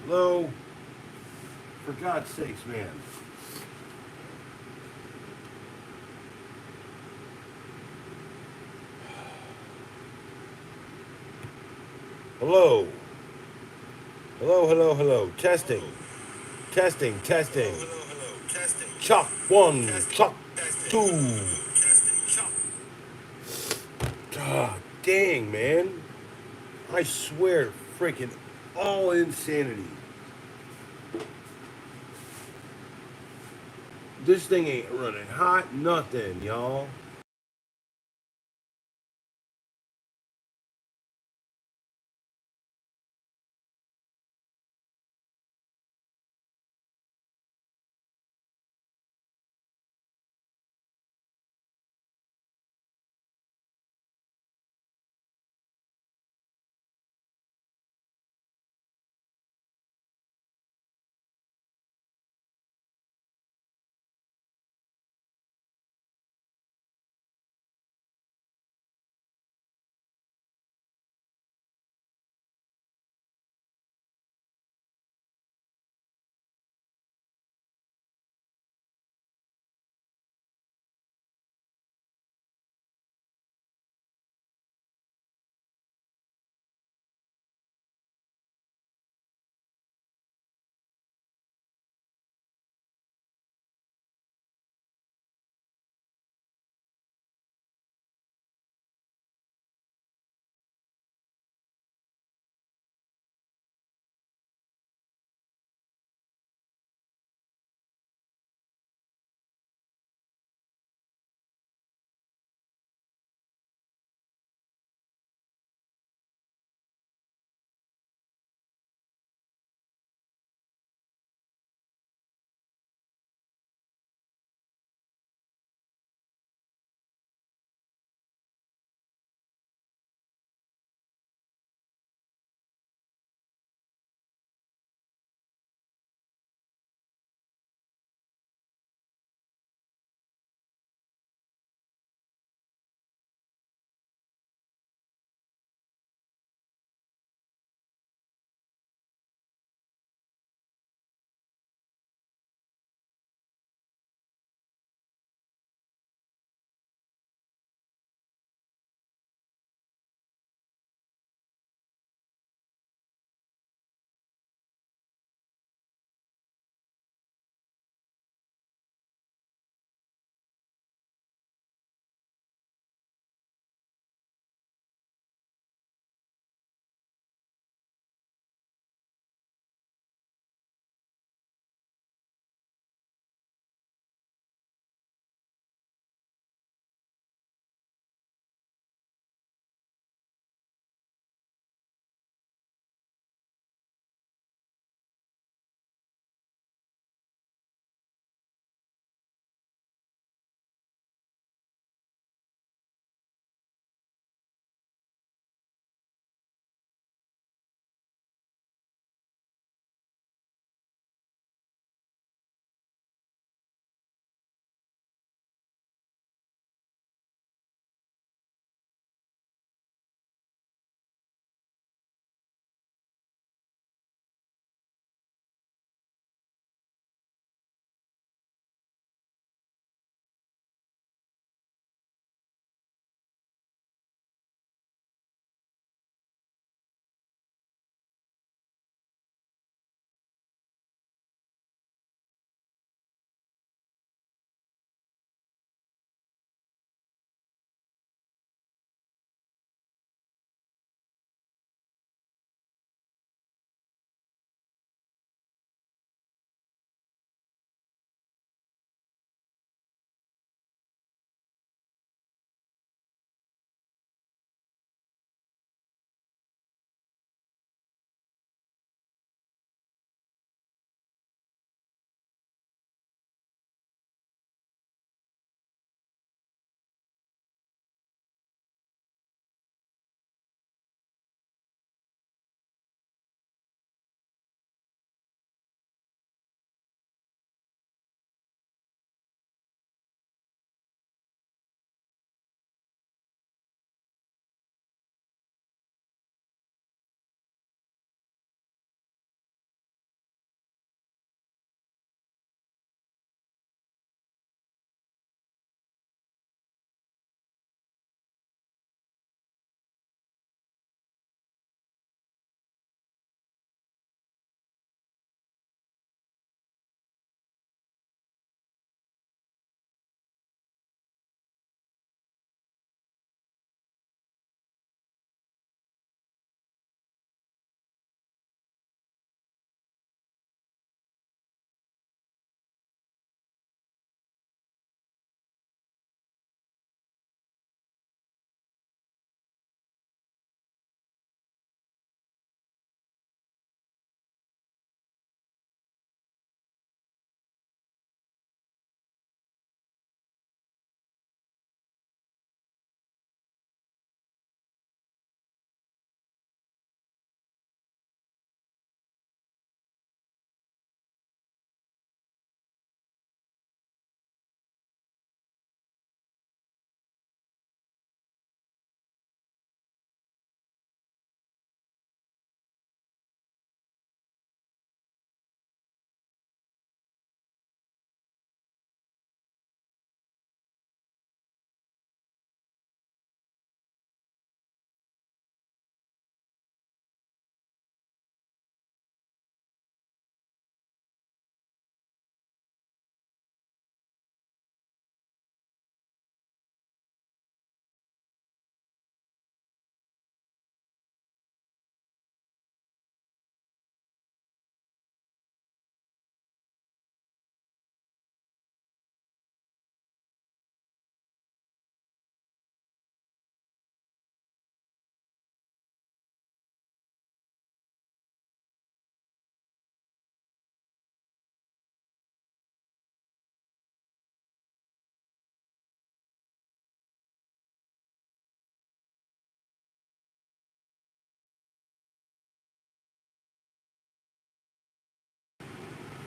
Hello? For God's sakes, man. Hello? Hello, hello, hello. Testing. Testing, testing. Chuck one, chuck two. God dang, man. I swear, freaking all insanity. This thing ain't running hot, nothing, y'all.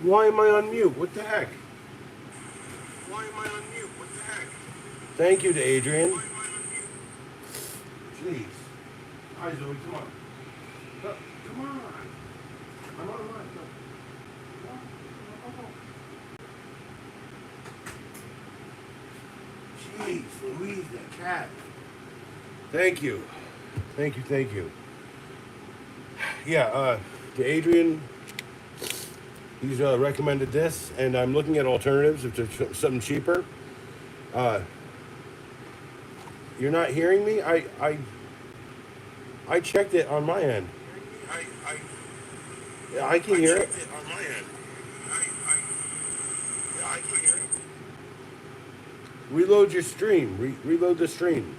Why am I on mute? What the heck? Why am I on mute? What the heck? Thank you to Adrian. Why am I on mute? Jeez. All right, Zoe, come on. Come on. I'm on line. Jeez, Louise, that cat. Thank you. Thank you. Yeah, to Adrian, he's recommended this, and I'm looking at alternatives if there's something cheaper. You're not hearing me? I checked it on my end. Yeah, I can hear it. On my end. Yeah, I can hear it. Reload your stream. Reload the stream.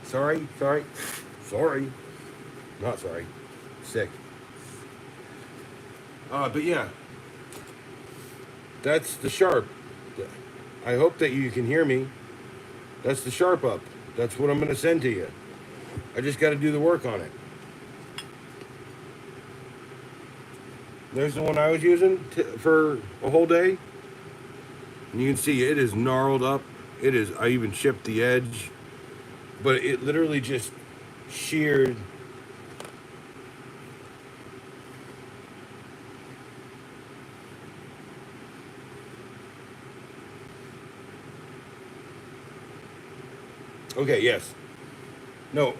Sorry. Not sorry. Sick. But yeah. That's the Sharp. I hope that you can hear me. That's the Sharp Up. That's what I'm going to send to you. I just got to do the work on it. There's the one I was using for a whole day. And you can see it is gnarled up. It is. I even chipped the edge. But it literally just sheared. Okay, yes. No,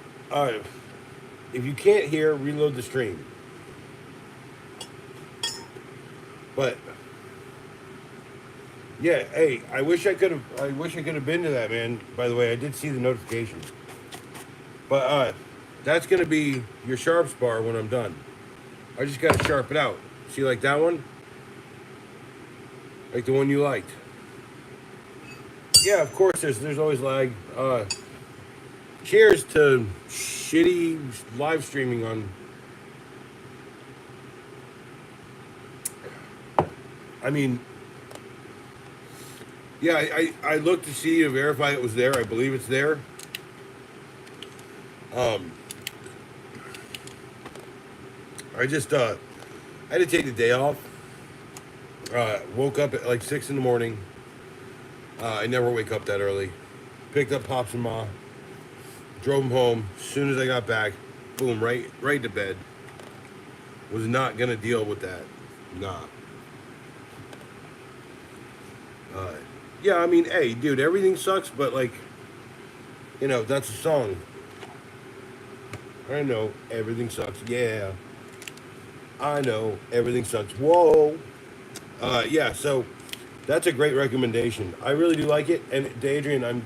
if you can't hear, reload the stream. But yeah, hey, I wish I could have been to that, man. By the way, I did see the notification. But that's gonna be your sharps bar when I'm done. I just gotta sharpen it out. See, like that one? Like the one you liked. Yeah, of course there's always lag. Cheers to shitty live streaming on. I mean, yeah, I looked to see to verify it was there. I believe it's there. I just I had to take the day off. Woke up at like 6 in the morning. I never wake up that early. Picked up Pops and Ma. Drove them home. As soon as I got back, boom, right to bed. Was not gonna deal with that. Nah. Yeah, I mean, hey, dude, everything sucks, but like, you know, that's a song. I know everything sucks. Yeah. I know everything sucks. Whoa. Yeah, so that's a great recommendation. I really do like it. And Adrian,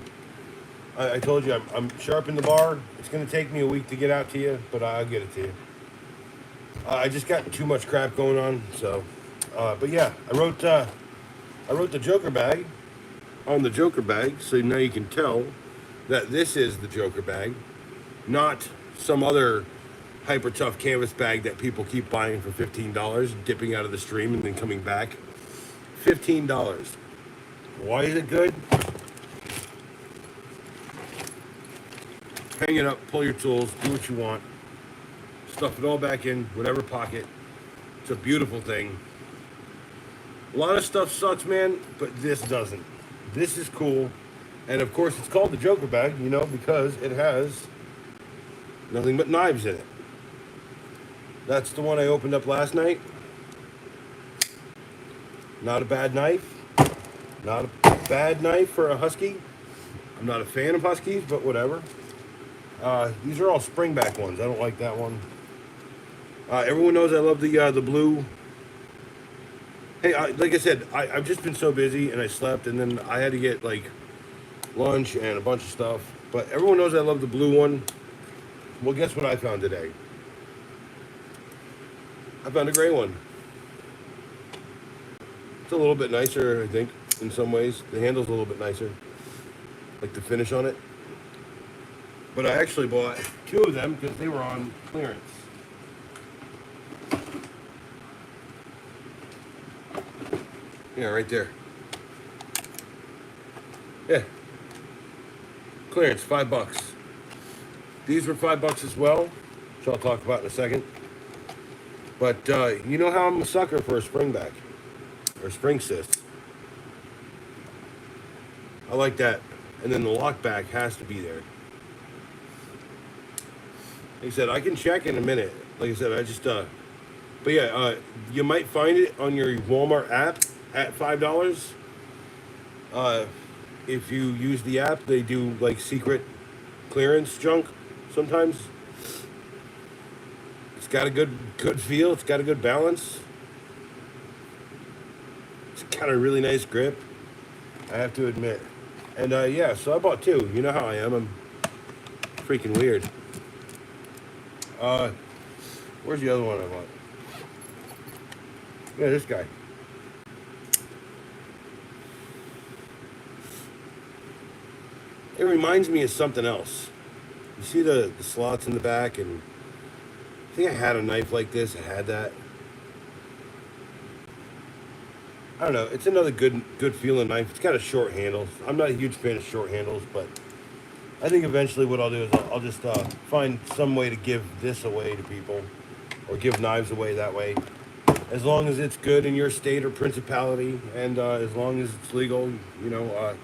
I told you I'm sharpening the bar. It's gonna take me a week to get out to you, but I'll get it to you. I just got too much crap going on, so. But yeah, I wrote the Joker bag on the Joker bag, so now you can tell that this is the Joker bag, not some other hyper tough canvas bag that people keep buying for $15, dipping out of the stream and then coming back. $15. Why is it good? Hang it up, pull your tools, do what you want, stuff it all back in whatever pocket. It's a beautiful thing. A lot of stuff sucks, man, but this doesn't. This is cool. And of course, it's called the Joker bag, you know, because it has nothing but knives in it. That's the one I opened up last night. Not a bad knife. Not a bad knife for a husky. I'm not a fan of huskies, but whatever. These are all springback ones. I don't like that one. Everyone knows I love the blue. Hey, like I said, I've just been so busy and I slept, and then I had to get like lunch and a bunch of stuff. But everyone knows I love the blue one. Well, guess what I found today? I found a gray one. It's a little bit nicer, I think, in some ways. The handle's a little bit nicer. Like the finish on it. But I actually bought two of them because they were on clearance. Yeah, right there. Yeah. Clearance, $5. These were $5 as well, which I'll talk about in a second. But you know how I'm a sucker for a spring back or spring cyst. I like that. And then the lock back has to be there. Like I said, I can check in a minute. Like I said, but yeah, you might find it on your Walmart app at $5. If you use the app, they do like secret clearance junk sometimes. It's got a good feel. It's got a good balance. It's got a really nice grip, I have to admit. And yeah, so I bought two. You know how I am. I'm freaking weird. Where's the other one I bought? Yeah, this guy. It reminds me of something else. You see the slots in the back, and I think I had a knife like this. I had that. I don't know. It's another good feeling knife. It's got a short handle. I'm not a huge fan of short handles, but I think eventually what I'll do is I'll just find some way to give this away to people, or give knives away that way. As long as it's good in your state or principality, and as long as it's legal, you know, I'm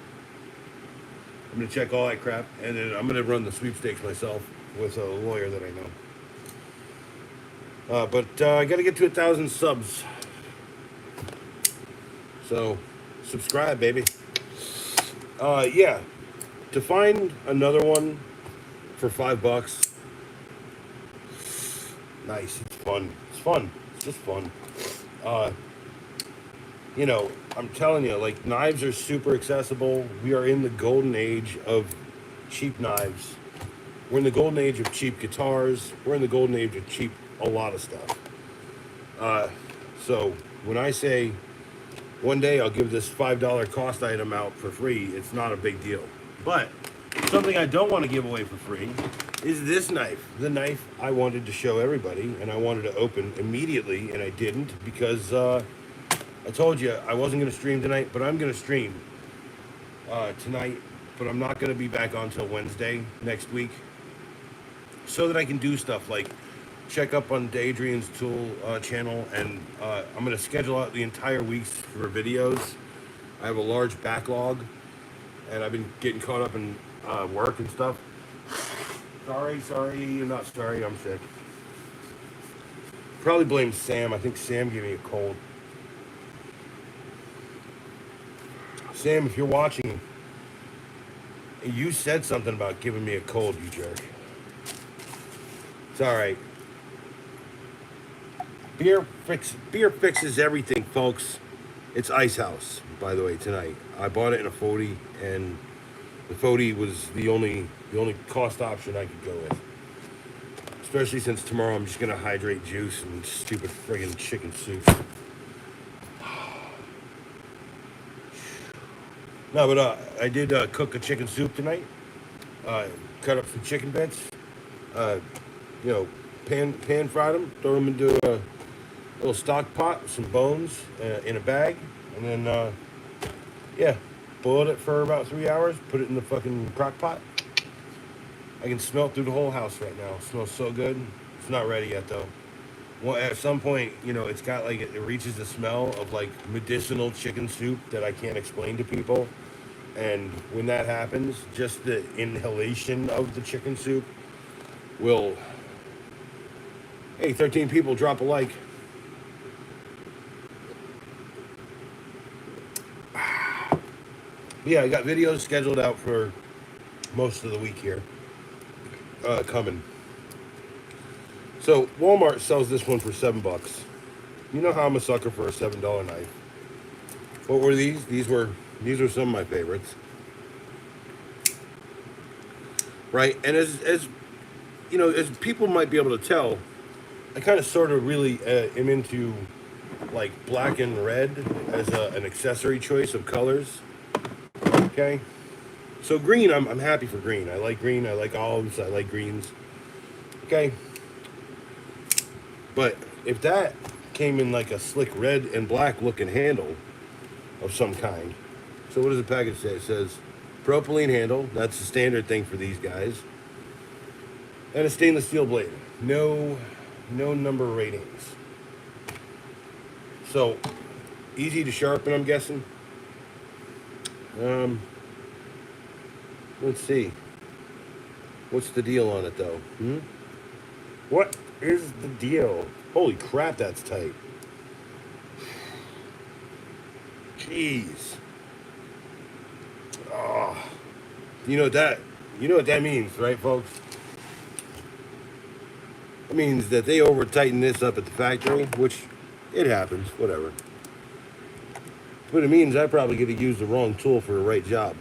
going to check all that crap, and then I'm going to run the sweepstakes myself with a lawyer that I know. But I got to get to 1,000 subs. So, subscribe, baby. Yeah, to find another one for $5, nice. It's fun. It's fun. It's just fun. You know, I'm telling you, like, knives are super accessible. We are in the golden age of cheap knives. We're in the golden age of cheap guitars. We're in the golden age of cheap a lot of stuff. So when I say one day I'll give this $5 cost item out for free, it's not a big deal. But something I don't want to give away for free is this knife. The knife I wanted to show everybody, and I wanted to open immediately, and I didn't because I told you I wasn't going to stream tonight, but I'm going to stream tonight. But I'm not going to be back on until Wednesday next week, so that I can do stuff like check up on Adrian's tool channel, and I'm going to schedule out the entire weeks for videos. I have a large backlog, and I've been getting caught up in work and stuff. Sorry, you're not sorry, I'm sick. Probably blame Sam. I think Sam gave me a cold. Sam, if you're watching, you said something about giving me a cold, you jerk. It's alright. Beer fixes everything, folks. It's Ice House, by the way, tonight. I bought it in a 40, and the 40 was the only cost option I could go with. Especially since tomorrow I'm just gonna hydrate juice and stupid friggin' chicken soup. No, but I did cook a chicken soup tonight. Cut up some chicken bits. You know, pan fried them. Throw them into a little stock pot with some bones in a bag, and then yeah, boiled it for about 3 hours. Put it in the fucking crock pot. I can smell it through the whole house right now. It smells so good. It's not ready yet though. Well, at some point, you know, it's got like it reaches the smell of like medicinal chicken soup that I can't explain to people. And when that happens, just the inhalation of the chicken soup will. Hey, 13 people, drop a like. Yeah, I got videos scheduled out for most of the week here. Coming. So Walmart sells this one for $7. You know how I'm a sucker for a $7 knife. What were these? These were some of my favorites. Right? And as you know, as people might be able to tell, I kind of sort of really am into like black and red as an accessory choice of colors. Okay? So green, I'm happy for green. I like green, I like olives, I like greens. Okay? But if that came in like a slick red and black looking handle of some kind. So what does the package say? It says propylene handle. That's the standard thing for these guys. and a stainless steel blade. No number ratings. So easy to sharpen, I'm guessing. Um, let's see. What's the deal on it though? What is the deal? Holy crap, that's tight. Jeez. Oh, you know that. You know what that means, right, folks? It means that they over tighten this up at the factory, which it happens, whatever. But it means I probably get to use the wrong tool for the right job.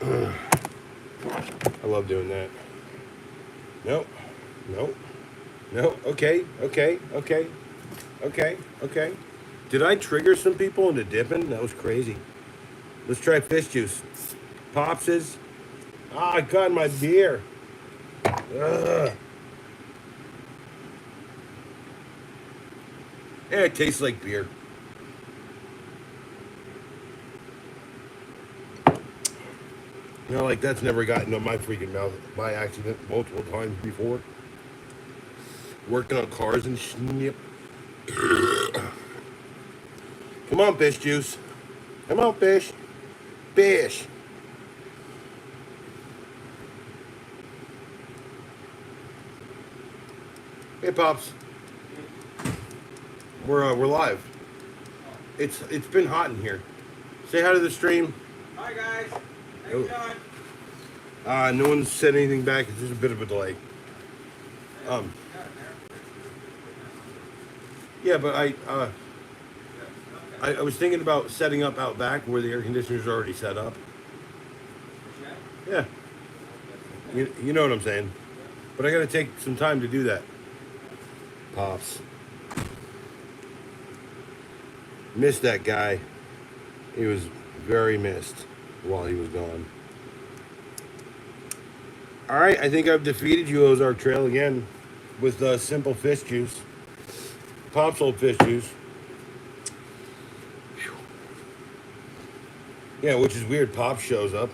I love doing that. Nope. Nope. No. Okay. Okay. Okay. Okay. Okay. Did I trigger some people into dipping? That was crazy. Let's try fish juice. Popses. Ah, I got my beer. Ugh. Yeah, it tastes like beer. You know, like that's never gotten on my freaking mouth by accident multiple times before. Working on cars and snip. Come on, fish juice. Come on, fish. Fish. Hey, pops. We're live. It's been hot in here. Say hi to the stream. Hi guys. How you doing? No one's said anything back. It's just a bit of a delay. Um. Yeah, but I was thinking about setting up out back where the air conditioner's already set up. Yeah. You know what I'm saying. But I got to take some time to do that. Pops. Missed that guy. He was very missed while he was gone. All right, I think I've defeated you, Ozark Trail, again with simple fish juice. Pops old fish juice. Whew. Yeah, which is weird. Pop shows up.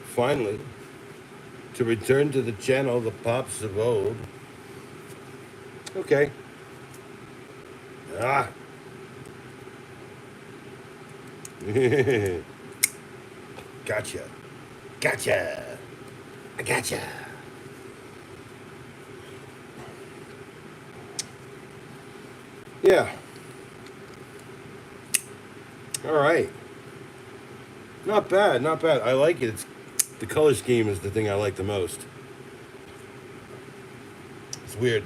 Finally, to return to the channel, the Pops of old. Okay. Ah. Gotcha. Gotcha. I gotcha. Yeah. All right. Not bad, not bad. I like it. It's, the color scheme is the thing I like the most. It's weird.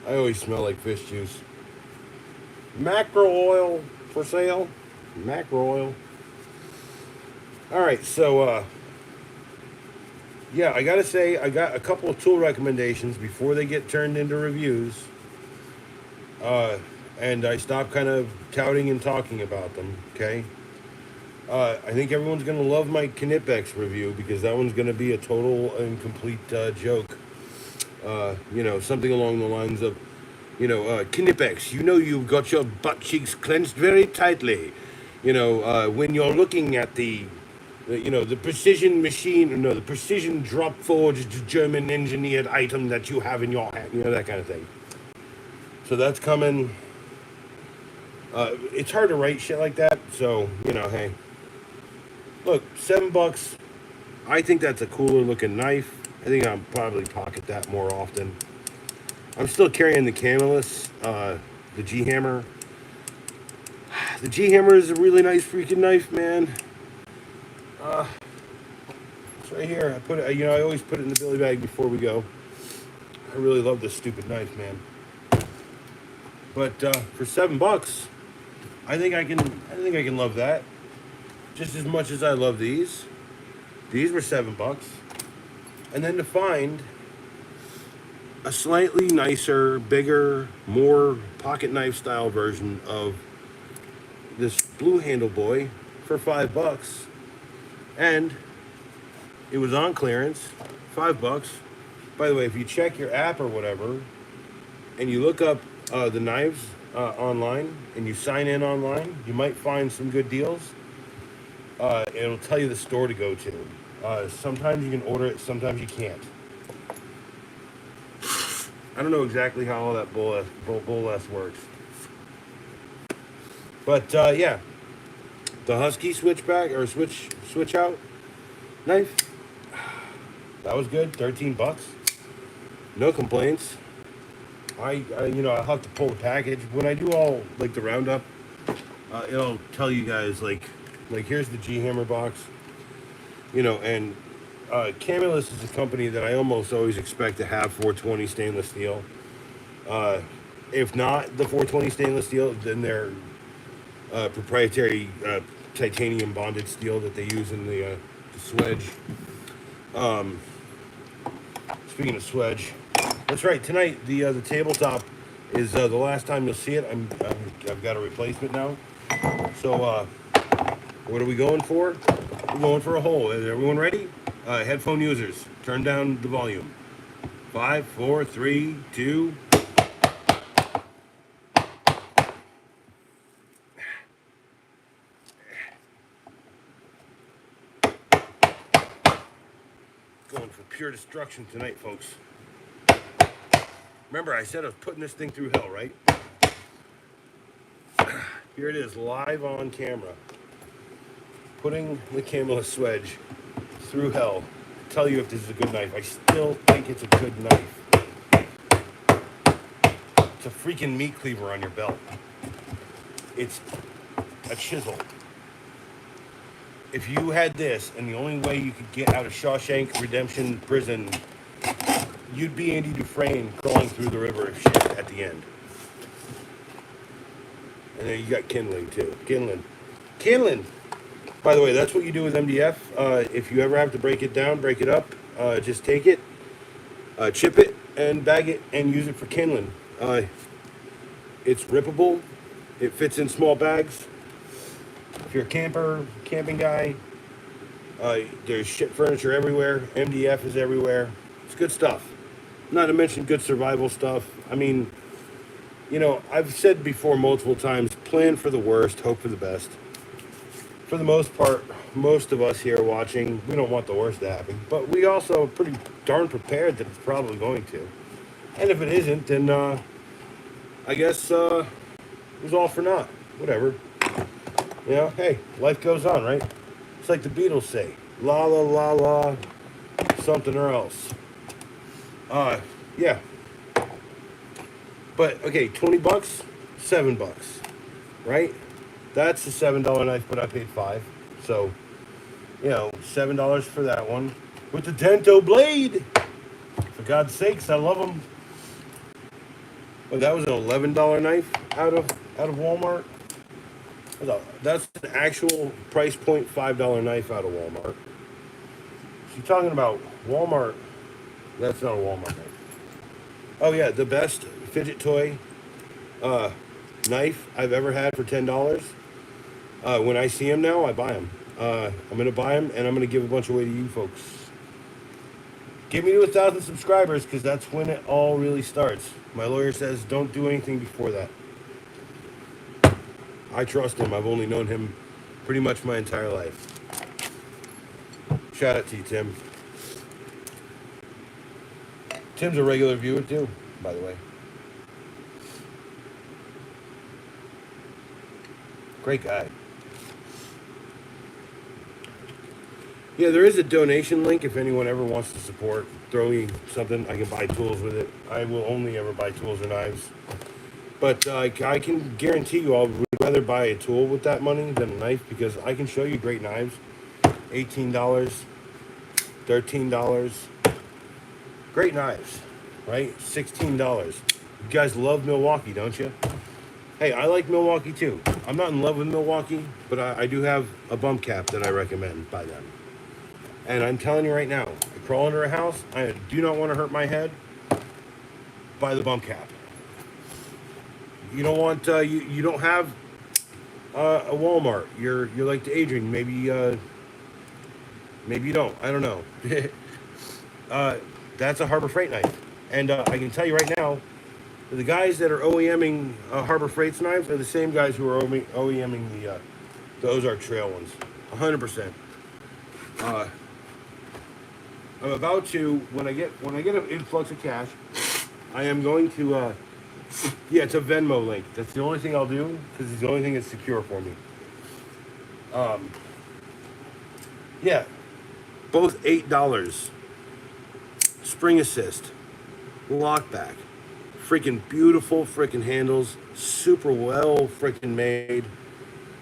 I always smell like fish juice. Macro oil for sale. Macro oil. All right, so yeah, I gotta say I got a couple of tool recommendations before they get turned into reviews. And I stopped kind of touting and talking about them. Okay. I think everyone's gonna love my Knipex review because that one's gonna be a total and complete joke. You know, something along the lines of, you know, Knipex, you know you've got your butt cheeks clenched very tightly. You know, when you're looking at the you know, the precision machine, no, the precision drop forged German engineered item that you have in your hand, you know, that kind of thing. So that's coming. It's hard to write shit like that, so, you know, hey. Look, $7. I think that's a cooler looking knife. I think I'll probably pocket that more often. I'm still carrying the Camelus, the G-Hammer. The G-Hammer is a really nice freaking knife, man. It's right here. I put it, you know, I always put it in the billy bag before we go. I really love this stupid knife, man. But for $7, I think I can love that just as much as I love these. These were $7, and then to find a slightly nicer, bigger, more pocket knife style version of this blue handle boy for $5, and it was on clearance, $5. By the way, if you check your app or whatever, and you look up the knives online and you sign in online, you might find some good deals. It'll tell you the store to go to. Sometimes you can order it, sometimes you can't. I don't know exactly how all that bull works. But yeah, the Husky switchback or switch out knife, that was good. $13. No complaints. I have to pull the package when I do all like the roundup. It'll tell you guys like here's the G Hammer box, and Camulus is a company that I almost always expect to have 420 stainless steel. If not the 420 stainless steel, then their proprietary titanium bonded steel that they use in the swedge. Speaking of swedge, that's right. Tonight the tabletop is the last time you'll see it. I've got a replacement now. So what are we going for? We're going for a hole. Is everyone ready? Headphone users, turn down the volume. 5, 4, 3, 2. Going for pure destruction tonight, folks. Remember, I said I was putting this thing through hell, right? Here it is, live on camera. Putting the Camulus swedge through hell. Tell you if this is a good knife. I still think it's a good knife. It's a freaking meat cleaver on your belt. It's a chisel. If you had this and the only way you could get out of Shawshank Redemption prison, you'd be Andy Dufresne crawling through the river of shit at the end. And then you got kindling too. Kindling. By the way, that's what you do with MDF. If you ever have to break it down, break it up, just take it, chip it, and bag it, and use it for kindling. It's rippable. It fits in small bags. If you're a camping guy, there's shit furniture everywhere. MDF is everywhere. It's good stuff. Not to mention good survival stuff. I mean, I've said before multiple times, plan for the worst, hope for the best. For the most part, most of us here watching, we don't want the worst to happen, but we also are pretty darn prepared that it's probably going to. And if it isn't, then I guess it was all for naught. Whatever. Hey, life goes on, right? It's like the Beatles say, la la la la, something or else. Yeah. But okay, $20, $7, right? That's a $7 knife, but I paid $5. So, $7 for that one with the Dento blade. For God's sakes, I love them. Well, that was an $11 knife out of Walmart. That's an actual price point $5 knife out of Walmart. So you're talking about Walmart. That's not a Walmart knife. Oh yeah, the best fidget toy knife I've ever had for $10. When I see them now, I buy them. I'm going to buy them, and I'm going to give a bunch away to you folks. Get me to 1,000 subscribers, because that's when it all really starts. My lawyer says don't do anything before that. I trust him. I've only known him pretty much my entire life. Shout out to you, Tim. Tim's a regular viewer, too, by the way. Great guy. Yeah, there is a donation link if anyone ever wants to support. Throw me something. I can buy tools with it. I will only ever buy tools or knives. But I can guarantee you I would rather buy a tool with that money than a knife, because I can show you great knives. $18, $13. Great knives, right? $16. You guys love Milwaukee, don't you? Hey, I like Milwaukee too. I'm not in love with Milwaukee, but I do have a bump cap that I recommend by them. And I'm telling you right now, I crawl under a house, I do not want to hurt my head, buy the bump cap. You don't want, you don't have a Walmart. You're like the Adrian, maybe you don't. I don't know. That's a Harbor Freight knife. And I can tell you right now, The guys that are OEMing Harbor Freight's knives are the same guys who are OEMing the Ozark Trail ones. 100%. I'm about to when I get an influx of cash, I am going to yeah, it's a Venmo link. That's the only thing I'll do because it's the only thing that's secure for me. Yeah, both $8. Spring assist, lockback, freaking beautiful freaking handles, super well freaking made.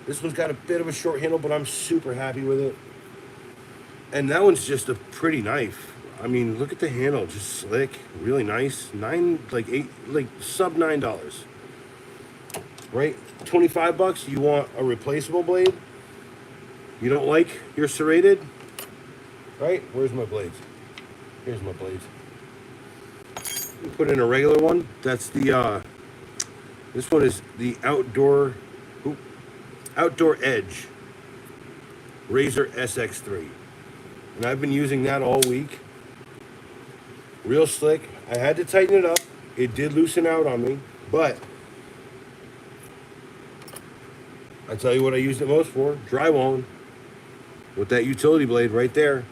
This one's got a bit of a short handle, but I'm super happy with it. And that one's just a pretty knife. I mean, look at the handle, just slick, really nice. Sub $9, right? 25 bucks. You want a replaceable blade? You don't like your serrated, right? Where's my blades? Here's my blades. You put in a regular one. That's the this one is the Outdoor Edge Razor SX3, and I've been using that all week. Real slick. I had to tighten it up. It did loosen out on me, but I tell you what I used it most for: drywalling with that utility blade right there.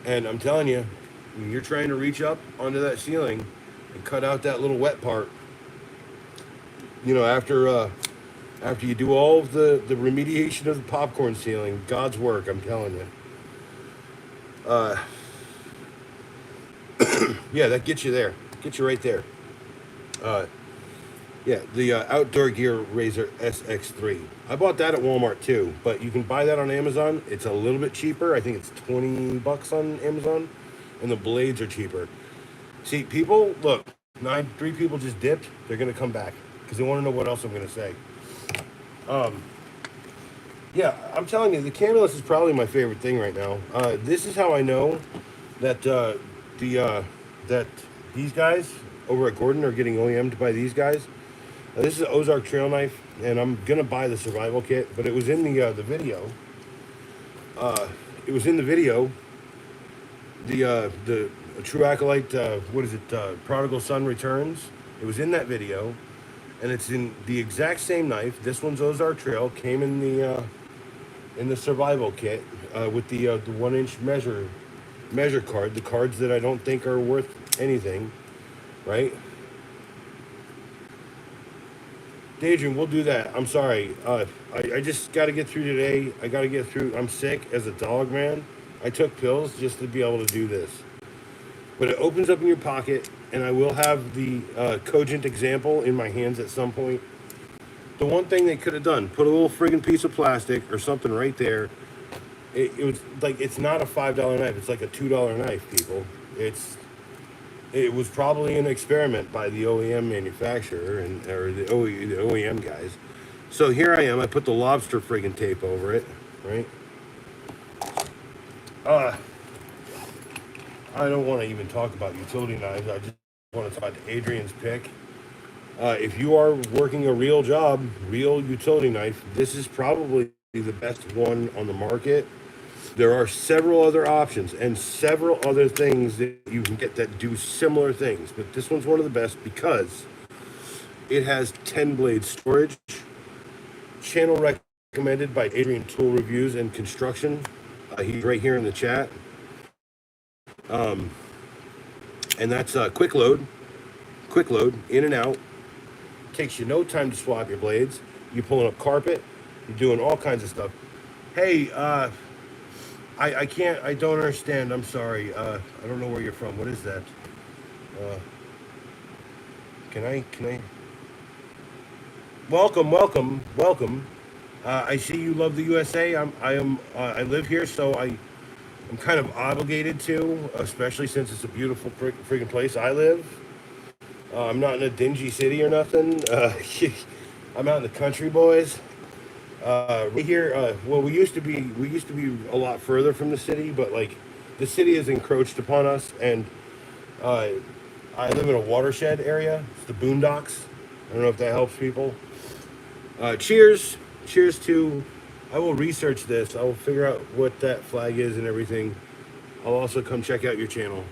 And I'm telling you, when you're trying to reach up onto that ceiling and cut out that little wet part, you know, after you do all of the remediation of the popcorn ceiling, God's work, I'm telling you. Yeah, that gets you there. Gets you right there. Yeah, the Outdoor Gear Razor SX3. I bought that at Walmart too, but you can buy that on Amazon. It's a little bit cheaper. I think it's 20 bucks on Amazon, and the blades are cheaper. See, people, look, three people just dipped. They're gonna come back because they want to know what else I'm gonna say. Yeah, I'm telling you, the Camulus is probably my favorite thing right now. This is how I know that that these guys over at Gordon are getting OEM'd by these guys. This is an Ozark trail knife, and I'm gonna buy the survival kit, but it was in the video. It was in the video. The True Acolyte, what is it? Prodigal Son Returns. It was in that video, and it's in the exact same knife. This one's Ozark Trail. Came in the survival kit with the 1-inch measure card. The cards that I don't think are worth anything, right? Adrian, we'll do that. I'm sorry. I just got to get through today. I got to get through. I'm sick as a dog, man. I took pills just to be able to do this. But it opens up in your pocket, and I will have the Cogent example in my hands at some point. The one thing they could have done, put a little friggin' piece of plastic or something right there. It was like, it's not a $5 knife. It's like a $2 knife, people. It was probably an experiment by the OEM manufacturer or the OEM guys. So here I am. I put the lobster friggin' tape over it, right? I don't want to even talk about utility knives. I just want to talk about Adrian's pick. If you are working a real job, real utility knife, this is probably the best one on the market. There are several other options and several other things that you can get that do similar things, but this one's one of the best because it has 10 blade storage. Channel recommended by Adrian Tool Reviews and Construction. He's right here in the chat. And that's quick load, in and out. Takes you no time to swap your blades. You're pulling up carpet. You're doing all kinds of stuff. Hey, I can't, I don't understand. I'm sorry. I don't know where you're from. What is that? Can I? Welcome. I see you love the USA. I live here, so I'm kind of obligated to, especially since it's a beautiful freaking place I live. I'm not in a dingy city or nothing. I'm out in the country, boys. Right here, well, we used to be a lot further from the city, but like the city has encroached upon us, and I live in a watershed area. It's the Boondocks. I don't know if that helps people. Cheers to. I will research this. I will figure out what that flag is and everything. I'll also come check out your channel.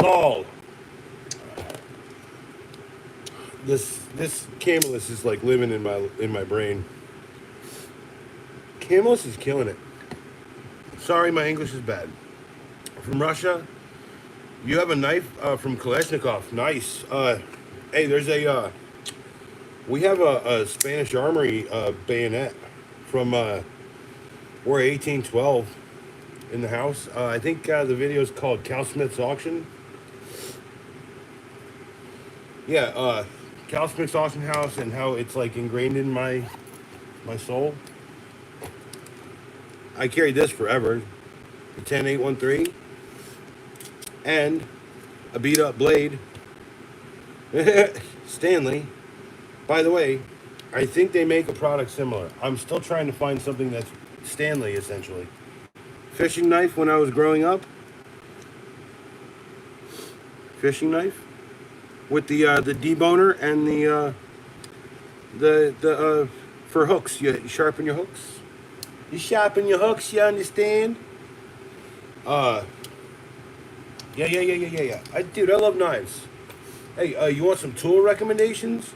lol. This Camelus is like living in my brain. Camelus is killing it. Sorry, my English is bad. From Russia, you have a knife from Kalashnikov. Nice. Hey, there's a we have a Spanish Armory bayonet from War 1812 in the house. I think the video is called Cal Smith's Auction. Yeah, Cal Smith's Auction House, and how it's like ingrained in my soul. I carried this forever. The 10813 and a beat up blade. Stanley. By the way, I think they make a product similar. I'm still trying to find something that's Stanley essentially. Fishing knife when I was growing up. Fishing knife with the deboner and the for hooks. You sharpen your hooks. You sharpen your hooks. You understand? Yeah. Dude, I love knives. Hey, you want some tool recommendations?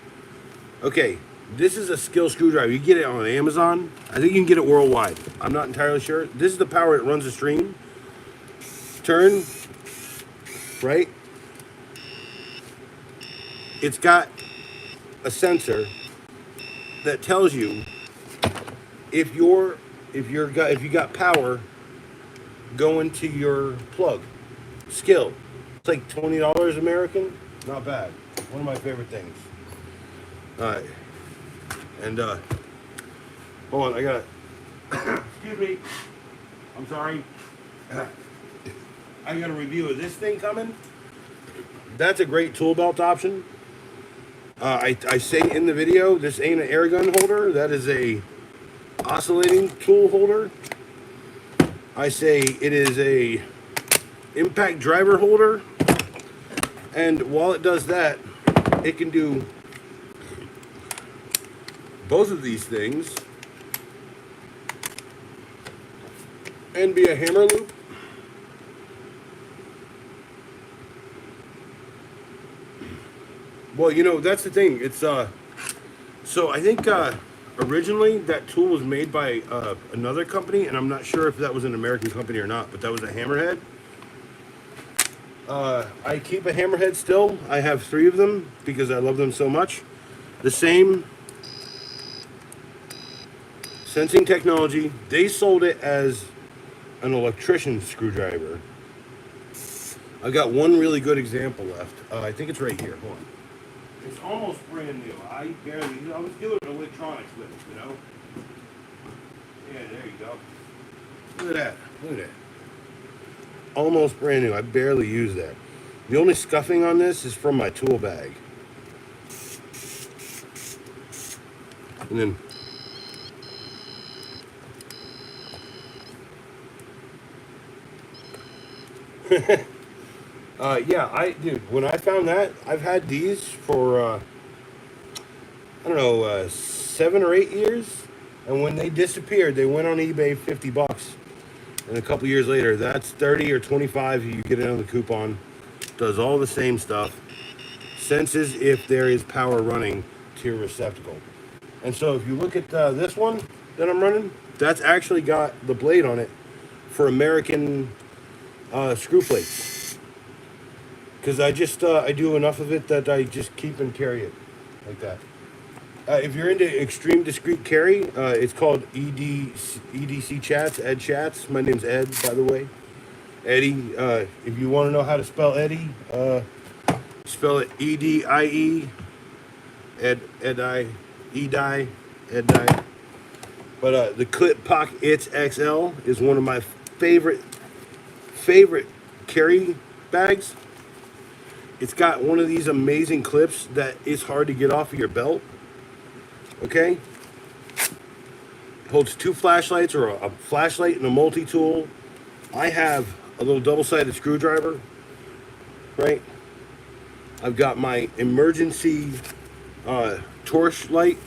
Okay, this is a skill screwdriver. You get it on Amazon. I think you can get it worldwide. I'm not entirely sure. This is the power that runs the stream. Turn, right? It's got a sensor that tells you if you got power going to your plug. Skill. It's like $20 American. Not bad. One of my favorite things. Alright. And hold on, I got excuse me. I'm sorry. I got a review of this thing coming. That's a great tool belt option. I say in the video, this ain't an air gun holder. That is a oscillating tool holder. I say it is a impact driver holder. And while it does that, it can do both of these things and be a hammer loop. Well, you know, that's the thing. It's so I think originally that tool was made by another company, and I'm not sure if that was an American company or not, but that was a hammerhead. I keep a hammerhead still. I have 3 of them because I love them so much. The same sensing technology. They sold it as an electrician screwdriver. I got one really good example left. I think it's right here. Hold on. It's almost brand new. I was doing electronics with it, you know? Yeah, there you go. Look at that. Almost brand new. I barely use that. The only scuffing on this is from my tool bag. And then dude, when I found that, I've had these for I don't know, 7 or 8 years, and when they disappeared, they went on eBay $50. And a couple years later, that's 30 or 25. You get it on the coupon. Does all the same stuff. Senses if there is power running to your receptacle. And so if you look at this one that I'm running, that's actually got the blade on it for American screw plates. Because I do enough of it that I just keep and carry it like that. If you're into extreme discrete carry, it's called EDChats, EDChats. My name's Ed, by the way. Eddie, if you want to know how to spell Eddie, spell it E-D-I-E, Edi. But the Clip Pock It's XL is one of my favorite carry bags. It's got one of these amazing clips that is hard to get off of your belt. Okay? It holds 2 flashlights, or a flashlight and a multi-tool. I have a little double-sided screwdriver, right? I've got my emergency torch light,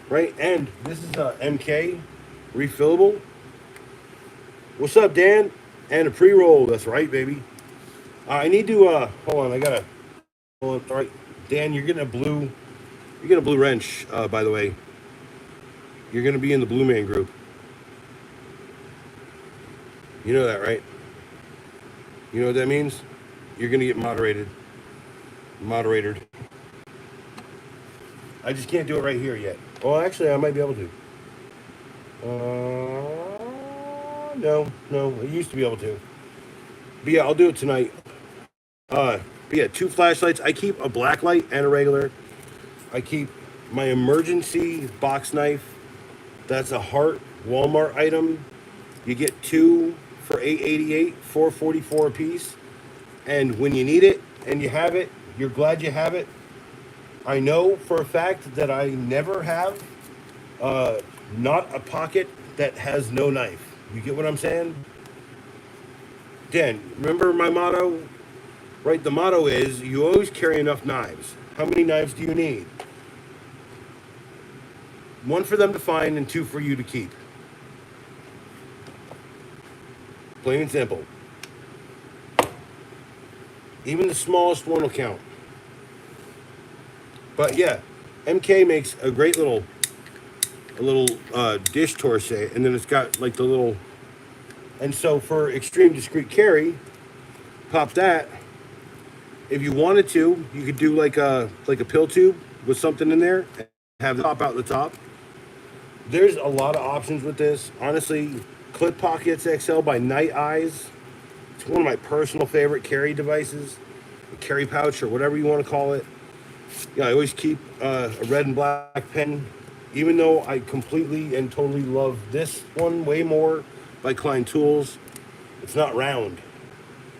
right? And this is a MK refillable. What's up, Dan? And a pre-roll. That's right, baby. I need to hold on. I gotta hold on. All right, Dan, you're getting a blue. You're getting a blue wrench. By the way, you're gonna be in the Blue Man group. You know that, right? You know what that means? You're gonna get moderated. I just can't do it right here yet. Well, actually, I might be able to. No, I used to be able to. But yeah, I'll do it tonight. But yeah, two flashlights. I keep a black light and a regular. I keep my emergency box knife. That's a Hart Walmart item. You get two for $8.88, $4.44 a piece. And when you need it and you have it, you're glad you have it. I know for a fact that I never have not a pocket that has no knife. You get what I'm saying? Dan, remember my motto? Right, the motto is you always carry enough knives. How many knives do you need? One for them to find and two for you to keep. Plain and simple. Even the smallest one will count. But yeah, MK makes a great little dish torse, and then it's got like the little. And so for extreme discreet carry, pop that. If you wanted to, you could do like a pill tube with something in there and have the top out the top. There's a lot of options with this. Honestly, Clip Pockets XL by Night Eyes. It's one of my personal favorite carry devices, a carry pouch or whatever you want to call it. Yeah, I always keep a red and black pen, even though I completely and totally love this one way more by Klein Tools. It's not round.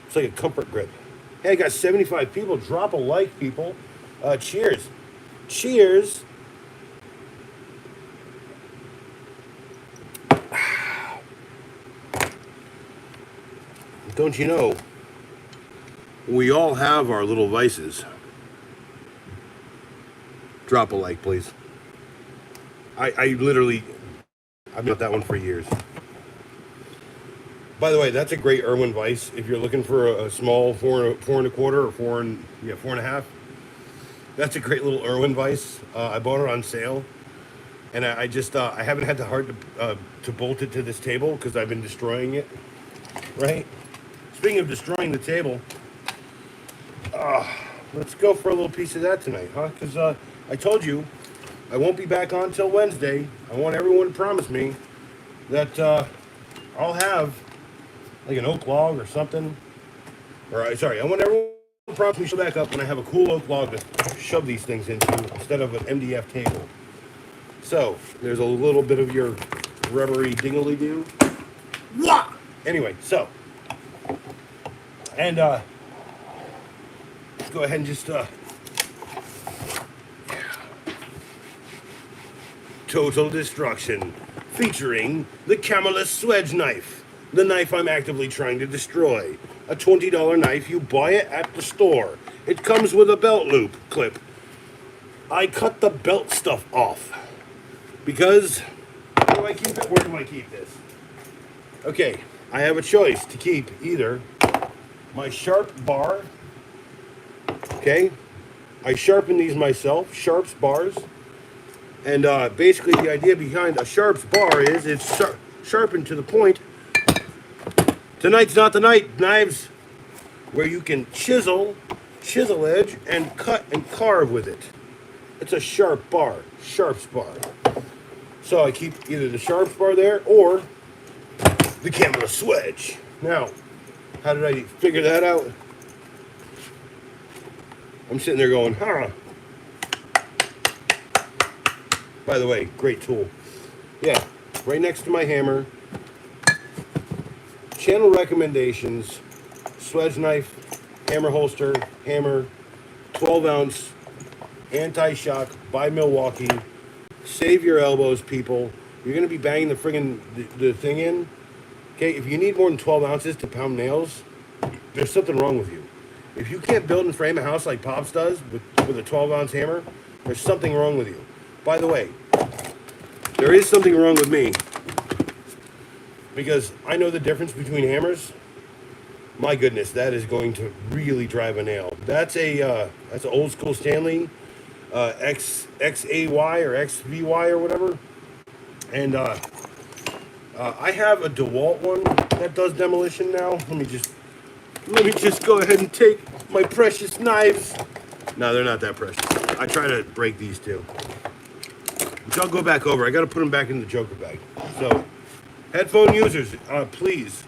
It's like a comfort grip. Hey, I got 75 people. Drop a like, people. Cheers. Cheers. Don't you know, we all have our little vices. Drop a like, please. I've got that one for years. By the way, that's a great Irwin vise. If you're looking for a small four and a quarter or four and a half, that's a great little Irwin vise. I bought it on sale, and I haven't had the heart to bolt it to this table because I've been destroying it. Right. Speaking of destroying the table, let's go for a little piece of that tonight, huh? Because I told you I won't be back on till Wednesday. I want everyone to promise me that I'll have like an oak log or something. I want everyone to promise me to show back up when I have a cool oak log to shove these things into instead of an MDF table. So there's a little bit of your rubbery dingly-doo. Anyway, so, and let's go ahead and just Total Destruction, featuring the Camelus Swedge knife, the knife I'm actively trying to destroy. A $20 knife, you buy it at the store. It comes with a belt loop clip. I cut the belt stuff off because where do I keep it? Where do I keep this? Okay, I have a choice to keep either my sharp bar. Okay, I sharpen these myself, Sharps bars. And basically the idea behind a Sharps bar is it's sharpened to the point. Tonight's not the night, knives, where you can chisel edge, and cut and carve with it. It's a sharp bar, Sharps bar. So I keep either the Sharps bar there or the Camelus Swedge. Now, how did I figure that out? I'm sitting there going, huh. By the way, great tool. Yeah, right next to my hammer. Channel recommendations, Swedge knife, hammer holster, hammer, 12-ounce, anti-shock by Milwaukee. Save your elbows, people. You're going to be banging the friggin' the thing in. Okay, if you need more than 12 ounces to pound nails, there's something wrong with you. If you can't build and frame a house like Pops does with a 12-ounce hammer, there's something wrong with you. By the way, there is something wrong with me because I know the difference between hammers My goodness, that is going to really drive a nail. That's an old school Stanley XAY or XVY or whatever. And I have a DeWalt one that does demolition now. Let me just go ahead and take my precious knives. No, they're not that precious. I try to break these too. Which I'll go back over. I got to put them back in the Joker bag. So, headphone users, please,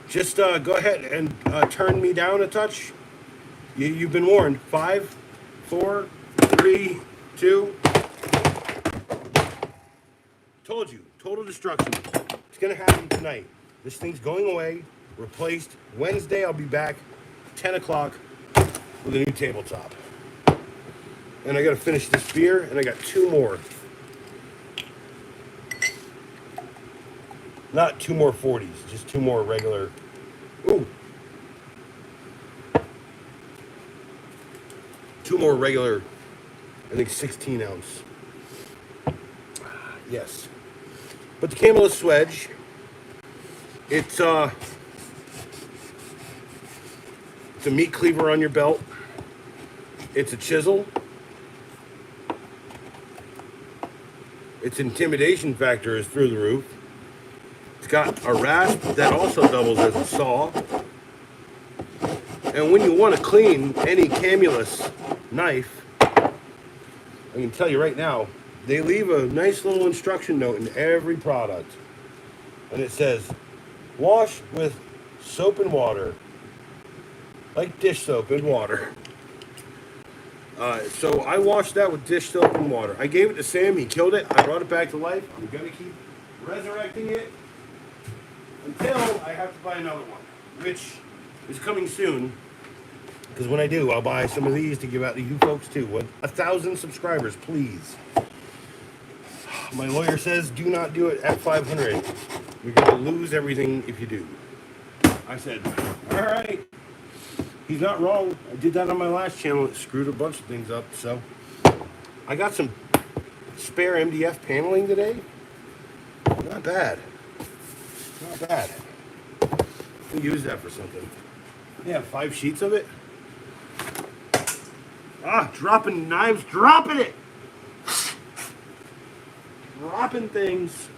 just go ahead and turn me down a touch. You've been warned. 5, 4, 3, 2. Told you. Total destruction. It's going to happen tonight. This thing's going away. Replaced. Wednesday, I'll be back. 10 o'clock with a new tabletop. And I got to finish this beer, and I got 2 more. Not 2 more 40s, just 2 more regular. Ooh. 2 more regular, I think 16 ounce. Yes. But the Camelot Swedge, it's a meat cleaver on your belt. It's a chisel. Its intimidation factor is through the roof. It's got a rasp that also doubles as a saw. And when you want to clean any Camulus knife, I can tell you right now, they leave a nice little instruction note in every product. And it says, wash with soap and water. Like dish soap and water. So I washed that with dish soap and water. I gave it to Sam, he killed it. I brought it back to life. I'm going to keep resurrecting it until I have to buy another one, which is coming soon. Because when I do, I'll buy some of these to give out to you folks too. 1,000 subscribers, please. My lawyer says do not do it at 500. You're going to lose everything if you do. I said, all right. He's not wrong. I did that on my last channel. It screwed a bunch of things up. So I got some spare MDF paneling today. Not bad. Not bad. We'll use that for something. Yeah, 5 sheets of it. Dropping knives, dropping it. Dropping things.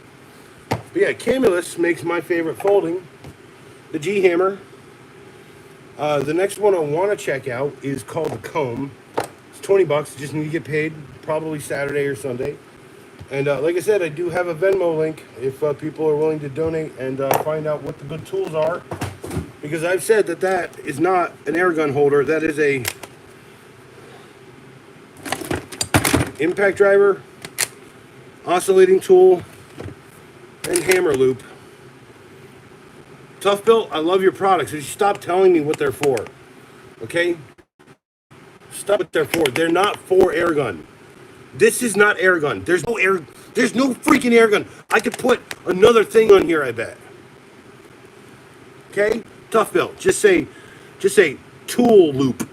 But yeah, Camulus makes my favorite folding. The G-Hammer. The next one I want to check out is called the Comb. It's $20. Just need to get paid probably Saturday or Sunday. And like I said, I do have a Venmo link if people are willing to donate and find out what the good tools are. Because I've said that is not an air gun holder. That is a impact driver, oscillating tool, and hammer loop. Tough Built, I love your products. Just stop telling me what they're for. Okay? Stop what they're for. They're not for air gun. This is not air gun. There's no freaking air gun. I could put another thing on here, I bet. Okay? Tough Built. Just say tool loop,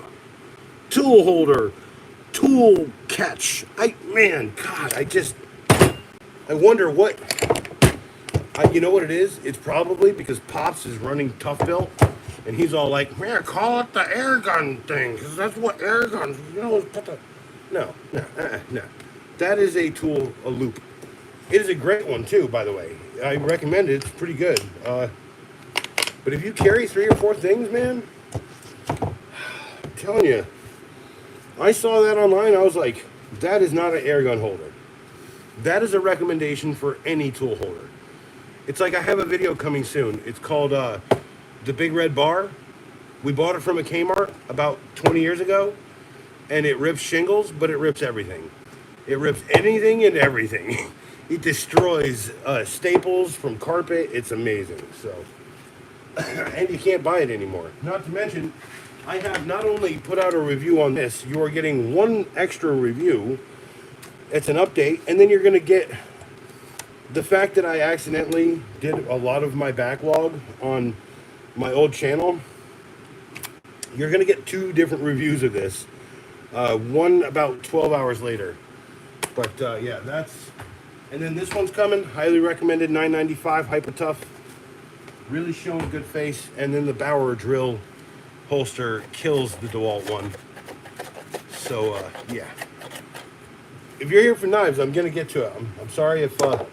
tool holder, tool catch. I wonder what. You know what it is? It's probably because Pops is running Tough Built, and he's all like, "Man, call it the air gun thing, because that's what air guns, No. That is a tool, a loop. It is a great one too, by the way. I recommend it. It's pretty good. But if you carry 3 or 4 things, man, I'm telling you, I saw that online. I was like, that is not an air gun holder. That is a recommendation for any tool holder. It's like I have a video coming soon. It's called The Big Red Bar. We bought it from a Kmart about 20 years ago, and it rips shingles, but it rips everything. It rips anything and everything. It destroys staples from carpet. It's amazing. So, and you can't buy it anymore. Not to mention, I have not only put out a review on this, you are getting 1 extra review. It's an update, and then you're going to get the fact that I accidentally did a lot of my backlog on my old channel. You're going to get 2 different reviews of this. One about 12 hours later. But yeah, that's... And then this one's coming. Highly recommended, $9.95, Hyper Tough. really showing good face, and then the Bauer drill holster kills the DeWalt one. So yeah, if you're here for knives, I'm gonna get to it. I'm sorry if the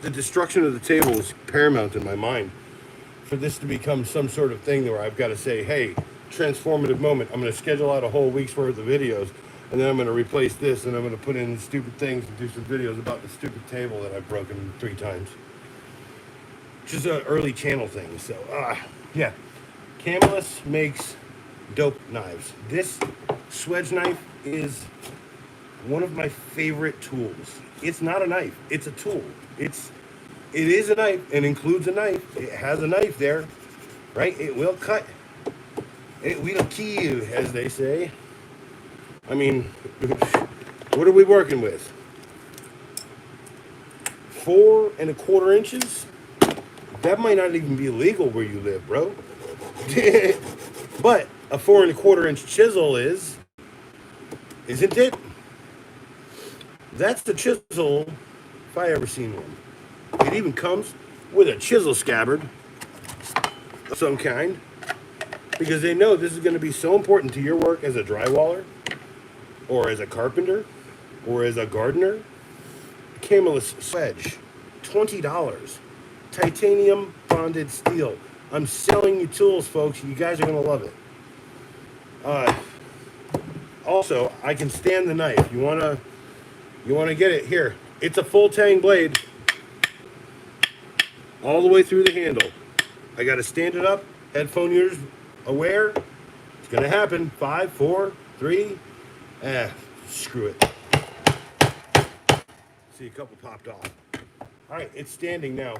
destruction of the table is paramount in my mind for this to become some sort of thing where I've got to say, hey, transformative moment. I'm going to schedule out a whole week's worth of videos, and then I'm going to replace this, and I'm going to put in stupid things and do some videos about the stupid table that I've broken 3 times. Which is an early channel thing. So, yeah. Camelus makes dope knives. This Swedge knife is one of my favorite tools. It's not a knife. It's a tool. It is a knife and includes a knife. It has a knife there, right? It will cut. It will kill, as they say. I mean, what are we working with? 4 1/4 inches? That might not even be legal where you live, bro. But a 4 1/4 inch chisel is, isn't it? That's the chisel, if I ever seen one. It even comes with a chisel scabbard of some kind, because they know this is going to be so important to your work as a drywaller, or as a carpenter, or as a gardener. Camelus Swedge, $20. Titanium bonded steel. I'm selling you tools, folks. You guys are going to love it. Also, I can stand the knife. You want to get it? Here. It's a full tang blade. All the way through the handle. I got to stand it up. Headphone users aware. It's going to happen. 5, 4, 3. Screw it. See, a couple popped off. All right, it's standing now.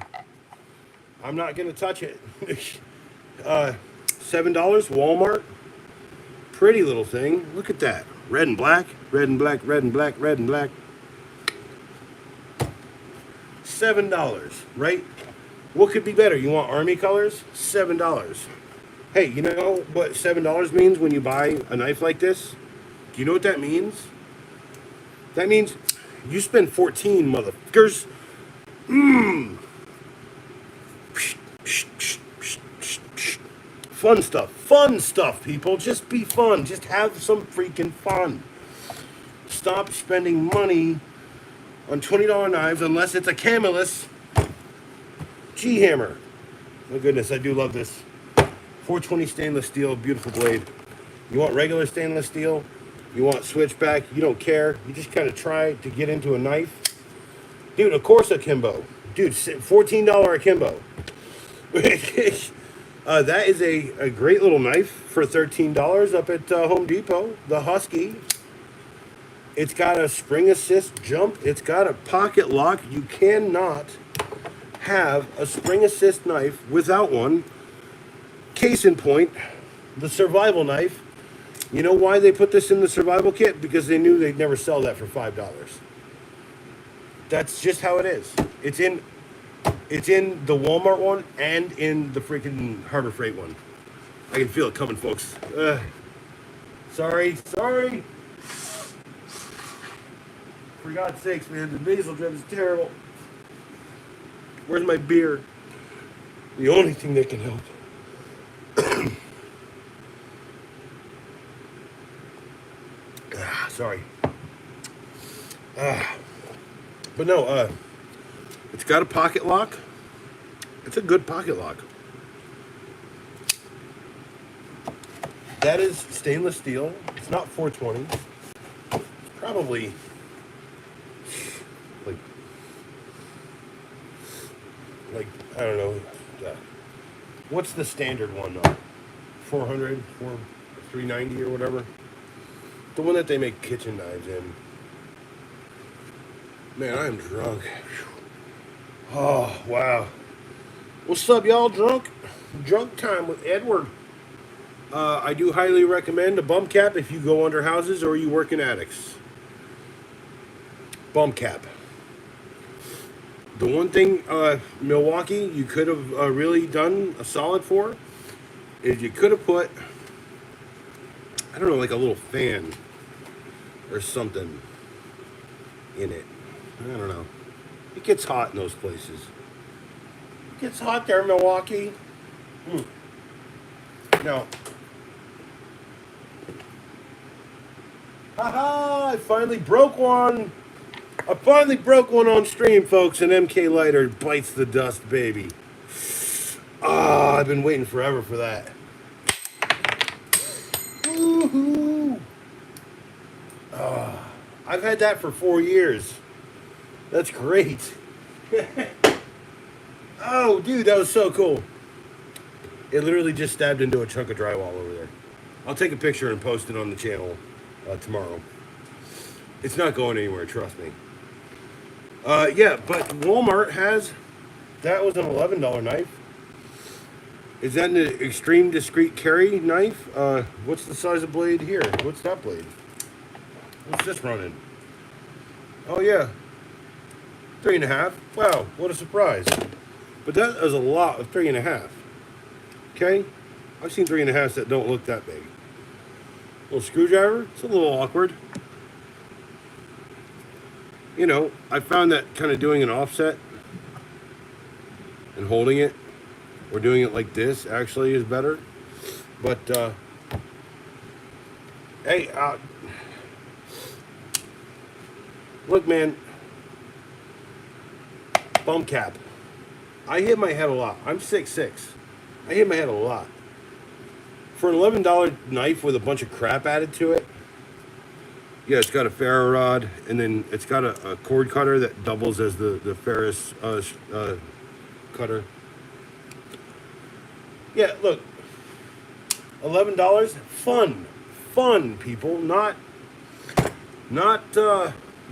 I'm not going to touch it. $7, Walmart. Pretty little thing. Look at that. Red and black, red and black, red and black, red and black. $7, right? What could be better? You want army colors? $7. Hey, you know what $7 means when you buy a knife like this? Do you know what that means? That means you spend 14, motherfuckers. Fun stuff, people. Just be fun. Just have some freaking fun. Stop spending money on $20 knives unless it's a Camelus G-hammer. My goodness, I do love this. 420 stainless steel, beautiful blade. You want regular stainless steel? You want switchback? You don't care. You just kind of try to get into a knife. Dude, of course akimbo. Dude, $14 akimbo. That is a great little knife for $13 up at Home Depot. The Husky. It's got a spring assist jump. It's got a pocket lock. You cannot have a spring assist knife without one. Case in point, the survival knife. You know why they put this in the survival kit? Because they knew they'd never sell that for $5. That's just how it is. It's in the Walmart one and in the freaking Harbor Freight one. I can feel it coming, folks. Sorry. For God's sakes, man, the basil drip is terrible. Where's my beer? The only thing that can help. Sorry. But no, it's got a pocket lock. It's a good pocket lock. That is stainless steel. It's not 420. It's probably like I don't know. What's the standard one though? 400, 390 or whatever. The one that they make kitchen knives in. Man, I'm drunk. Oh, wow. What's up, y'all? Drunk time with Edward. I do highly recommend a bump cap if you go under houses or you work in attics. Bump cap. The one thing, Milwaukee, you could have really done a solid for is you could have put, I don't know, like a little fan or something in it. I don't know. It gets hot in those places. It gets hot there, Milwaukee. No. Haha! I finally broke one. I finally broke one on stream, folks. An MK lighter bites the dust, baby. Ah, I've been waiting forever for that. Woohoo! I've had that for 4 years. That's great. Oh, dude, that was so cool. It literally just stabbed into a chunk of drywall over there. I'll take a picture and post it on the channel tomorrow. It's not going anywhere, trust me. Yeah, but Walmart has... That was an $11 knife. Is that an extreme discreet carry knife? What's the size of blade here? What's that blade? What's this running? Oh yeah, 3.5. Wow, what a surprise! But that is a lot of 3.5. Okay, I've seen 3.5s that don't look that big. Little screwdriver. It's a little awkward. You know, I found that kind of doing an offset and holding it, or doing it like this, actually is better. But hey, look, man, bum cap. I hit my head a lot. I'm 6'6". I hit my head a lot. For an $11 knife with a bunch of crap added to it, yeah, it's got a ferro rod, and then it's got a cord cutter that doubles as the ferrous cutter. Yeah, look, $11, fun, people, not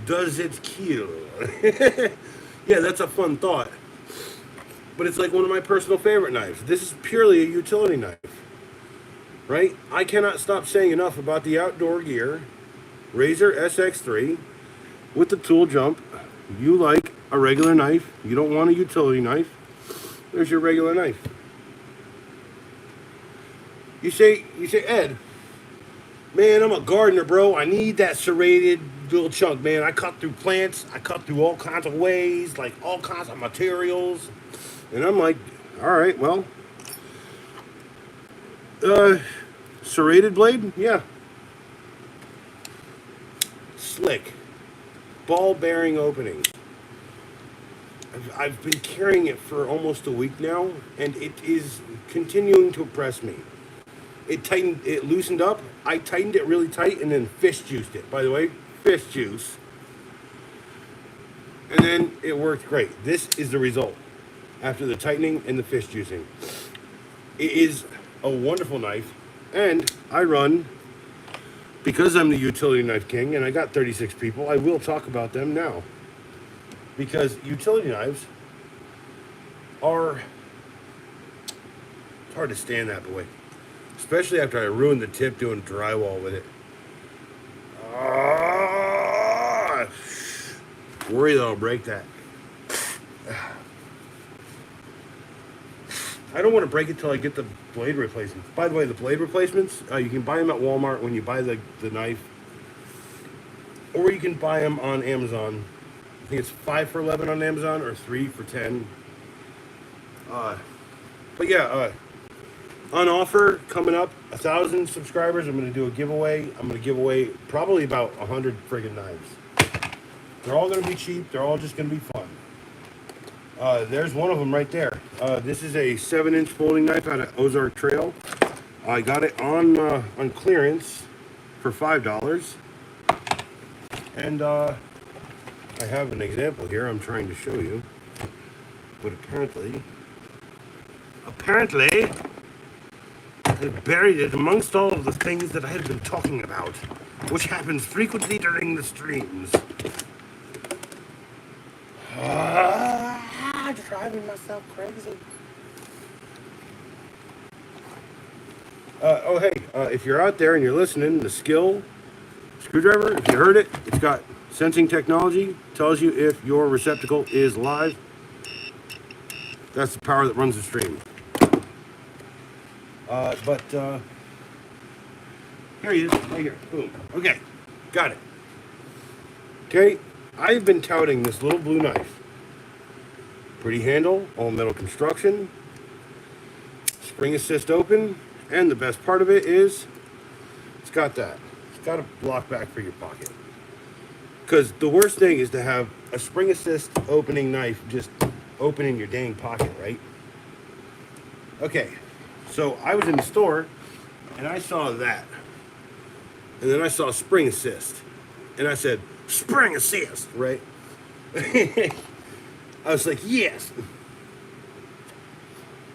does it kill? Yeah, that's a fun thought. But it's like one of my personal favorite knives. This is purely a utility knife, right? I cannot stop saying enough about the outdoor gear. Razor SX3 with the tool jump. You like a regular knife. You don't want a utility knife. There's your regular knife. You say, Ed, man, I'm a gardener, bro. I need that serrated little chunk, man. I cut through plants. I cut through all kinds of ways, like all kinds of materials. And I'm like, all right, well, serrated blade, yeah. Slick. Ball bearing openings. I've been carrying it for almost a week now, and it is continuing to impress me. It tightened, it loosened up. I tightened it really tight and then fish juiced it. By the way, fish juice. And then it worked great. This is the result after the tightening and the fish juicing. It is a wonderful knife, and I run, because I'm the utility knife king, and I got 36 people, I will talk about them now. Because utility knives are, it's hard to stand that boy. Especially after I ruined the tip doing drywall with it. Worry that I'll break that. I don't want to break it till I get the blade replacements. By the way, the blade replacements, you can buy them at Walmart when you buy the knife. Or you can buy them on Amazon. I think it's 5 for $11 on Amazon or 3 for $10. But yeah, on offer coming up, 1,000 subscribers. I'm going to do a giveaway. I'm going to give away probably about 100 friggin' knives. They're all going to be cheap. They're all just going to be fun. There's one of them right there. This is a 7-inch folding knife out of Ozark Trail. I got it on clearance for $5. And I have an example here I'm trying to show you. But apparently, I buried it amongst all of the things that I had been talking about, which happens frequently during the streams. Driving myself crazy. Oh, hey, if you're out there and you're listening, the skill screwdriver, if you heard it, it's got sensing technology, tells you if your receptacle is live. That's the power that runs the stream. Here he is, right here, boom. Okay, got it. Okay, I've been touting this little blue knife Pretty handle, all metal construction, spring assist open, and the best part of it is it's got that. It's got a lock back for your pocket. Because the worst thing is to have a spring assist opening knife just open in your dang pocket, right? Okay, so I was in the store and I saw that. And then I saw spring assist. And I said, spring assist, right? I was like, yes.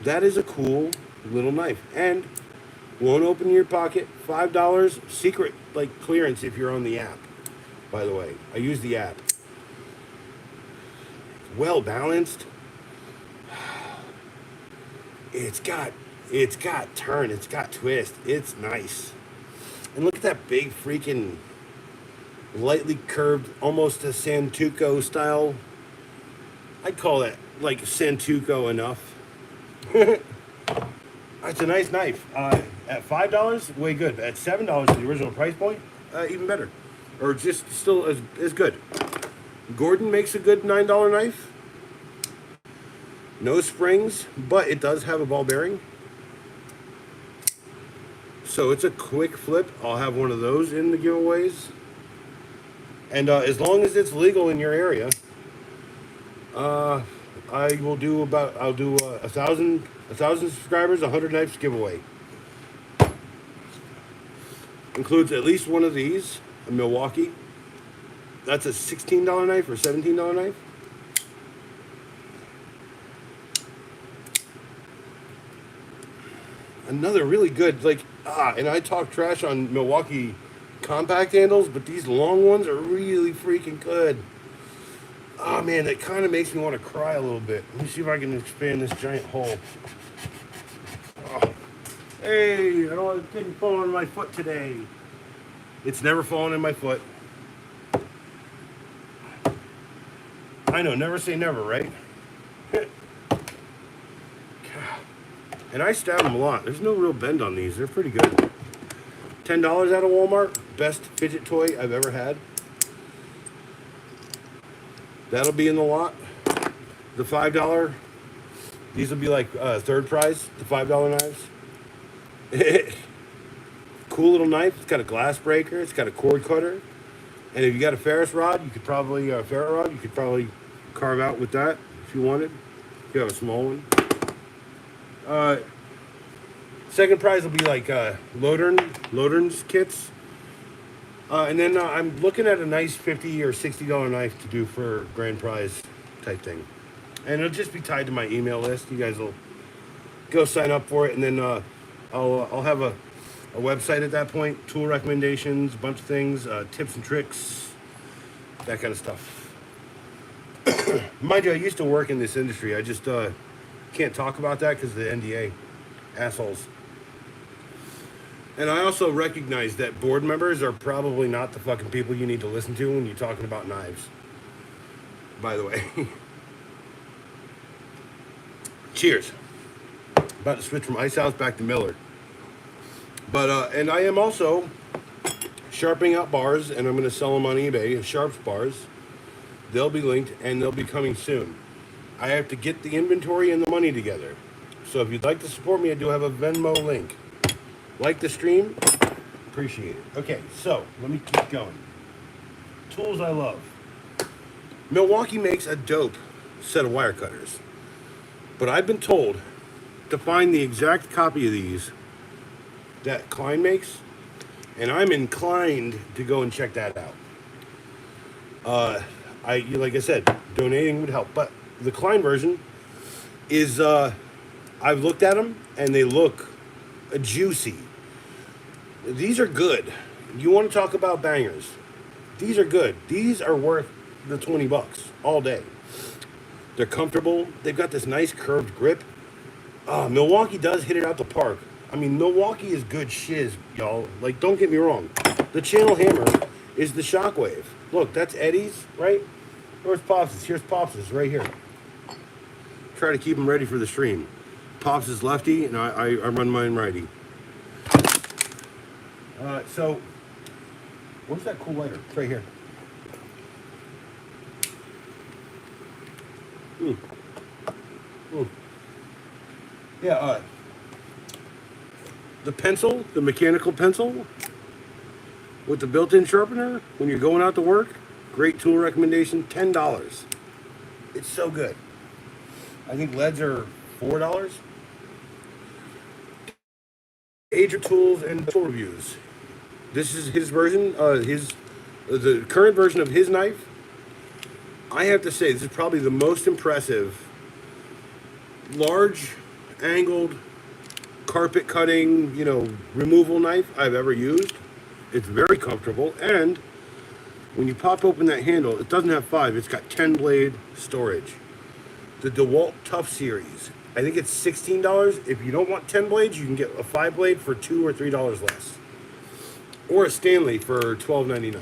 That is a cool little knife. And won't open in your pocket. $5 secret like clearance if you're on the app. By the way, I use the app. Well balanced. It's got turn, it's got twist. It's nice. And look at that big freaking lightly curved, almost a Santuco style. I'd call that like Santuco enough. It's a nice knife. At $5, way good. At $7, the original price point, even better. Or just still as good. Gordon makes a good $9 knife. No springs, but it does have a ball bearing. So it's a quick flip. I'll have one of those in the giveaways. And as long as it's legal in your area, I'll do 1,000 subscribers, 100 knives giveaway. Includes at least one of these, a Milwaukee. That's a $16 knife or $17 knife. Another really good, and I talk trash on Milwaukee compact handles, but these long ones are really freaking good. Oh man, that kind of makes me want to cry a little bit. Let me see if I can expand this giant hole. Oh. Hey, I don't want it didn't fall on my foot today. It's never fallen in my foot. I know, never say never, right? And I stab them a lot. There's no real bend on these. They're pretty good. $10 out of Walmart. Best fidget toy I've ever had. That'll be in the lot. The $5. These will be like third prize. The $5 knives. Cool little knife. It's got a glass breaker. It's got a cord cutter. And if you got a ferrous rod, you could probably carve out with that if you wanted. If you have a small one. Second prize will be like Loderns kits. And then I'm looking at a nice $50 or $60 knife to do for grand prize type thing. And it'll just be tied to my email list. You guys will go sign up for it, and then I'll have a website at that point, tool recommendations, a bunch of things, tips and tricks, that kind of stuff. Mind you, I used to work in this industry. I just can't talk about that because of the NDA. Assholes. And I also recognize that board members are probably not the fucking people you need to listen to when you're talking about knives. By the way. Cheers. About to switch from Ice House back to Miller. But, and I am also sharpening out bars, and I'm going to sell them on eBay, Sharps bars. They'll be linked, and they'll be coming soon. I have to get the inventory and the money together. So if you'd like to support me, I do have a Venmo link. Like the stream? Appreciate it. Okay, so let me keep going. Tools I love. Milwaukee makes a dope set of wire cutters. But I've been told to find the exact copy of these that Klein makes, and I'm inclined to go and check that out. Like I said, donating would help. But the Klein version is, I've looked at them, and they look juicy. These are good. You want to talk about bangers. These are good. These are worth the $20 all day. They're comfortable. They've got this nice curved grip. Milwaukee does hit it out the park. I mean, Milwaukee is good shiz, y'all. Like, don't get me wrong. The channel hammer is the Shockwave. Look, that's Eddie's, right? Where's Pops'? Here's Pops' right here. Try to keep him ready for the stream. Pops is lefty, and I run mine righty. So, where's that cool lighter? It's right here. Yeah, the pencil, the mechanical pencil with the built-in sharpener when you're going out to work. Great tool recommendation, $10. It's so good. I think leads are $4. Ager tools and tool reviews. This is his version. The current version of his knife. I have to say, this is probably the most impressive large angled carpet cutting, removal knife I've ever used. It's very comfortable, and when you pop open that handle, it doesn't have 5, it's got 10 blade storage. The DeWalt Tough Series, I think it's $16. If you don't want 10 blades, you can get a 5 blade for $2 or $3 less, or a Stanley for $12.99.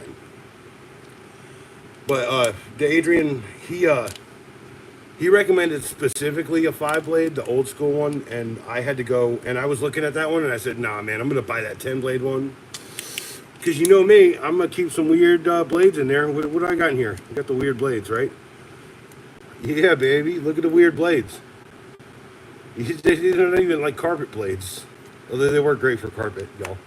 But Adrian, he recommended specifically a 5 blade, the old school one, and I had to go, and I was looking at that one, and I said, nah, man, I'm going to buy that 10 blade one. Because you know me, I'm going to keep some weird blades in there. What do I got in here? I got the weird blades, right? Yeah, baby, look at the weird blades. They're not even like carpet blades. Although they work great for carpet, y'all.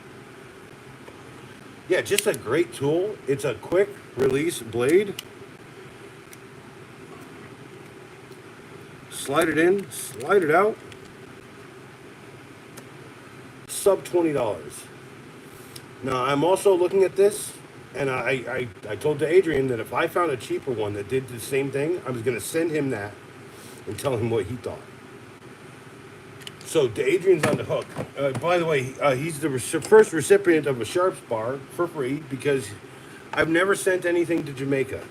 Yeah, just a great tool. It's a quick release blade. Slide it in, slide it out. Sub $20. Now, I'm also looking at this, and I told to Adrian that if I found a cheaper one that did the same thing, I was going to send him that and tell him what he thought. So, Adrian's on the hook. By the way, he's the first recipient of a Sharps bar for free because I've never sent anything to Jamaica.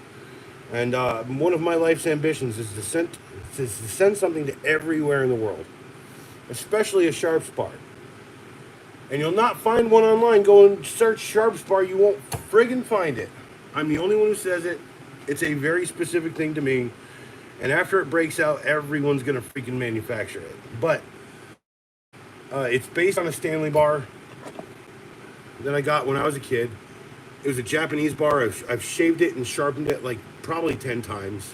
And one of my life's ambitions is to send something to everywhere in the world, especially a Sharps bar. And you'll not find one online. Go and search Sharps bar. You won't friggin' find it. I'm the only one who says it. It's a very specific thing to me. And after it breaks out, everyone's going to freaking manufacture it. But it's based on a Stanley bar that I got when I was a kid. It was a Japanese bar. I've shaved it and sharpened it like probably 10 times.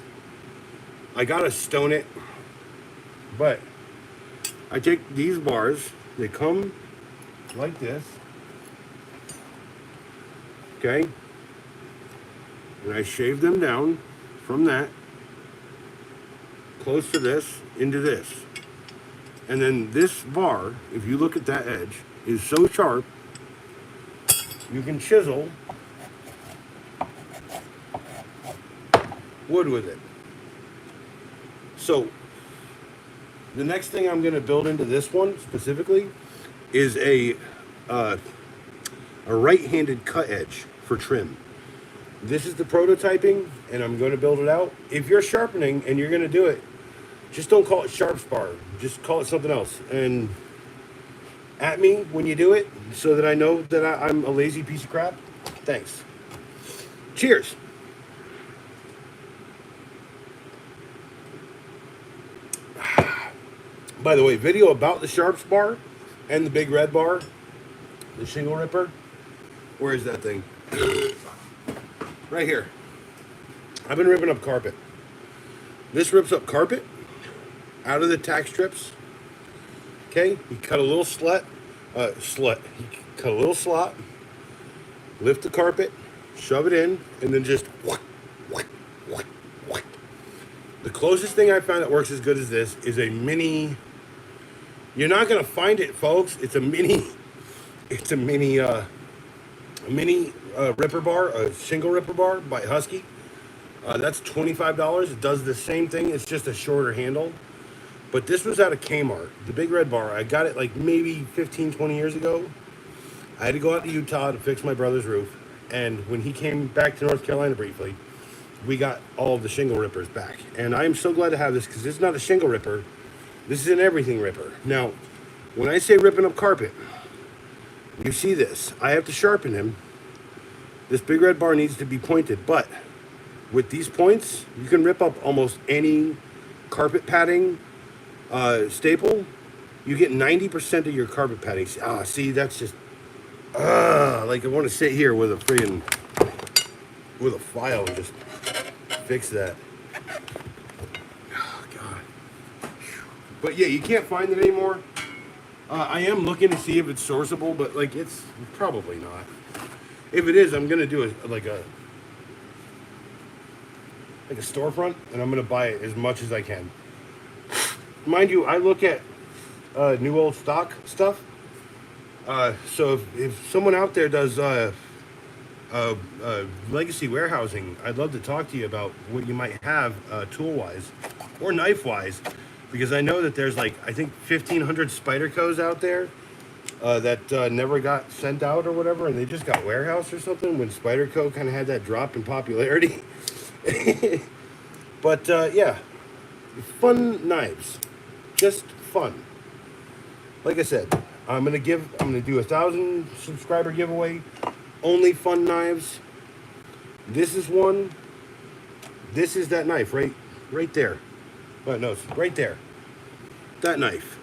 I got to stone it. But I take these bars. They come like this, okay, and I shave them down from that close to this into this, and then this bar, if you look at that edge, is so sharp you can chisel wood with it. So the next thing I'm going to build into this one specifically is a right-handed cut edge for trim. This is the prototyping, and I'm going to build it out. If you're sharpening and you're going to do it, just don't call it Sharps bar. Just call it something else. And at me when you do it, so that I know that I'm a lazy piece of crap. Thanks. Cheers. By the way, video about the Sharps bar and the big red bar, the shingle ripper. Where is that thing? Right here. I've been ripping up carpet. This rips up carpet out of the tack strips. Okay, you cut a little You cut a little slot, lift the carpet, shove it in, and then just whack. The closest thing I found that works as good as this is a mini. You're not gonna find it, folks. It's a mini ripper bar, a shingle ripper bar by Husky. That's $25. It does the same thing. It's just a shorter handle. But this was out of Kmart, the big red bar. I got it like maybe 15, 20 years ago. I had to go out to Utah to fix my brother's roof. And when he came back to North Carolina briefly, we got all of the shingle rippers back. And I am so glad to have this because this is not a shingle ripper. This is an everything ripper. Now, when I say ripping up carpet, you see this. I have to sharpen him. This big red bar needs to be pointed, but with these points, you can rip up almost any carpet padding staple. You get 90% of your carpet padding. See, that's just, like I want to sit here with a file and just fix that. Oh, God. But yeah, you can't find it anymore. I am looking to see if it's sourceable, but like it's probably not. If it is, I'm gonna do like a storefront, and I'm gonna buy it as much as I can. Mind you, I look at new old stock stuff. So if someone out there does legacy warehousing, I'd love to talk to you about what you might have tool wise or knife wise, because I know that there's like I think 1,500 Spydercos out there that never got sent out or whatever, and they just got warehouse or something when Spyderco kind of had that drop in popularity. But yeah, fun knives, just fun. Like I said, I'm gonna do 1,000 subscriber giveaway. Only fun knives. This is one. This is that knife right there. Oh, no, it's right there. That knife.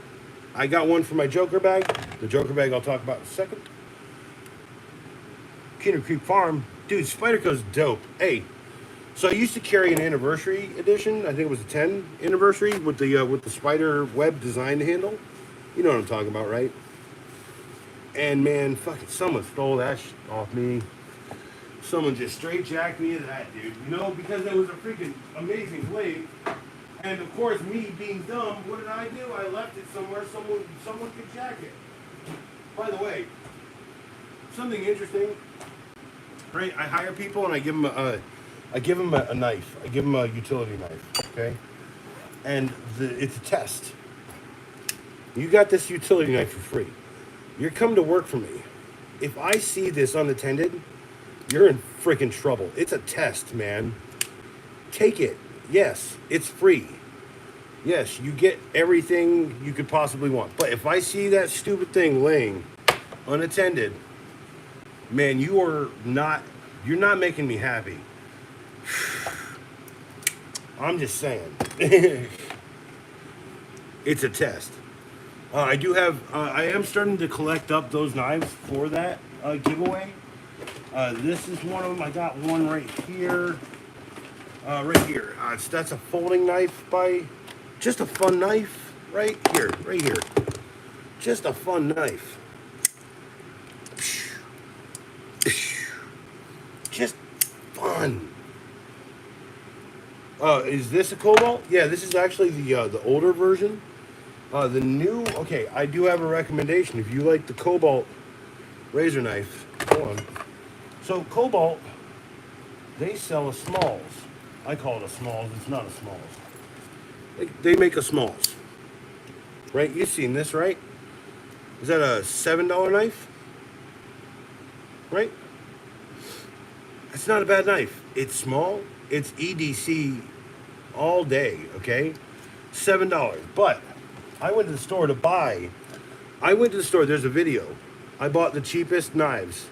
I got one for my Joker bag. The Joker bag I'll talk about in a second. Keener Creek Farm, dude. Spyderco's dope. Hey, so I used to carry an anniversary edition. I think it was a 10 anniversary with the spider web design handle. You know what I'm talking about, right? And man, fucking someone stole that shit off me. Someone just straight jacked me to that, dude. You know, because it was a freaking amazing blade. And of course, me being dumb, what did I do? I left it somewhere someone could jack it. By the way, something interesting, right? I hire people and I give them a knife. I give them a utility knife, okay? And it's a test. You got this utility knife for free. You're come to work for me. If I see this unattended, you're in freaking trouble. It's a test, man. Take it. Yes, it's free. Yes, you get everything you could possibly want. But if I see that stupid thing laying unattended, man, you're not making me happy. I'm just saying. It's a test. I am starting to collect up those knives for that giveaway. This is one of them. I got one right here. Right here. That's a folding knife just a fun knife. Right here. Just a fun knife. Just fun. Is this a Cobalt? Yeah, this is actually the older version. The new, okay, I do have a recommendation. If you like the Cobalt razor knife, hold on. So Cobalt, they sell a Smalls. I call it a Smalls. It's not a Smalls. They make a Smalls, right? You've seen this, right? Is that a $7 knife? Right? It's not a bad knife. It's small. It's EDC all day, okay? $7. But I went to the store there's a video. I bought the cheapest knives.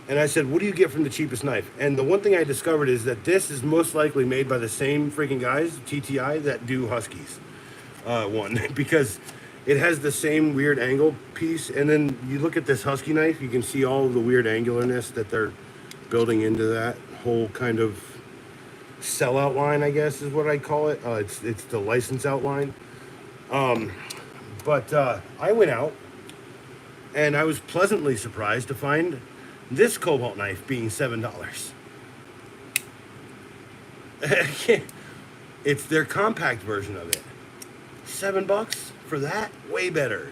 And I said, what do you get from the cheapest knife? And the one thing I discovered is that this is most likely made by the same freaking guys, TTI, that do Huskies. Because it has the same weird angle piece. And then you look at this Husky knife, you can see all of the weird angularness that they're building into that whole kind of sellout line, I guess is what I call it. It's the license outline. But I went out and I was pleasantly surprised to find this Cobalt knife being $7. It's their compact version of it. $7 for that? Way better.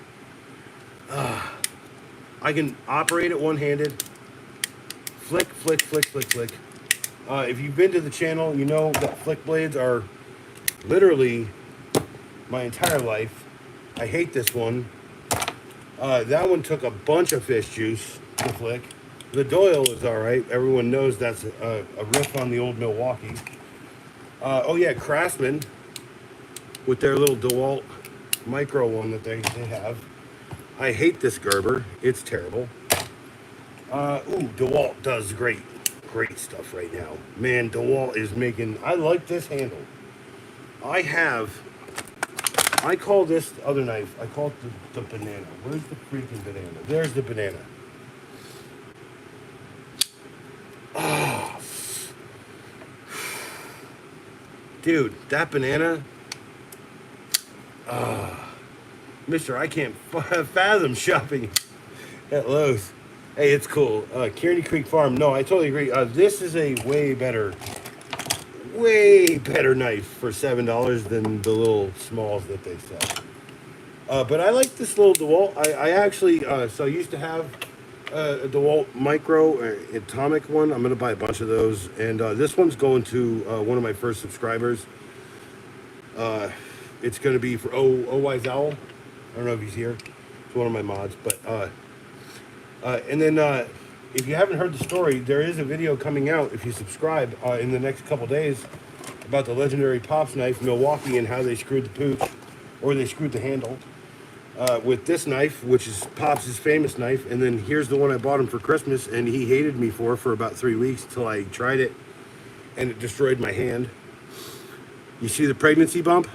I can operate it one-handed. Flick, flick, flick, flick, flick. If you've been to the channel, you know that flick blades are literally my entire life. I hate this one. That one took a bunch of fish juice to flick. The Doyle is alright. Everyone knows that's a riff on the old Milwaukee. Oh yeah, Craftsman with their little DeWalt micro one that they have. I hate this Gerber. It's terrible. DeWalt does great stuff right now. Man, DeWalt is making... I like this handle. I call this other knife, I call it the banana. Where's the freaking banana? There's the banana. Oh. Dude, that banana... Mister, I can't fathom shopping at Lowe's. Hey, it's cool. Kearney Creek Farm. No, I totally agree. This is a way better knife for $7 than the little smalls that they sell. But I like this little DeWalt. I actually, so I used to have a DeWalt Micro Atomic one. I'm going to buy a bunch of those. And this one's going to one of my first subscribers. It's going to be for O-Wise Owl. I don't know if he's here. It's one of my mods. But, and then if you haven't heard the story, there is a video coming out, if you subscribe, in the next couple days about the legendary Pops knife, Milwaukee, and how they screwed the pooch, or they screwed the handle. With this knife, which is Pops' famous knife, and then here's the one I bought him for Christmas, and he hated me for about 3 weeks until I tried it, and it destroyed my hand. You see the pregnancy bump?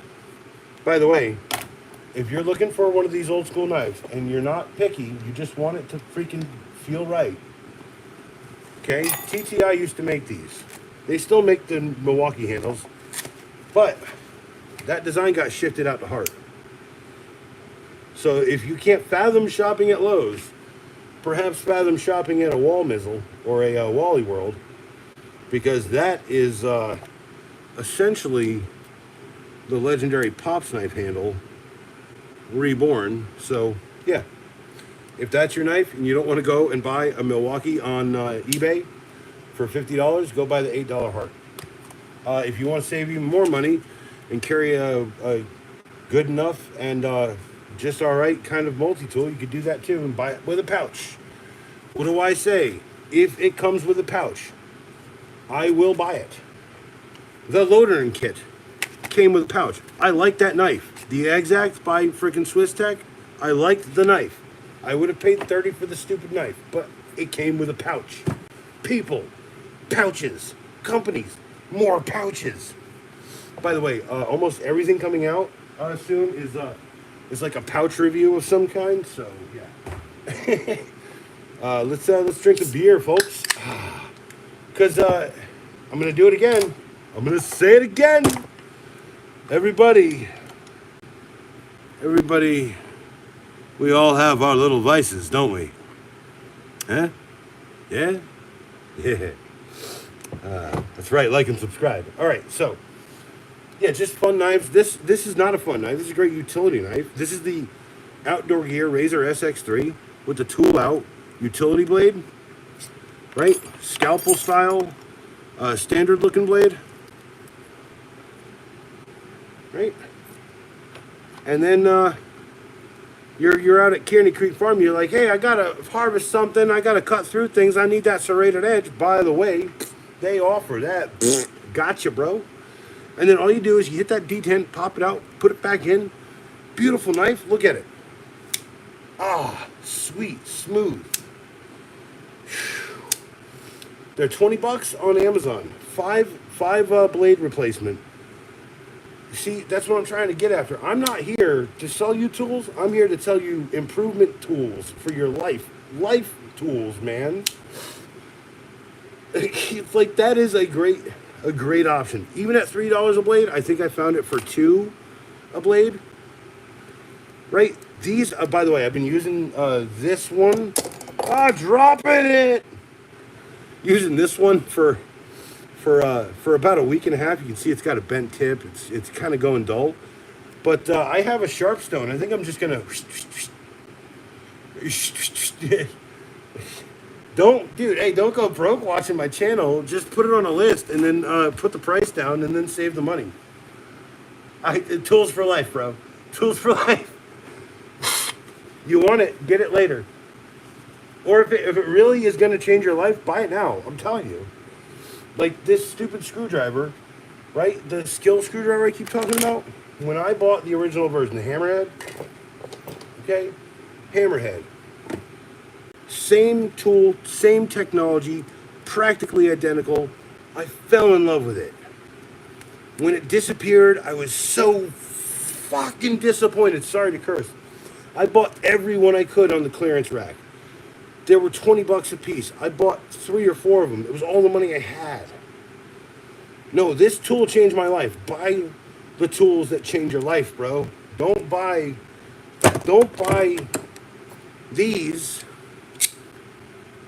By the way, if you're looking for one of these old school knives, and you're not picky, you just want it to freaking feel right, okay? TTI used to make these. They still make the Milwaukee handles, but that design got shifted out to Hart. So if you can't fathom shopping at Lowe's, perhaps fathom shopping at a Wall Mizzle or a Wally World, because that is essentially the legendary Pops knife handle reborn. So yeah, if that's your knife and you don't want to go and buy a Milwaukee on eBay for $50, go buy the $8 Hart. If you want to save even more money and carry a good enough and just all right kind of multi-tool, you could do that too and buy it with a pouch. What do I say? If it comes with a pouch, I will buy it. The Loadering kit came with a pouch. I like that knife. The Exact by freaking Swiss Tech, I liked the knife. I would have paid $30 for the stupid knife, but it came with a pouch. People, pouches, companies, more pouches. By the way, almost everything coming out soon is like a pouch review of some kind. So yeah, let's drink a beer, folks. Cause I'm gonna do it again. I'm gonna say it again. Everybody, we all have our little vices, don't we? Huh? Yeah, yeah. That's right. Like and subscribe. All right, so. Yeah, just fun knives. This is not a fun knife. This is a great utility knife. This is the Outdoor Gear Razor SX3 with the tool out utility blade, right? Scalpel style, standard looking blade, right? And then you're out at Kearney Creek Farm. You're like, hey, I gotta harvest something. I gotta cut through things. I need that serrated edge. By the way, they offer that. Gotcha, bro. And then all you do is you hit that detent, pop it out, put it back in. Beautiful knife. Look at it. Ah, sweet, smooth. They're $20 on Amazon. Five blade replacement. See, that's what I'm trying to get after. I'm not here to sell you tools. I'm here to tell you improvement tools for your life. Life tools, man. It's like that is a great option. Even at $3 a blade, I think I found it for $2 a blade. Right? These, by the way, I've been using this one. Dropping it! Using this one for about a week and a half. You can see it's got a bent tip. It's kind of going dull. But I have a Sharpstone. I think I'm just gonna. Don't go broke watching my channel. Just put it on a list and then put the price down and then save the money. Tools for life, bro. Tools for life. You want it, get it later. Or if it really is going to change your life, buy it now. I'm telling you. Like this stupid screwdriver, right? The skill screwdriver I keep talking about. When I bought the original version, the Hammerhead, okay? Hammerhead. Same tool, same technology, practically identical. I fell in love with it. When it disappeared, I was so fucking disappointed. Sorry to curse. I bought every one I could on the clearance rack. They were $20 a piece. I bought 3 or 4 of them. It was all the money I had. No, this tool changed my life. Buy the tools that change your life, bro. Don't buy, don't buy these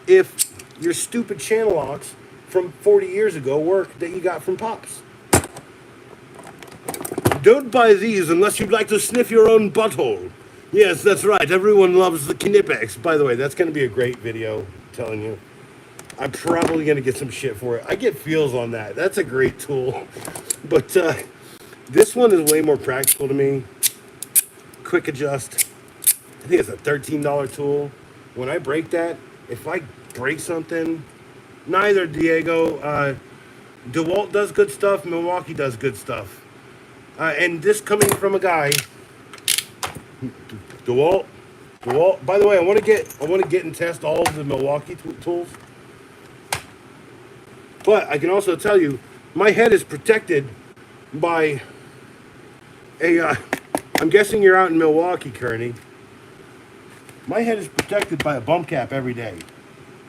if your stupid channel locks from 40 years ago work that you got from Pops. Don't buy these unless you'd like to sniff your own butthole. Yes, that's right. Everyone loves the Knipex. By the way, that's going to be a great video, I'm telling you. I'm probably going to get some shit for it. I get feels on that. That's a great tool. But this one is way more practical to me. Quick adjust. I think it's a $13 tool. When I break that, if I break something, neither DeWalt does good stuff, Milwaukee does good stuff. And this coming from a guy, DeWalt. By the way, I want to get and test all of the Milwaukee tools. But I can also tell you, my head is protected by a. I'm guessing you're out in Milwaukee, Kearney. My head is protected by a bump cap every day.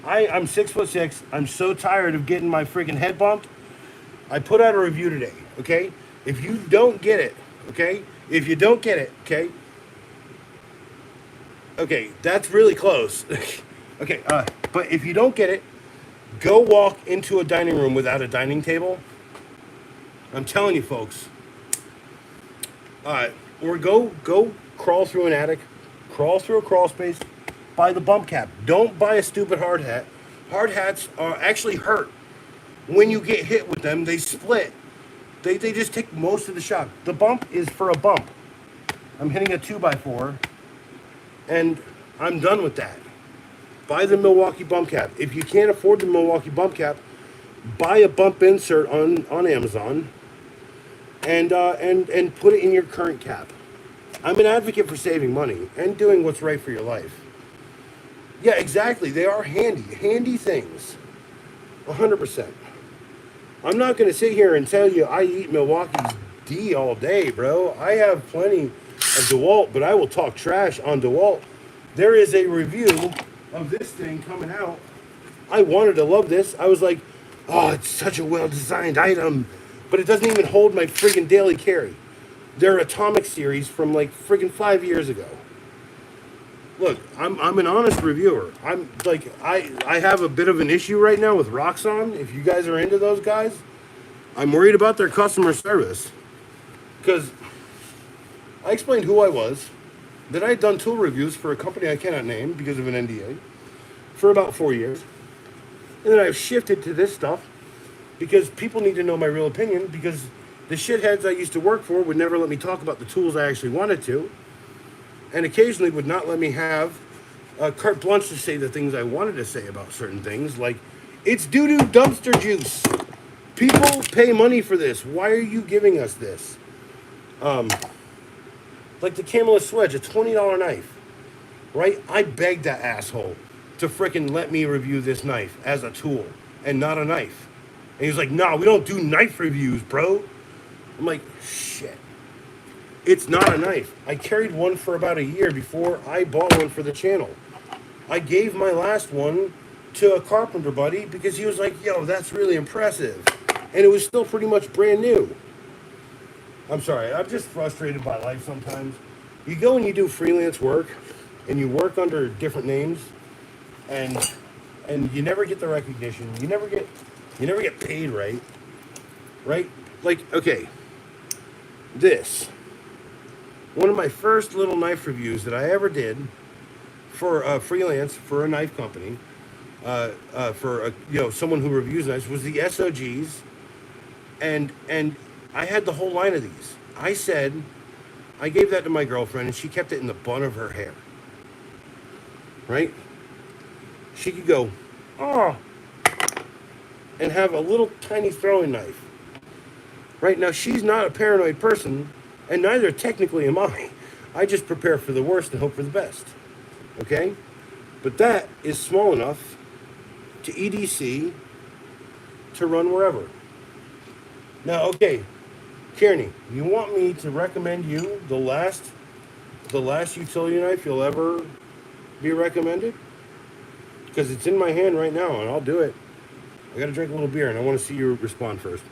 I'm 6'6". I'm so tired of getting my freaking head bumped. I put out a review today. Okay, if you don't get it, okay, if you don't get it, okay. Okay, that's really close. Okay, but if you don't get it, go walk into a dining room without a dining table. I'm telling you, folks. Or go crawl through an attic, crawl through a crawl space, buy the bump cap. Don't buy a stupid hard hat. Hard hats are actually hurt. When you get hit with them, they split. They just take most of the shock. The bump is for a bump. I'm hitting a 2x4, and I'm done with that. Buy the Milwaukee bump cap. If you can't afford the Milwaukee bump cap, buy a bump insert on Amazon and put it in your current cap. I'm an advocate for saving money and doing what's right for your life. Yeah, exactly. They are handy things. 100%. I'm not going to sit here and tell you I eat Milwaukee's D all day, bro. I have plenty of DeWalt, but I will talk trash on DeWalt. There is a review of this thing coming out. I wanted to love this. I was like, oh, it's such a well-designed item, but it doesn't even hold my friggin' daily carry. Their Atomic series from like friggin' 5 years ago. Look, I'm an honest reviewer. I'm like, I have a bit of an issue right now with Roxxon. If you guys are into those guys, I'm worried about their customer service. Because I explained who I was, that I had done tool reviews for a company I cannot name because of an NDA for about 4 years. And then I've shifted to this stuff because people need to know my real opinion, because the shitheads I used to work for would never let me talk about the tools I actually wanted to, and occasionally would not let me have carte blanche to say the things I wanted to say about certain things, like, it's doo-doo dumpster juice. People pay money for this. Why are you giving us this? Like the Camelot Swedge, a $20 knife, right? I begged that asshole to frickin' let me review this knife as a tool and not a knife. And he was like, nah, we don't do knife reviews, bro. I'm like, shit. It's not a knife. I carried one for about a year before I bought one for the channel. I gave my last one to a carpenter buddy because he was like, yo, that's really impressive. And it was still pretty much brand new. I'm sorry, I'm just frustrated by life sometimes. You go and you do freelance work, and you work under different names, and you never get the recognition. You never get paid right? Like, okay, this. One of my first little knife reviews that I ever did for freelance for a knife company, for someone who reviews knives, was the SOGs, and I had the whole line of these. I gave that to my girlfriend, and she kept it in the bun of her hair. Right? She could go, oh, and have a little tiny throwing knife. Right? Now, she's not a paranoid person, and neither technically am I. I just prepare for the worst and hope for the best. Okay? But that is small enough to EDC to run wherever. Now, okay, Kearney, you want me to recommend you the last utility knife you'll ever be recommended? Because it's in my hand right now, and I'll do it. I gotta drink a little beer, and I want to see you respond first.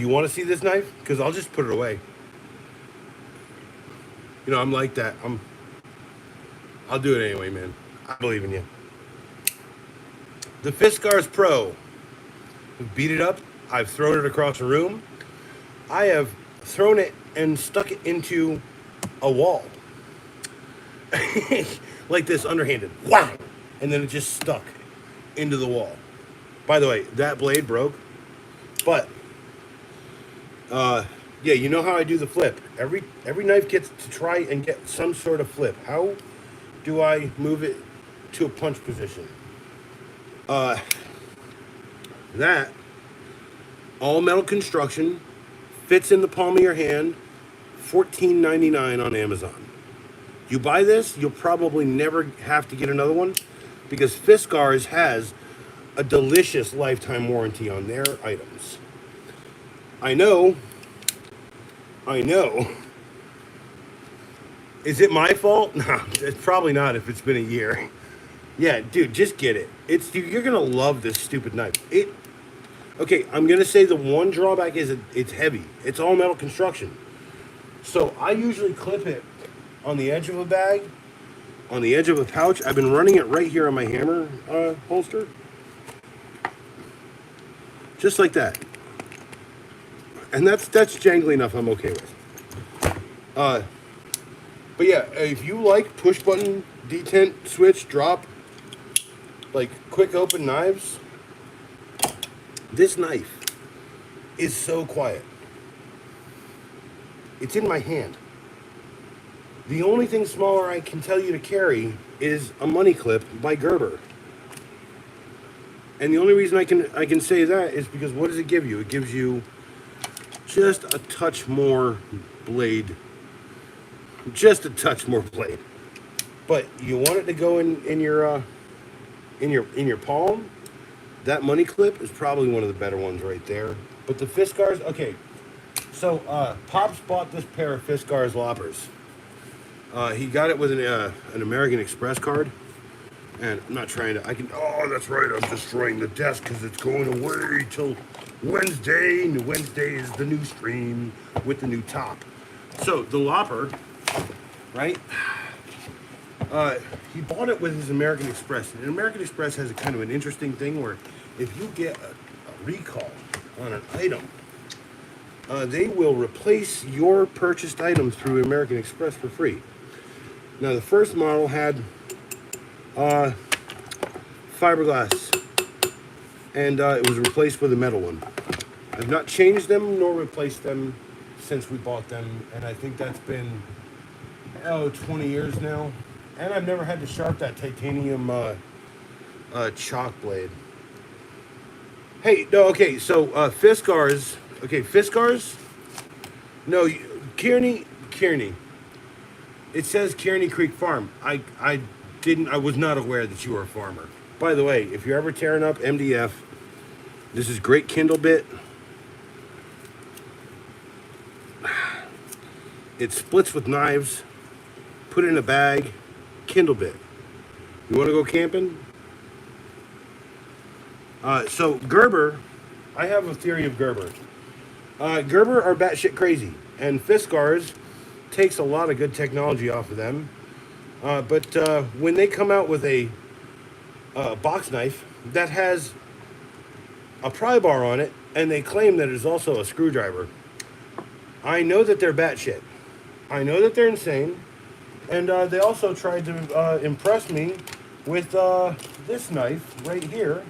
you want to see this knife? Because I'll just put it away. You know, I'm like that. I'll do it anyway, man. I believe in you. The Fiskars Pro. I've beat it up. I've thrown it across the room. I have thrown it and stuck it into a wall. Like this, underhanded. Wow! And then it just stuck into the wall. By the way, that blade broke. But, yeah, you know how I do the flip. Every knife gets to try and get some sort of flip. How do I move it to a punch position? That all metal construction, fits in the palm of your hand, $14.99 on Amazon. You buy this, you'll probably never have to get another one because Fiskars has a delicious lifetime warranty on their items. I know. Is it my fault? No, it's probably not if it's been a year. Yeah, dude, just get it. You're gonna love this stupid knife. Okay, I'm gonna say the one drawback is it's heavy. It's all metal construction. So I usually clip it on the edge of a bag, on the edge of a pouch. I've been running it right here on my hammer holster. Just like that. And that's jangly enough I'm okay with. But yeah, if you like push button, detent, switch, drop, like quick open knives, this knife is so quiet. It's in my hand. The only thing smaller I can tell you to carry is a money clip by Gerber. And the only reason I can say that is because what does it give you? It gives you just a touch more blade. Just a touch more blade. But you want it to go in your palm. That money clip is probably one of the better ones right there. But the Fiskars, okay. So Pops bought this pair of Fiskars loppers. He got it with an American Express card. And I'm not trying to, oh, that's right, I'm destroying the desk because it's going away till Wednesday. And Wednesday is the new stream with the new top. So the lopper, right? He bought it with his American Express. And American Express has a kind of an interesting thing where if you get a recall on an item, they will replace your purchased item through American Express for free. Now the first model had fiberglass, and it was replaced with a metal one. I've not changed them nor replaced them since we bought them, and I think that's been 20 years now. And I've never had to sharp that titanium chalk blade. Hey, no, okay, so Fiskars. Okay, Fiskars. No, Kearney. It says Kearney Creek Farm. I was not aware that you were a farmer. By the way, if you're ever tearing up MDF, this is great Kindle bit. It splits with knives. Put it in a bag. Kindle bit. You want to go camping? So Gerber, I have a theory of Gerber. Gerber are batshit crazy, and Fiskars takes a lot of good technology off of them. But when they come out with a box knife that has a pry bar on it, and they claim that it is also a screwdriver, I know that they're batshit. I know that they're insane. And they also tried to impress me with this knife right here.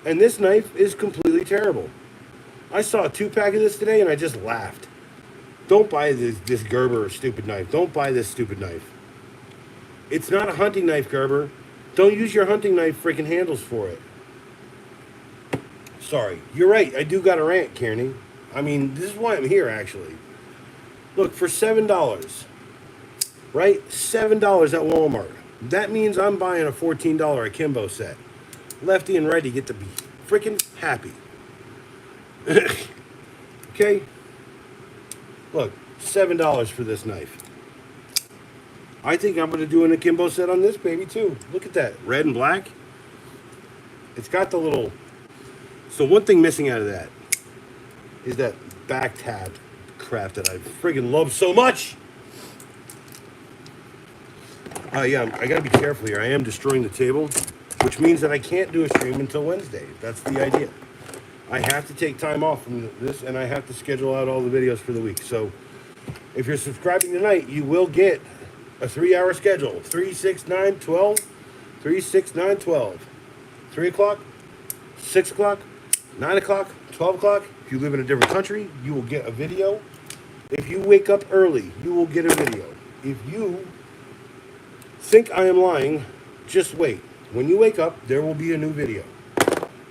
And this knife is completely terrible. I saw a 2-pack of this today and I just laughed. Don't buy this Gerber stupid knife. Don't buy this stupid knife. It's not a hunting knife, Gerber. Don't use your hunting knife freaking handles for it. Sorry. You're right. I do got a rant, Kearney. I mean, this is why I'm here, actually. Look, for $7, right? $7 at Walmart. That means I'm buying a $14 akimbo set. Lefty and righty get to be freaking happy. Okay? Look, $7 for this knife. I think I'm going to do an akimbo set on this baby too. Look at that. Red and black. It's got the little... So one thing missing out of that is that back tab crap that I friggin' love so much. Yeah, I gotta be careful here. I am destroying the table, which means that I can't do a stream until Wednesday. That's the idea. I have to take time off from this, and I have to schedule out all the videos for the week. So if you're subscribing tonight, you will get a 3-hour schedule. 3, 6, 9, 12. 3, 6, 9, 12. 3 o'clock, 6 o'clock, 9 o'clock, 12 o'clock. If you live in a different country, you will get a video. If you wake up early, you will get a video. If you think I am lying, just wait. When you wake up, there will be a new video.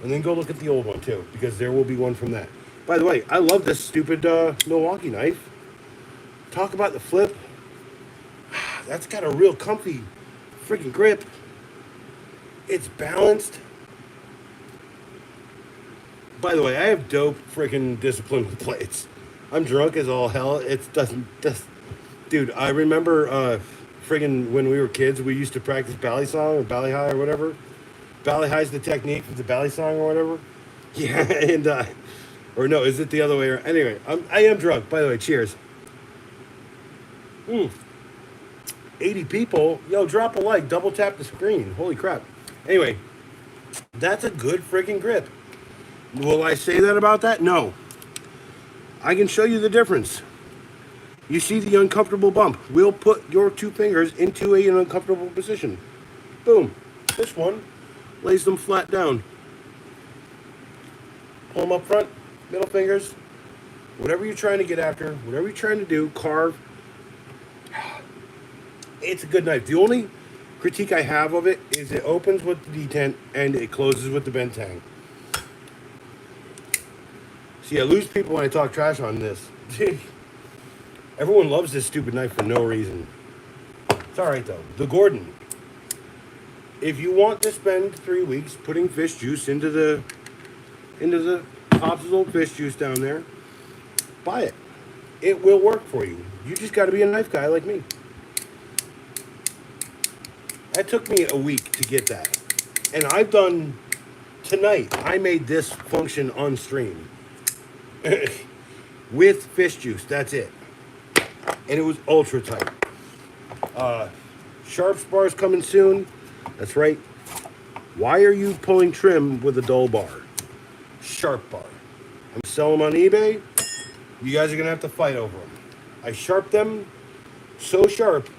And then go look at the old one too, because there will be one from that. By the way, I love this stupid Milwaukee knife. Talk about the flip. That's got a real comfy freaking grip. It's balanced. By the way, I have dope freaking discipline with plates. I'm drunk as all hell. It doesn't. Dude, I remember friggin' when we were kids, we used to practice bally song or bally high or whatever. Bally high's the technique for the bally song or whatever. Yeah, and or no, is it the other way around? Anyway, I am drunk. By the way, cheers. 80 people. Yo, drop a like. Double tap the screen. Holy crap. Anyway, that's a good freaking grip. Will I say that about that? No. I can show you the difference. You see the uncomfortable bump. We'll put your 2 fingers into an uncomfortable position. Boom. This one lays them flat down. Pull them up front, middle fingers. Whatever you're trying to get after, whatever you're trying to do, carve. It's a good knife. The only critique I have of it is it opens with the detent and it closes with the bent tang. See, I lose people when I talk trash on this. Everyone loves this stupid knife for no reason. It's alright though. The Gordon. If you want to spend 3 weeks putting fish juice into the Pops' old fish juice down there, buy it. It will work for you. You just got to be a knife guy like me. That took me a week to get that. And I've done, tonight, I made this function on stream. With fish juice, that's it. And it was ultra tight. Sharp spars coming soon. That's right. Why are you pulling trim with a dull bar? Sharp bar. I'm selling them on eBay. You guys are going to have to fight over them. I sharp them so sharp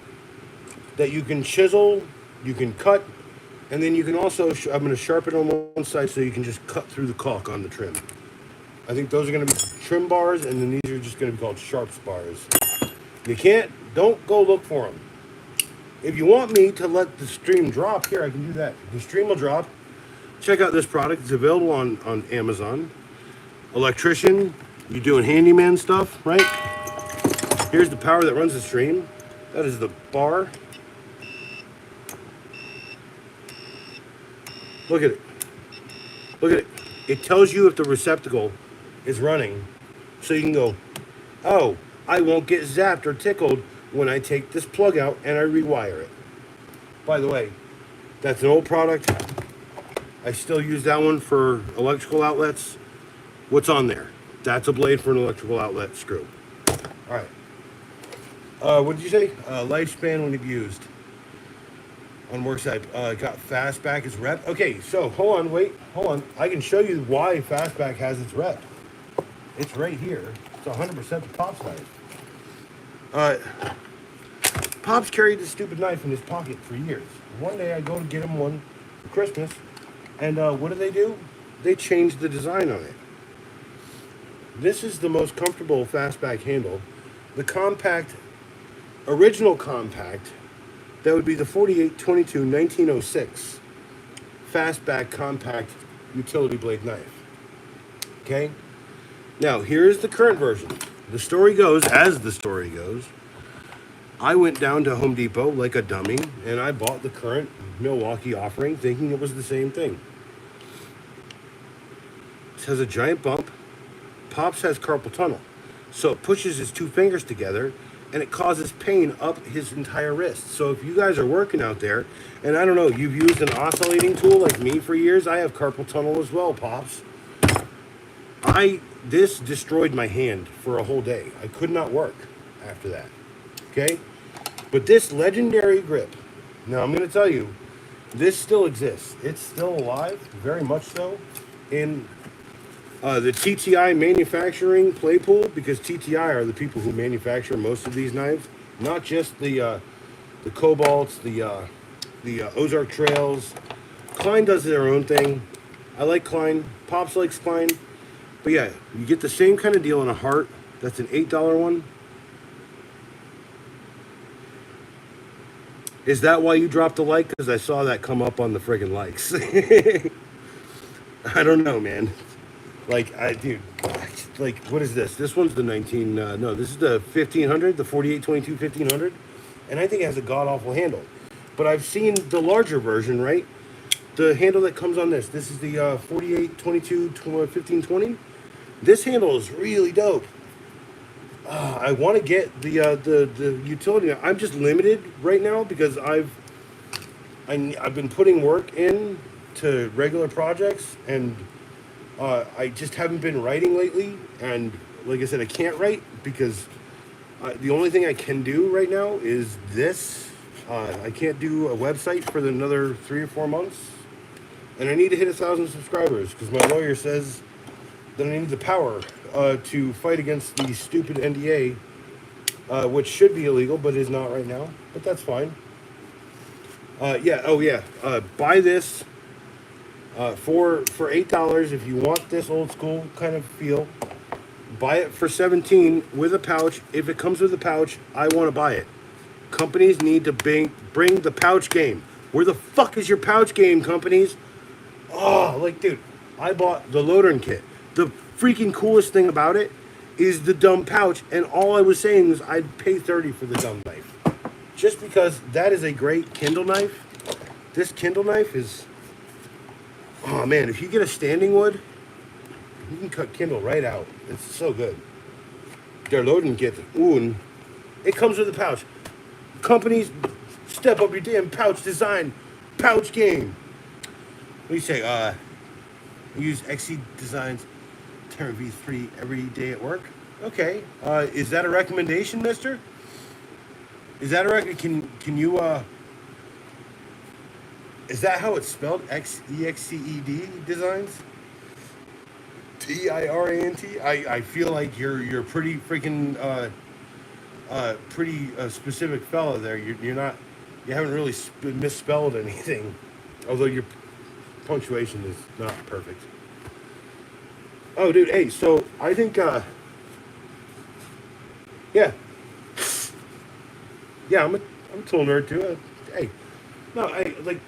that you can chisel, you can cut, and then you can also, I'm going to sharpen on one side so you can just cut through the caulk on the trim. I think those are going to be trim bars, and then these are just going to be called sharp spars. Don't go look for them. If you want me to let the stream drop, here, I can do that. The stream will drop. Check out this product. It's available on Amazon. Electrician, you're doing handyman stuff, right? Here's the power that runs the stream. That is the bar. Look at it. Look at it. It tells you if the receptacle is running. So you can go, oh, I won't get zapped or tickled when I take this plug out and I rewire it. By the way, that's an old product. I still use that one for electrical outlets. What's on there? That's a blade for an electrical outlet screw. All right. What did you say? Lifespan when abused. On worksite, got Fastback as rep. Okay, so hold on. I can show you why Fastback has its rep. It's right here. It's 100% the Pops knife. Pops carried this stupid knife in his pocket for years. One day I go to get him one for Christmas, and what do? They changed the design on it. This is the most comfortable Fastback handle. The original compact, that would be the 4822 1906 Fastback compact utility blade knife. Okay? Now, here's the current version. The story goes, I went down to Home Depot like a dummy, and I bought the current Milwaukee offering thinking it was the same thing. It has a giant bump. Pops has carpal tunnel. So it pushes his 2 fingers together, and it causes pain up his entire wrist. So if you guys are working out there, and I don't know, you've used an oscillating tool like me for years, I have carpal tunnel as well, Pops. this destroyed my hand for a whole day. I could not work after that. Okay? But this legendary grip, now I'm going to tell you, this still exists. It's still alive, very much so, in the TTI manufacturing play pool, because TTI are the people who manufacture most of these knives, not just the Cobalts, the Ozark Trails. Klein does their own thing. I like Klein. Pops likes Klein. But yeah, you get the same kind of deal in a Heart. That's an $8 one. Is that why you dropped a like? Because I saw that come up on the friggin' likes. I don't know, man. Like, dude, like, what is this? This one's the 19, no, this is the 1500, the 4822 1500. And I think it has a god-awful handle. But I've seen the larger version, right? The handle that comes on this. This is the 4822 1520. This handle is really dope. I want to get the utility. I'm just limited right now because I've been putting work in to regular projects, and I just haven't been writing lately. And like I said, I can't write because the only thing I can do right now is this. I can't do a website for another 3 or 4 months, and I need to hit 1,000 subscribers because my lawyer says that I need the power to fight against the stupid NDA, which should be illegal, but is not right now. But that's fine. Yeah. Oh yeah. Buy this for $8 if you want this old school kind of feel. Buy it for $17 with a pouch. If it comes with a pouch, I want to buy it. Companies need to bring the pouch game. Where the fuck is your pouch game, companies? Oh, like, dude, I bought the Lodern kit. The freaking coolest thing about it is the dumb pouch, and all I was saying was I'd pay $30 for the dumb knife. Just because that is a great Kindle knife. This Kindle knife is, oh man, if you get a standing wood, you can cut Kindle right out. It's so good. Their Lodern kit, ooh, it comes with a pouch. Companies, step up your damn pouch design, pouch game. What do you say? Use XC Designs Terra V3 every day at work. Okay. Is that a recommendation, mister? Is that a can you is that how it's spelled? EXCED Designs? TIRANT? I feel like you're pretty freaking pretty specific fellow there. You're not, you haven't really misspelled anything, although your punctuation is not perfect. Oh, dude, hey, so I think, yeah, I'm a tool nerd too. Hey, no,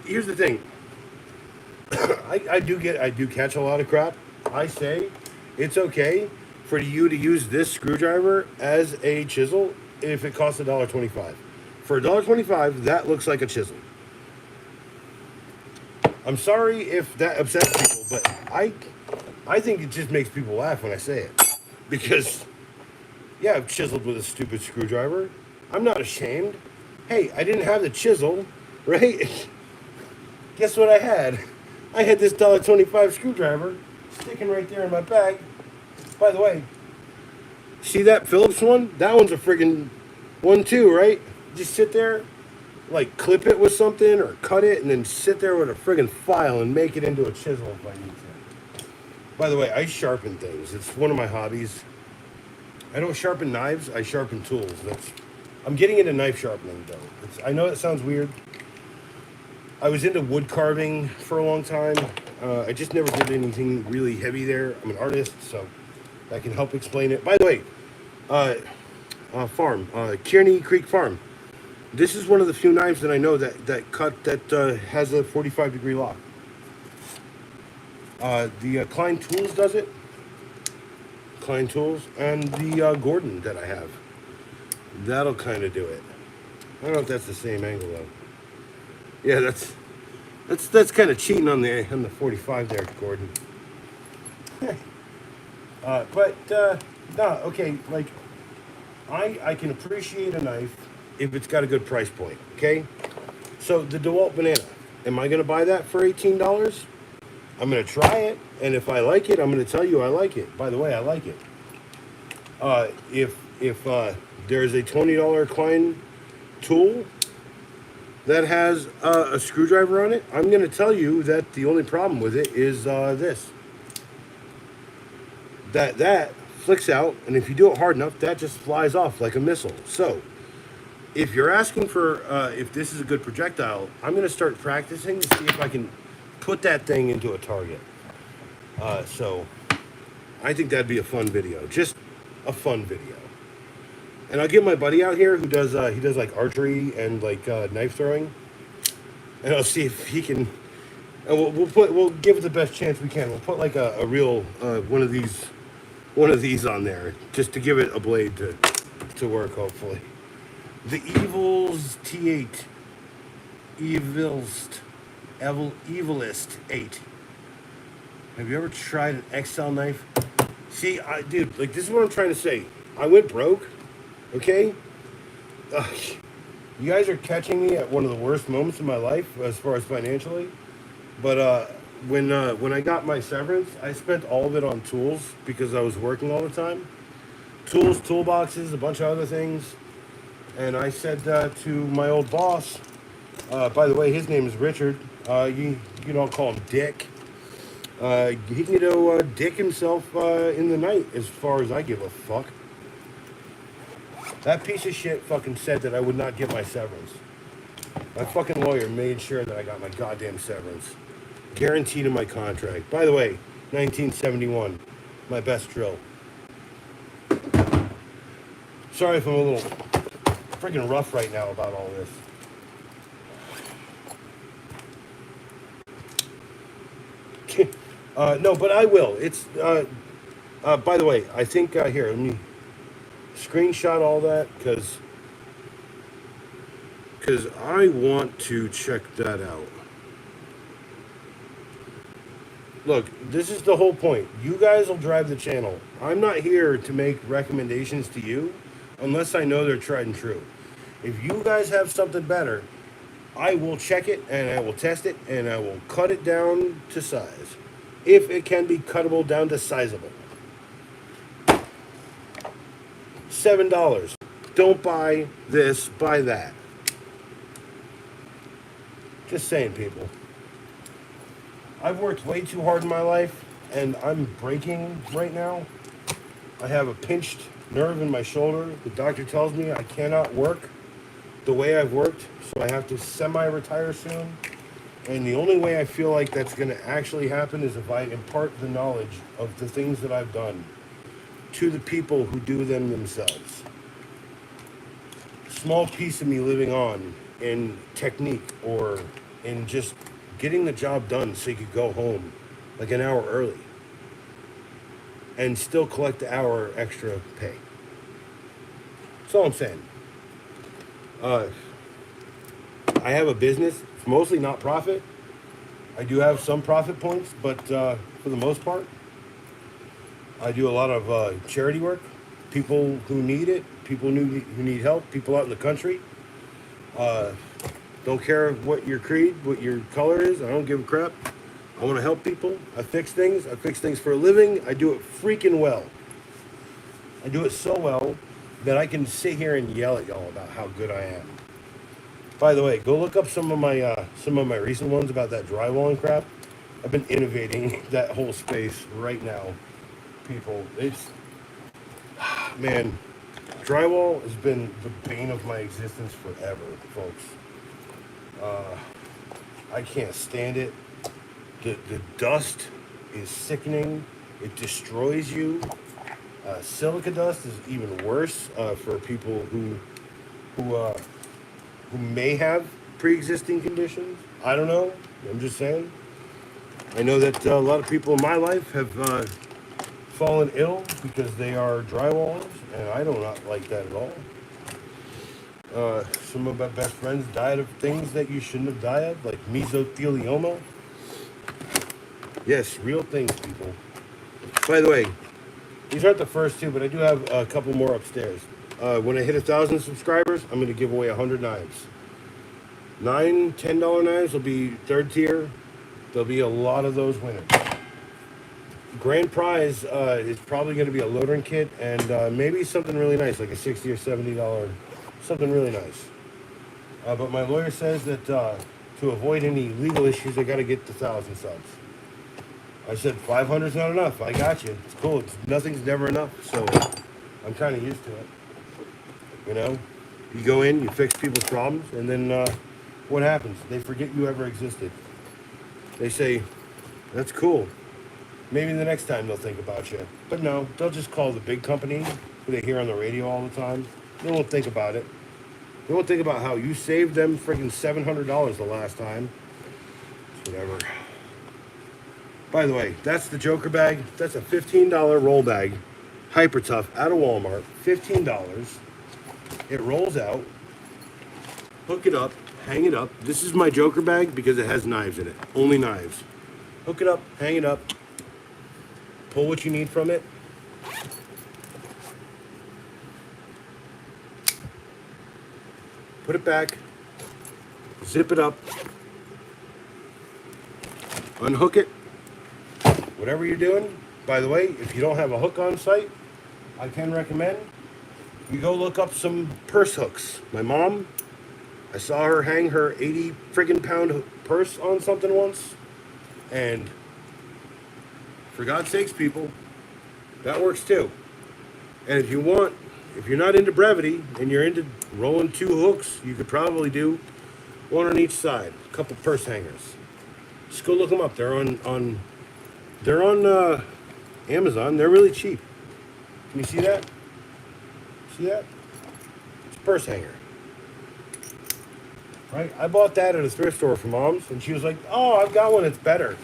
here's the thing. I do catch a lot of crap. I say it's okay for you to use this screwdriver as a chisel if it costs $1.25. For $1.25, that looks like a chisel. I'm sorry if that upsets people, but I think it just makes people laugh when I say it. Because, yeah, I've chiseled with a stupid screwdriver. I'm not ashamed. Hey, I didn't have the chisel, right? Guess what I had? I had this $1.25 screwdriver sticking right there in my bag. By the way, see that Phillips one? That one's a friggin' one too, right? Just sit there, like clip it with something or cut it, and then sit there with a friggin' file and make it into a chisel if I need to. By the way, I sharpen things. It's one of my hobbies. I don't sharpen knives, I sharpen tools. I'm getting into knife sharpening though. I know it sounds weird. I was into wood carving for a long time. I just never did anything really heavy there. I'm an artist, so that can help explain it. By the way, Kearney Creek Farm. This is one of the few knives that I know that has a 45-degree lock. The Klein Tools does it. Klein Tools and the Gordon that I have. That'll kind of do it. I don't know if that's the same angle though. Yeah, that's kind of cheating on the 45 there, Gordon. No, okay, like I can appreciate a knife if it's got a good price point. Okay, so the DeWalt Banana, am I gonna buy that for $18? I'm gonna try it, and if I like it, I'm gonna tell you I like it. By the way, I like it. If there's a $20 Klein tool that has a screwdriver on it, I'm gonna tell you that the only problem with it is this. That flicks out, and if you do it hard enough, that just flies off like a missile. So, if you're asking for if this is a good projectile, I'm gonna start practicing to see if I can put that thing into a target. So I think that'd be a fun video, just a fun video. And I'll get my buddy out here who does he does like archery and like knife throwing, and I'll see if he can. And we'll give it the best chance we can. We'll put like a real one of these on there just to give it a blade to work. Hopefully, the Evils T8, Evilist 8. Have you ever tried an XL knife? See, dude, like this is what I'm trying to say. I went broke, okay? You guys are catching me at one of the worst moments of my life as far as financially. But when I got my severance, I spent all of it on tools because I was working all the time. Tools, toolboxes, a bunch of other things. And I said to my old boss, by the way, his name is Richard. You don't call him Dick. He can dick himself in the night as far as I give a fuck. That piece of shit fucking said that I would not get my severance. My fucking lawyer made sure that I got my goddamn severance. Guaranteed in my contract. By the way, 1971, my best drill. Sorry if I'm a little freaking rough right now about all this. No, but I will. It's, by the way, I think, here, let me screenshot all that, because I want to check that out. Look, this is the whole point. You guys will drive the channel. I'm not here to make recommendations to you unless I know they're tried and true. If you guys have something better, I will check it and I will test it and I will cut it down to size. If it can be cuttable down to sizable. $7. Don't buy this, buy that. Just saying, people. I've worked way too hard in my life, and I'm breaking right now. I have a pinched nerve in my shoulder. The doctor tells me I cannot work the way I've worked, so I have to semi-retire soon. And the only way I feel like that's going to actually happen is if I impart the knowledge of the things that I've done to the people who do them themselves. Small piece of me living on in technique or in just getting the job done so you could go home like an hour early and still collect the hour extra pay. That's all I'm saying. I have a business. It's mostly not profit. I do have some profit points, but for the most part, I do a lot of charity work. People who need it, people who need help, people out in the country. Don't care what your creed, what your color is. I don't give a crap. I want to help people. I fix things. I fix things for a living. I do it freaking well. I do it so well that I can sit here and yell at y'all about how good I am. By the way, go look up some of my recent ones about that drywall and crap. I've been innovating that whole space right now, people. It's, man, drywall has been the bane of my existence forever, folks. I can't stand it. The dust is sickening. It destroys you. Silica dust is even worse for people who may have pre-existing conditions. I don't know. I'm just saying. I know that a lot of people in my life have fallen ill because they are drywallers, and I do not like that at all. Some of my best friends died of things that you shouldn't have died of, like mesothelioma. Yes, real things, people. By the way, these aren't the first two, but I do have a couple more upstairs. When I hit 1,000 subscribers, I'm going to give away 100 knives. $9, $10 knives will be third tier. There'll be a lot of those winners. Grand prize is probably going to be a loadering kit and maybe something really nice, like a $60 or $70, something really nice. But my lawyer says that to avoid any legal issues, I got to get the 1,000 subs. I said 500's not enough. I got you. It's cool. Nothing's never enough, so I'm kind of used to it. You know, you go in, you fix people's problems, and then what happens? They forget you ever existed. They say, "That's cool. Maybe the next time they'll think about you." But no, they'll just call the big company who they hear on the radio all the time. They won't think about it. They won't think about how you saved them freaking $700 the last time. Whatever. By the way, that's the Joker bag. That's a $15 roll bag. Hyper tough out of Walmart. $15. It rolls out. Hook it up. Hang it up. This is my Joker bag because it has knives in it. Only knives. Hook it up. Hang it up. Pull what you need from it. Put it back. Zip it up. Unhook it. Whatever you're doing. By the way, if you don't have a hook on site, I can recommend you go look up some purse hooks. My mom, I saw her hang her 80 friggin' pound purse on something once, and for God's sakes, people, that works too. And if you're not into brevity and you're into rolling 2 hooks, you could probably do one on each side, a couple purse hangers. Just go look them up. They're on Amazon. They're really cheap. Can you see that? See that? It's a purse hanger. Right? I bought that at a thrift store for Mom's, and she was like, "Oh, I've got one that's better."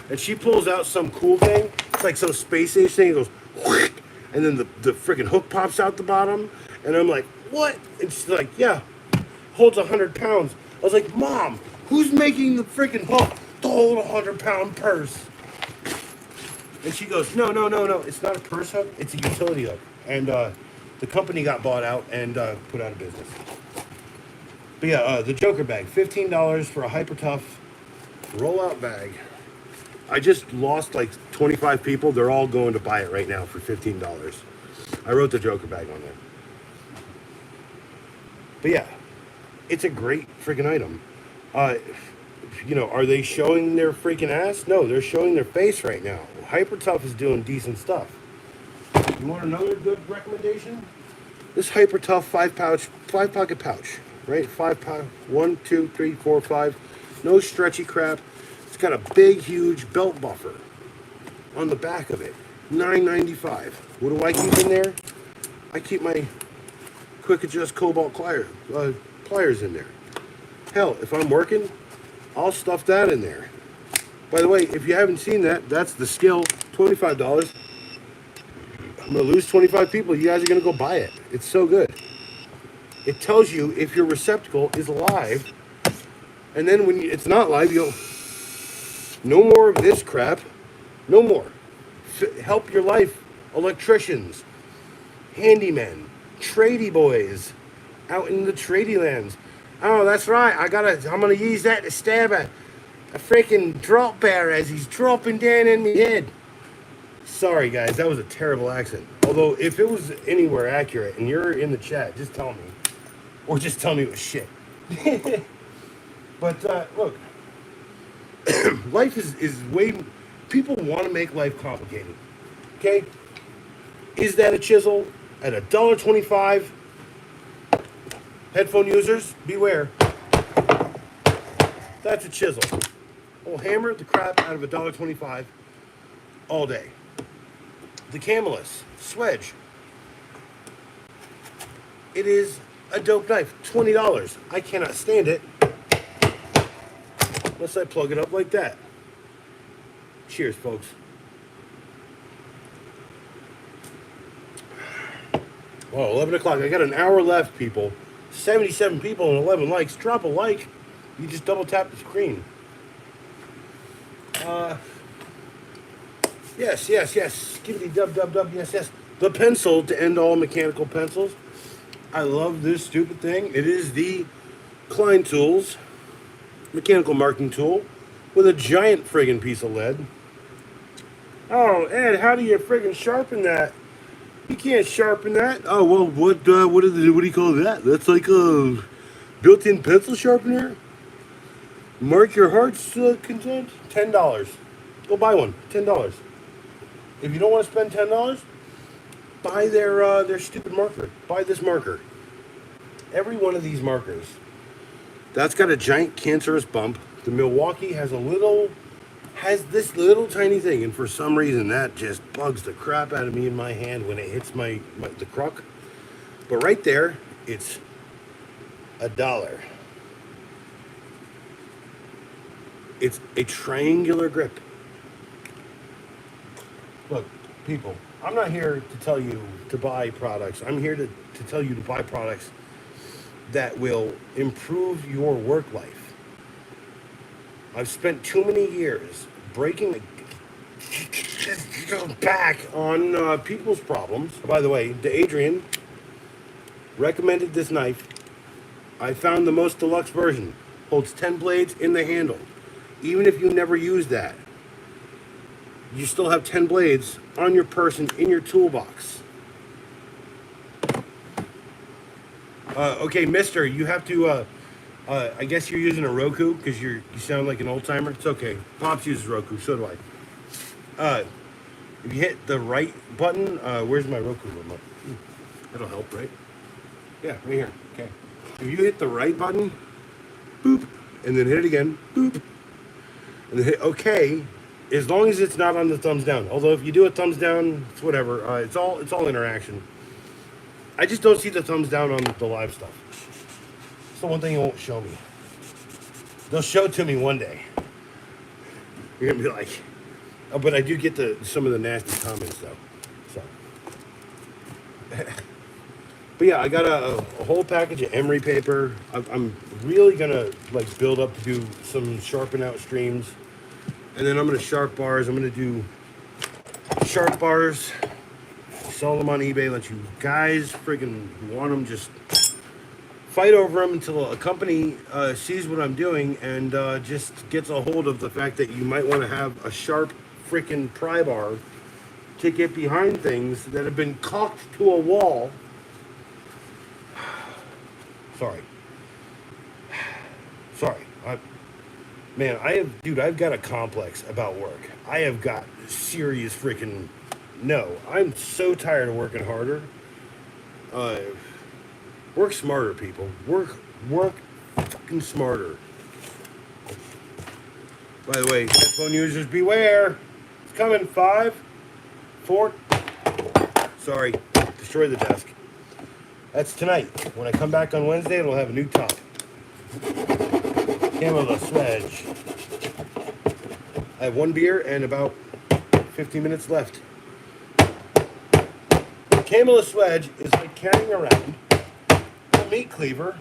And she pulls out some cool thing. It's like some space age thing. It goes, whoosh, and then the freaking hook pops out the bottom. And I'm like, "What?" And she's like, "Yeah, holds 100 pounds." I was like, "Mom, who's making the freaking hook to hold a 100-pound purse?" And she goes, no, it's not a purse hook, it's a utility hook. And the company got bought out and put out of business. But yeah, the Joker bag, $15 for a hyper tough rollout bag. I just lost like 25 people. They're all going to buy it right now for $15. I wrote the Joker bag on there. But yeah, it's a great freaking item. You know, are they showing their freaking ass? No, they're showing their face right now. Hyper Tough is doing decent stuff. You want another good recommendation? This Hyper Tough 5-pocket pouch, right? 5 pound, 1, 2, 3, 4, 5. No stretchy crap. It's got a big, huge belt buffer on the back of it. $9.95. What do I keep in there? I keep my quick adjust cobalt pliers in there. Hell, if I'm working, I'll stuff that in there. By the way, if you haven't seen that, that's the skill, $25. I'm going to lose 25 people. You guys are going to go buy it. It's so good. It tells you if your receptacle is live. And then when it's not live, you'll... No more of this crap. No more. Help your life. Electricians. Handymen. Tradie boys. Out in the tradie lands. Oh, that's right. I'm going to use that to stab a freaking drop bear as he's dropping down in my head. Sorry, guys. That was a terrible accent. Although, if it was anywhere accurate and you're in the chat, just tell me. Or just tell me it was shit. But, look. Life is way... People want to make life complicated. Okay? Is that a chisel at $1.25? Headphone users, beware. That's a chisel. I'll hammer the crap out of $1.25 all day. The Camelus Swedge. It is a dope knife. $20. I cannot stand it unless I plug it up like that. Cheers, folks. Well, 11 o'clock. I got an hour left, people. 77 people and 11 likes. Drop a like. You just double tap the screen. Yes. Skibbity dub, yes. The pencil to end all mechanical pencils. I love this stupid thing. It is the Klein Tools mechanical marking tool. with a giant friggin' piece of lead. Oh, Ed, how do you friggin' sharpen that? You can't sharpen that. Oh well, what do you call that? That's like a built-in pencil sharpener. Mark your heart's content. $10. Go buy one. $10. If you don't want to spend $10, buy their stupid marker. Buy this marker. Every one of these markers. That's got a giant cancerous bump. The Milwaukee has this little tiny thing, and for some reason that just bugs the crap out of me in my hand when it hits the crook. But right there, it's $1. It's a triangular grip. Look, people, I'm not here to tell you to buy products. I'm here to tell you to buy products that will improve your work life. I've spent too many years breaking the back on people's problems. By the way, Adrian recommended this knife. I found the most deluxe version. Holds 10 blades in the handle. Even if you never use that, you still have 10 blades on your person in your toolbox. Okay, mister, you have to, I guess you're using a Roku because you sound like an old timer. It's okay. Pops uses Roku, so do I. If you hit the right button, where's my Roku remote? That'll help, right? Yeah, right here. Okay. If you hit the right button, boop, and then hit it again, boop, and then hit OK, as long as it's not on the thumbs down. Although if you do a thumbs down, it's whatever. It's all interaction. I just don't see the thumbs down on the live stuff. It's the one thing it won't show me. They'll show it to me one day. You're gonna be like, oh, but I do get some of the nasty comments though. So, but yeah, I got a whole package of emery paper. I'm really gonna like build up to do some sharpen out streams, and then I'm gonna sharp bars. I'm gonna do sharp bars. Sell them on eBay. Let you guys friggin' who want them just fight over them until a company sees what I'm doing and just gets a hold of the fact that you might want to have a sharp freaking pry bar to get behind things that have been caulked to a wall. Sorry. I've got a complex about work. I have got serious freaking. No, I'm so tired of working harder. Work smarter, people. Work fucking smarter. By the way, headphone users, beware. It's coming. 5, 4. Sorry, destroy the desk. That's tonight. When I come back on Wednesday, it'll have a new top. Camel the Sledge. I have one beer and about 15 minutes left. Camel Swedge is like carrying around a meat cleaver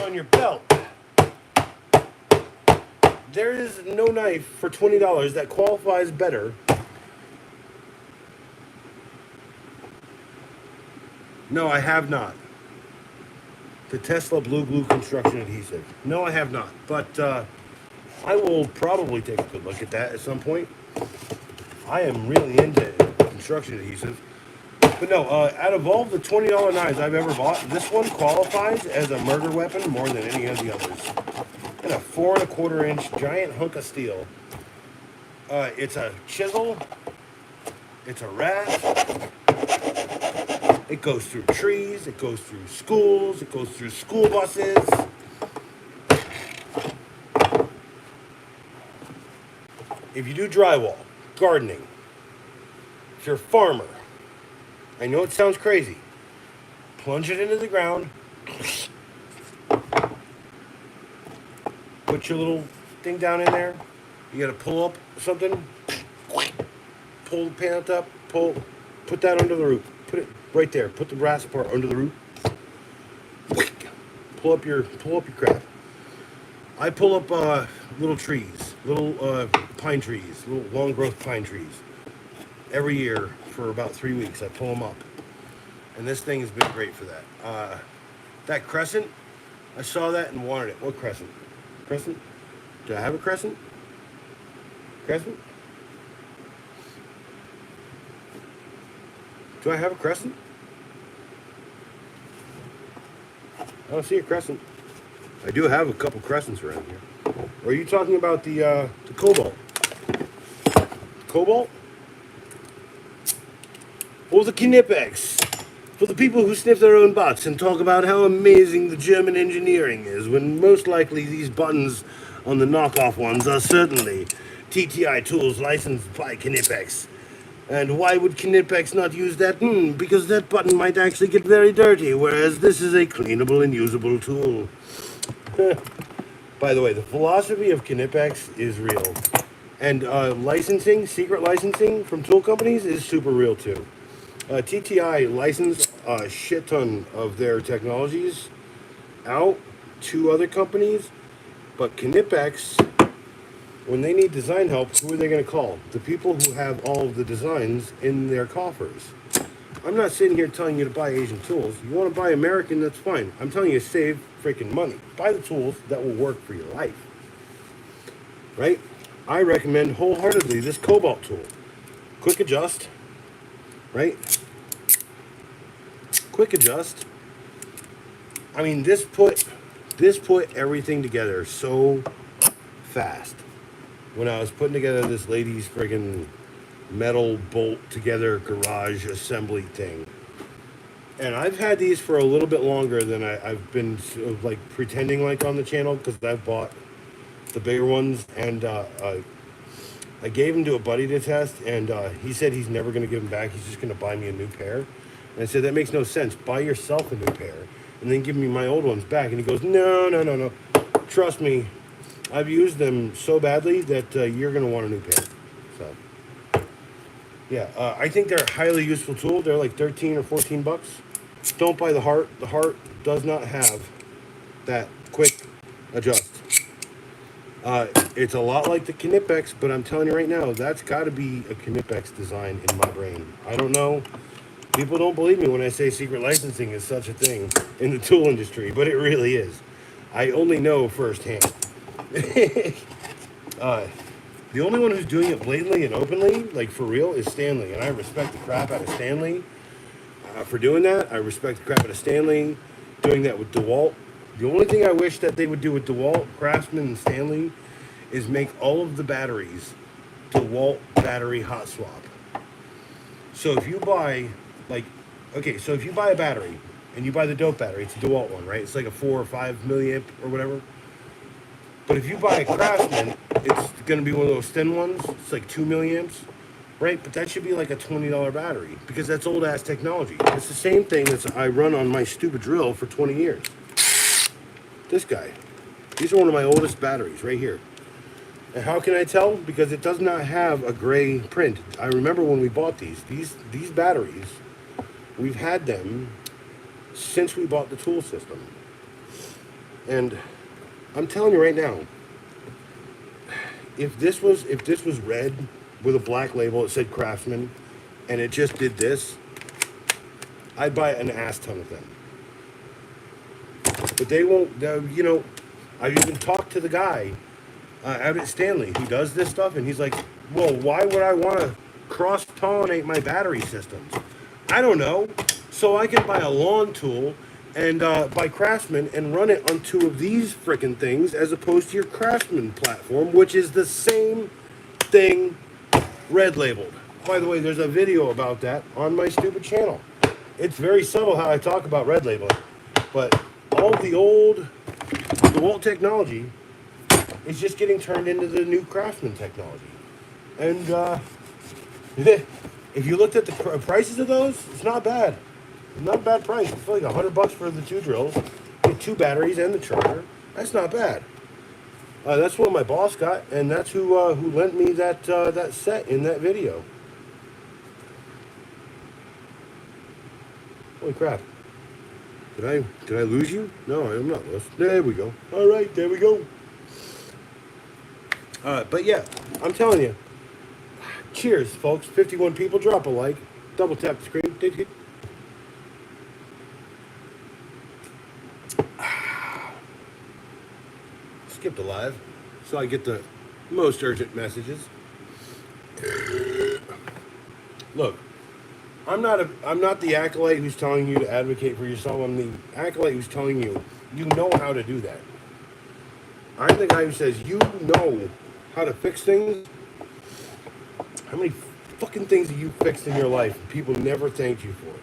on your belt. There is no knife for $20 that qualifies better. No, I have not. The Tesla Blue Glue construction adhesive. No, I have not. But I will probably take a good look at that at some point. I am really into construction adhesive. But no, out of all the $20 knives I've ever bought, this one qualifies as a murder weapon more than any of the others. And a 4 1/4 inch giant hunk of steel. It's a chisel. It's a rasp. It goes through trees. It goes through schools. It goes through school buses. If you do drywall, gardening, if you're a farmer, I know it sounds crazy. Plunge it into the ground. Put your little thing down in there. You gotta pull up something. Pull the pant up. Put that under the root. Put it right there. Put the rasp part under the root. Pull up your crap. I pull up little trees, little pine trees, little long growth pine trees. Every year for about 3 weeks, I pull them up, and this thing has been great for that. That crescent, I saw that and wanted it. What crescent? Crescent? Do I have a crescent? Crescent? Do I have a crescent? I don't see a crescent. I do have a couple crescents around here. Or are you talking about the cobalt? Cobalt? Or the Knipex? For the people who sniff their own butts and talk about how amazing the German engineering is, when most likely these buttons on the knockoff ones are certainly TTI tools licensed by Knipex. And why would Knipex not use that? Because that button might actually get very dirty, whereas this is a cleanable and usable tool. By the way, the philosophy of Knipex is real. And licensing, secret licensing from tool companies is super real too. TTI licensed a shit ton of their technologies out to other companies, but Knipex, when they need design help, who are they going to call? The people who have all of the designs in their coffers. I'm not sitting here telling you to buy Asian tools. You want to buy American, that's fine. I'm telling you to save freaking money. Buy the tools that will work for your life. Right? I recommend wholeheartedly this Cobalt tool. Quick adjust. Right? Quick adjust. I mean, this put everything together so fast. When I was putting together this lady's friggin' metal bolt together garage assembly thing. And I've had these for a little bit longer than I've been like pretending like on the channel, because I've bought the bigger ones, and I gave them to a buddy to test, and he said he's never going to give them back. He's just going to buy me a new pair. And I said, that makes no sense. Buy yourself a new pair and then give me my old ones back. And he goes, no. Trust me, I've used them so badly that you're going to want a new pair. So, yeah, I think they're a highly useful tool. They're like 13 or 14 bucks. Don't buy the Heart. The Heart does not have that quick adjust. It's a lot like the Knipex, but I'm telling you right now, that's got to be a Knipex design in my brain. I don't know. People don't believe me when I say secret licensing is such a thing in the tool industry, but it really is. I only know firsthand. The only one who's doing it blatantly and openly, like for real, is Stanley, and I respect the crap out of Stanley for doing that. I respect the crap out of Stanley doing that with DeWalt. The only thing I wish that they would do with DeWalt, Craftsman, and Stanley is make all of the batteries DeWalt battery hot swap. So if you buy, so if you buy a battery and you buy the dope battery, it's a DeWalt one, right? It's like a 4 or 5 milliamp or whatever. But if you buy a Craftsman, it's going to be one of those thin ones. It's like 2 milliamps, right? But that should be like a $20 battery, because that's old ass technology. It's the same thing that I run on my stupid drill for 20 years. This guy. These are one of my oldest batteries right here. And how can I tell? Because it does not have a gray print. I remember when we bought these batteries, we've had them since we bought the tool system. And I'm telling you right now, if this was red with a black label, it said Craftsman, and it just did this, I'd buy an ass ton of them. But they won't, I've even talked to the guy out at Stanley who does this stuff, and he's like, well, why would I want to cross-pollinate my battery systems? I don't know. So I can buy a lawn tool and buy Craftsman and run it on 2 of these frickin' things, as opposed to your Craftsman platform, which is the same thing red labeled. By the way, there's a video about that on my stupid channel. It's very subtle how I talk about red labeling, but all the old DeWalt technology is just getting turned into the new Craftsman technology. And if you looked at the prices of those, it's not bad. Not a bad price. It's like $100 for the 2 drills, get 2 batteries and the charger. That's not bad. That's what my boss got, and that's who lent me that that set in that video. Holy crap! Did I lose you? No, I'm not lost. There we go. All right, there we go. But yeah, I'm telling you. Cheers, folks. 51 people. Drop a like. Double tap the screen. Skip the live, so I get the most urgent messages. Look, I'm not the acolyte who's telling you to advocate for yourself. I'm the acolyte who's telling you you know how to do that. I'm the guy who says you know how to fix things. How many fucking things have you fixed in your life and people never thanked you for?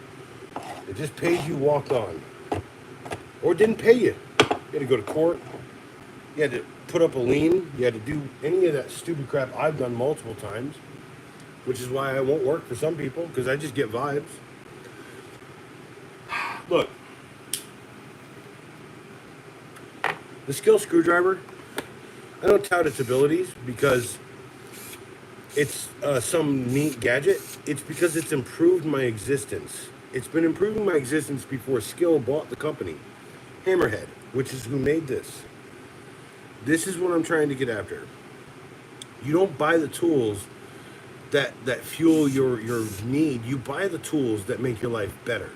It just paid you, walked on, or didn't pay you. You had to go to court. You had to put up a lien. You had to do any of that stupid crap I've done multiple times, which is why I won't work for some people, because I just get vibes. Look, the skill screwdriver, I don't tout its abilities because it's some neat gadget. It's because it's improved my existence. It's been improving my existence before Skill bought the company, Hammerhead, which is who made this. This is what I'm trying to get after. You don't buy the tools that fuel your need. You buy the tools that make your life better.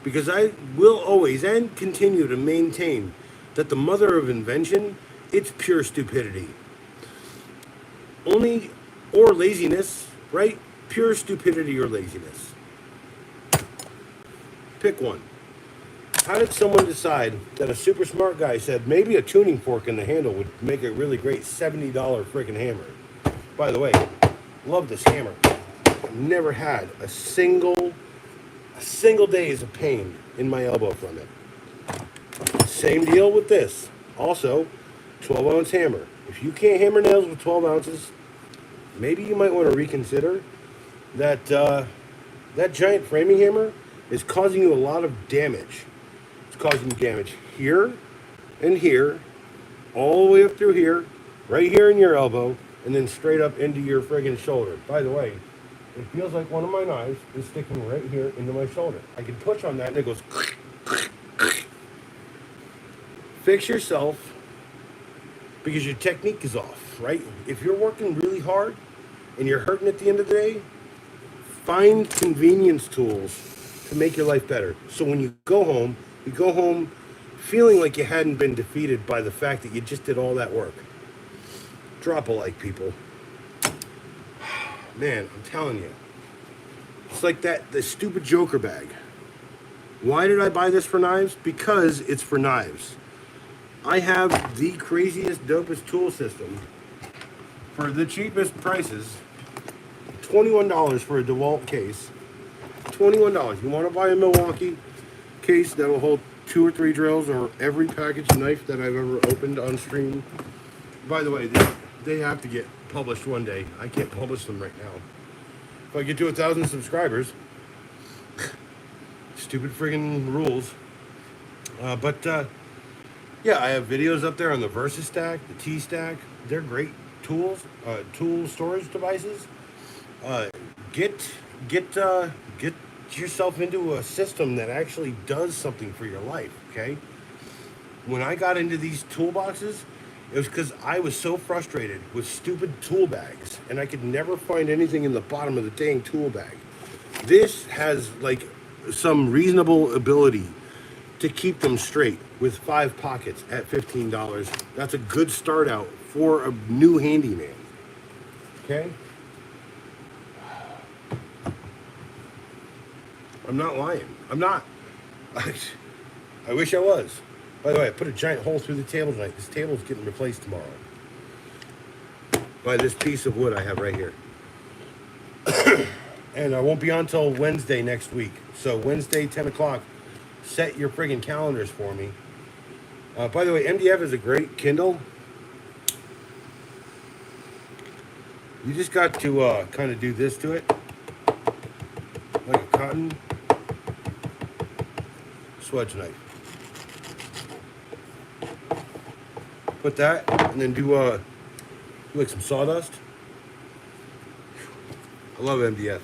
Because I will always and continue to maintain that the mother of invention, it's pure stupidity. Or laziness, right? Pure stupidity or laziness. Pick one. How did someone decide that a super smart guy said maybe a tuning fork in the handle would make a really great $70 freaking hammer? By the way, love this hammer. I've never had a single days of pain in my elbow from it. Same deal with this. Also, 12-ounce hammer. If you can't hammer nails with 12 ounces, maybe you might want to reconsider that that giant framing hammer is causing you a lot of damage. It's causing you damage here and here, all the way up through here, right here in your elbow, and then straight up into your friggin' shoulder. By the way, it feels like one of my knives is sticking right here into my shoulder. I can push on that and it goes. Fix yourself because your technique is off, right? If you're working really hard and you're hurting at the end of the day, find convenience tools to make your life better. So when you go home feeling like you hadn't been defeated by the fact that you just did all that work. Drop a like, people. Man, I'm telling you. It's like the stupid Joker bag. Why did I buy this for knives? Because it's for knives. I have the craziest, dopest tool system for the cheapest prices. $21 for a DeWalt case. $21. You want to buy a Milwaukee case that will hold 2 or 3 drills or every package knife that I've ever opened on stream. By the way, they have to get published one day. I can't publish them right now. If I get to 1,000 subscribers, stupid friggin' rules. Yeah, I have videos up there on the Versa Stack, the T Stack. They're great tools, tool storage devices. Get yourself into a system that actually does something for your life. Okay. When I got into these toolboxes, it was because I was so frustrated with stupid tool bags, and I could never find anything in the bottom of the dang tool bag. This has like some reasonable ability to keep them straight with 5 pockets at $15. That's a good start out for a new handyman. Okay? I'm not lying. I'm not. I wish I was. By the way, I put a giant hole through the table tonight. This table is getting replaced tomorrow by this piece of wood I have right here. And I won't be on till Wednesday next week. So Wednesday, 10 o'clock, set your friggin' calendars for me. By the way, MDF is a great Kindle. You just got to kind of do this to it. Like a cotton swedge knife. Put that, and then do like some sawdust. I love MDF.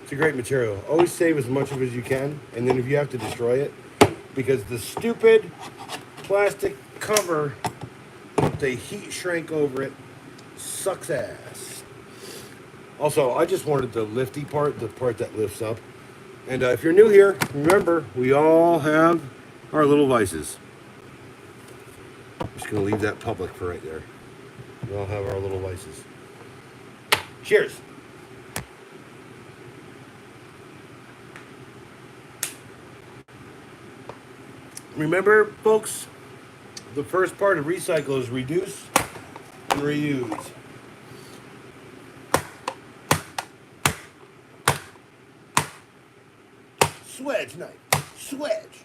It's a great material. Always save as much of it as you can, and then if you have to destroy it, because the stupid plastic cover, the heat shrink over it, sucks ass. Also, I just wanted the lifty part, the part that lifts up. And if you're new here, remember, we all have our little vices. I'm just going to leave that public for right there. We all have our little vices. Cheers. Remember, folks, the first part of recycle is reduce and reuse. Swedge knife. Swedge.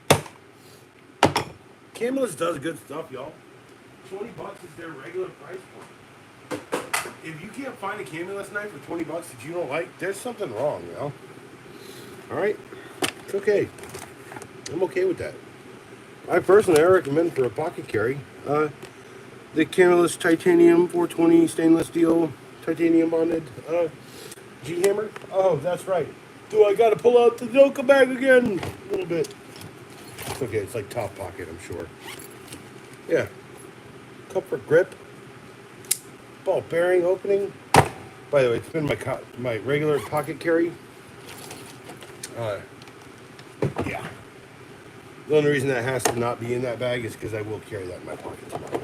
Camillus does good stuff, y'all. $20 is their regular price point. If you can't find a Camillus knife for $20 that you don't like, there's something wrong, you know? Alright? It's okay. I'm okay with that. I personally recommend for a pocket carry, the Camillus Titanium 420 stainless steel titanium bonded G-hammer. Oh, that's right. Do I gotta pull out the Zoka bag again? A little bit. It's okay, it's like top pocket, I'm sure. Yeah. Comfort grip. Ball bearing opening. By the way, it's been my regular pocket carry. Yeah. The only reason that has to not be in that bag is because I will carry that in my pocket tomorrow.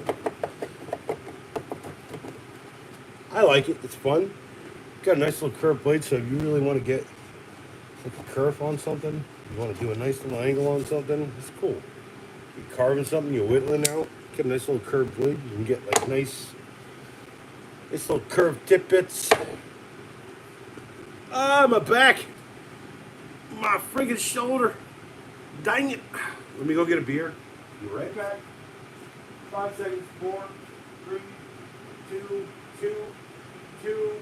I like it. It's fun. Got a nice little curved blade, so if you really want to get like a curve on something, you want to do a nice little angle on something, it's cool. You're carving something, you're whittling out, get a nice little curved blade, you can get like nice little curved tip bits. Ah, my back. My friggin' shoulder. Dang it. Let me go get a beer. Be right back. 5 seconds. 4, 3, 2, 2, 2,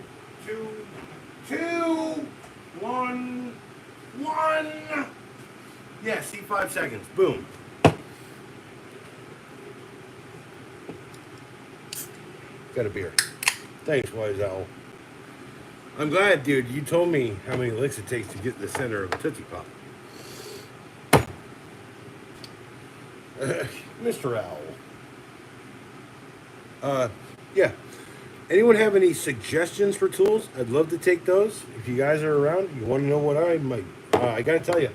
2, 2, 1, 1. Yeah, see, 5 seconds. Boom. Got a beer. Thanks, Wise Owl. I'm glad, dude, you told me how many licks it takes to get to the center of a Tootsie Pop. Mr. Owl. Yeah. Anyone have any suggestions for tools? I'd love to take those. If you guys are around, you want to know what I might. I gotta tell you,